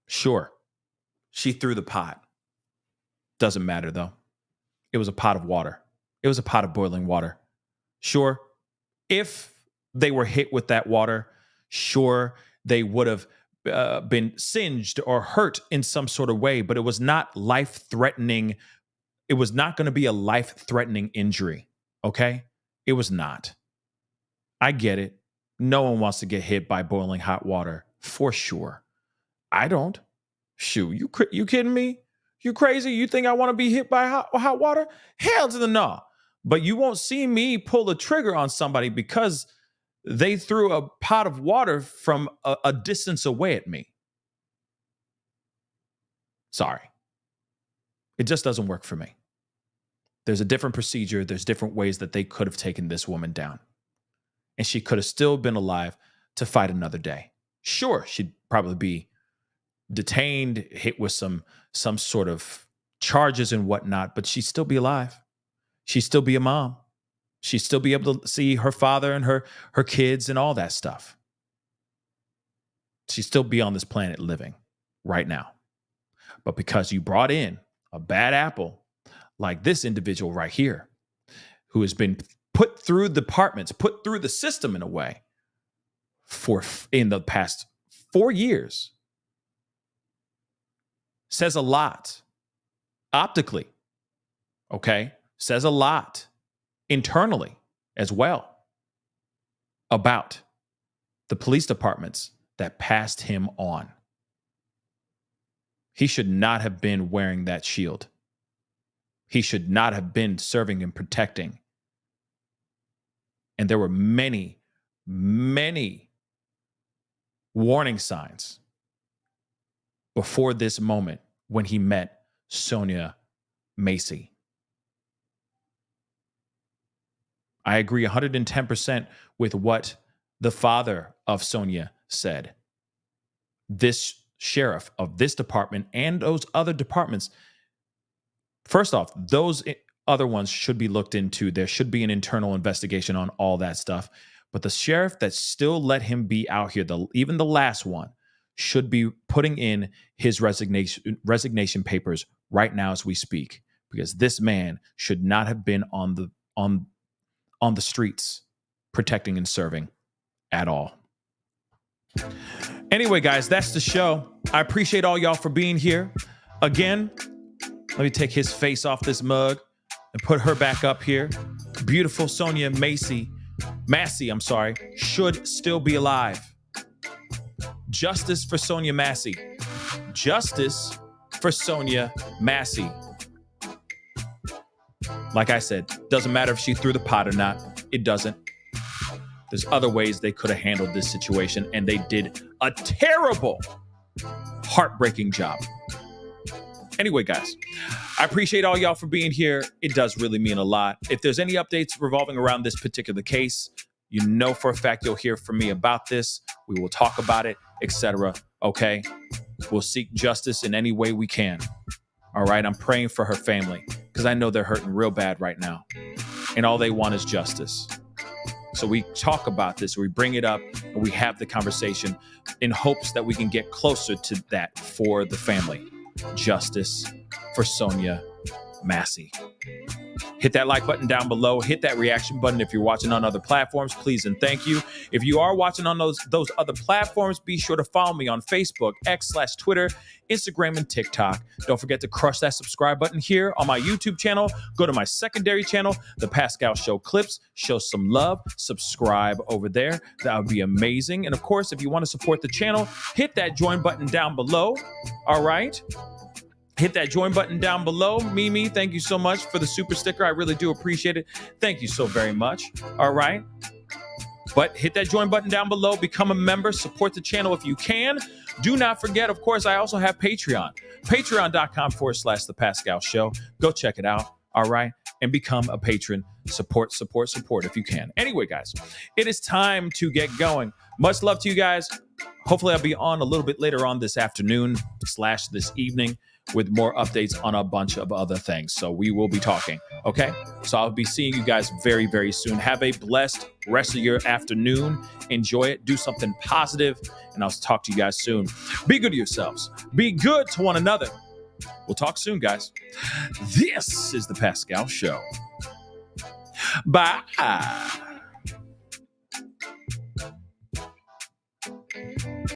Sure, she threw the pot. Doesn't matter, though. It was a pot of water. It was a pot of boiling water. Sure, if they were hit with that water, sure, they would have been singed or hurt in some sort of way, but it was not life-threatening. It was not going to be a life-threatening injury, okay? It was not. I get it. No one wants to get hit by boiling hot water, for sure. I don't. Shoot, you kidding me? You crazy? You think I want to be hit by hot water? Hell to the no. But you won't see me pull the trigger on somebody because they threw a pot of water from a distance away at me. Sorry. It just doesn't work for me. There's a different procedure. There's different ways that they could have taken this woman down. And she could have still been alive to fight another day. Sure, she'd probably be detained, hit with some sort of charges and whatnot, but she'd still be alive. She'd still be a mom. She'd still be able to see her father and her kids and all that stuff. She'd still be on this planet living right now. But because you brought in a bad apple like this individual right here, who has been put through departments, put through the system in a way in the past 4 years, says a lot optically, okay? Says a lot internally as well about the police departments that passed him on. He should not have been wearing that shield. He should not have been serving and protecting. And there were many, many warning signs before this moment when he met Sonya Massey. I agree 110% with what the father of Sonya said. This sheriff of this department and those other departments, first off, those other ones should be looked into. There should be an internal investigation on all that stuff. But the sheriff that still let him be out here, even the last one, should be putting in his resignation papers right now as we speak, because this man should not have been on the streets protecting and serving at all. Anyway, guys, that's the show. I appreciate all y'all for being here. Again, let me take his face off this mug and put her back up here. Beautiful Sonya Massey, should still be alive. Justice for Sonya Massey. Justice for Sonya Massey. Like I said, doesn't matter if she threw the pot or not. It doesn't. There's other ways they could have handled this situation, and they did a terrible, heartbreaking job. Anyway, guys, I appreciate all y'all for being here. It does really mean a lot. If there's any updates revolving around this particular case, you know for a fact you'll hear from me about this. We will talk about it, etc. Okay? We'll seek justice in any way we can. All right? I'm praying for her family because I know they're hurting real bad right now. And all they want is justice. So we talk about this, we bring it up, and we have the conversation in hopes that we can get closer to that for the family. Justice for Sonya Massey. Hit that like button down below. Hit that reaction button if you're watching on other platforms, please and thank you. If you are watching on those other platforms, be sure to follow me on Facebook, X/Twitter, Instagram, and TikTok. Don't forget to crush that subscribe button here on my YouTube channel. Go to my secondary channel, The Pascal Show Clips. Show some love. Subscribe over there. That would be amazing. And of course, if you want to support the channel, hit that join button down below. All right? Hit that join button down below. Mimi, thank you so much for the super sticker. I really do appreciate it. Thank you so very much. All right. But hit that join button down below. Become a member. Support the channel if you can. Do not forget, of course, I also have Patreon. Patreon.com/The Pascal Show. Go check it out. All right. And become a patron. Support if you can. Anyway, guys, it is time to get going. Much love to you guys. Hopefully, I'll be on a little bit later on this afternoon / this evening with more updates on a bunch of other things. So we will be talking, okay? So I'll be seeing you guys very, very soon. Have a blessed rest of your afternoon. Enjoy it. Do something positive, and I'll talk to you guys soon. Be good to yourselves. Be good to one another. We'll talk soon, guys. This is The Pascal Show. Bye.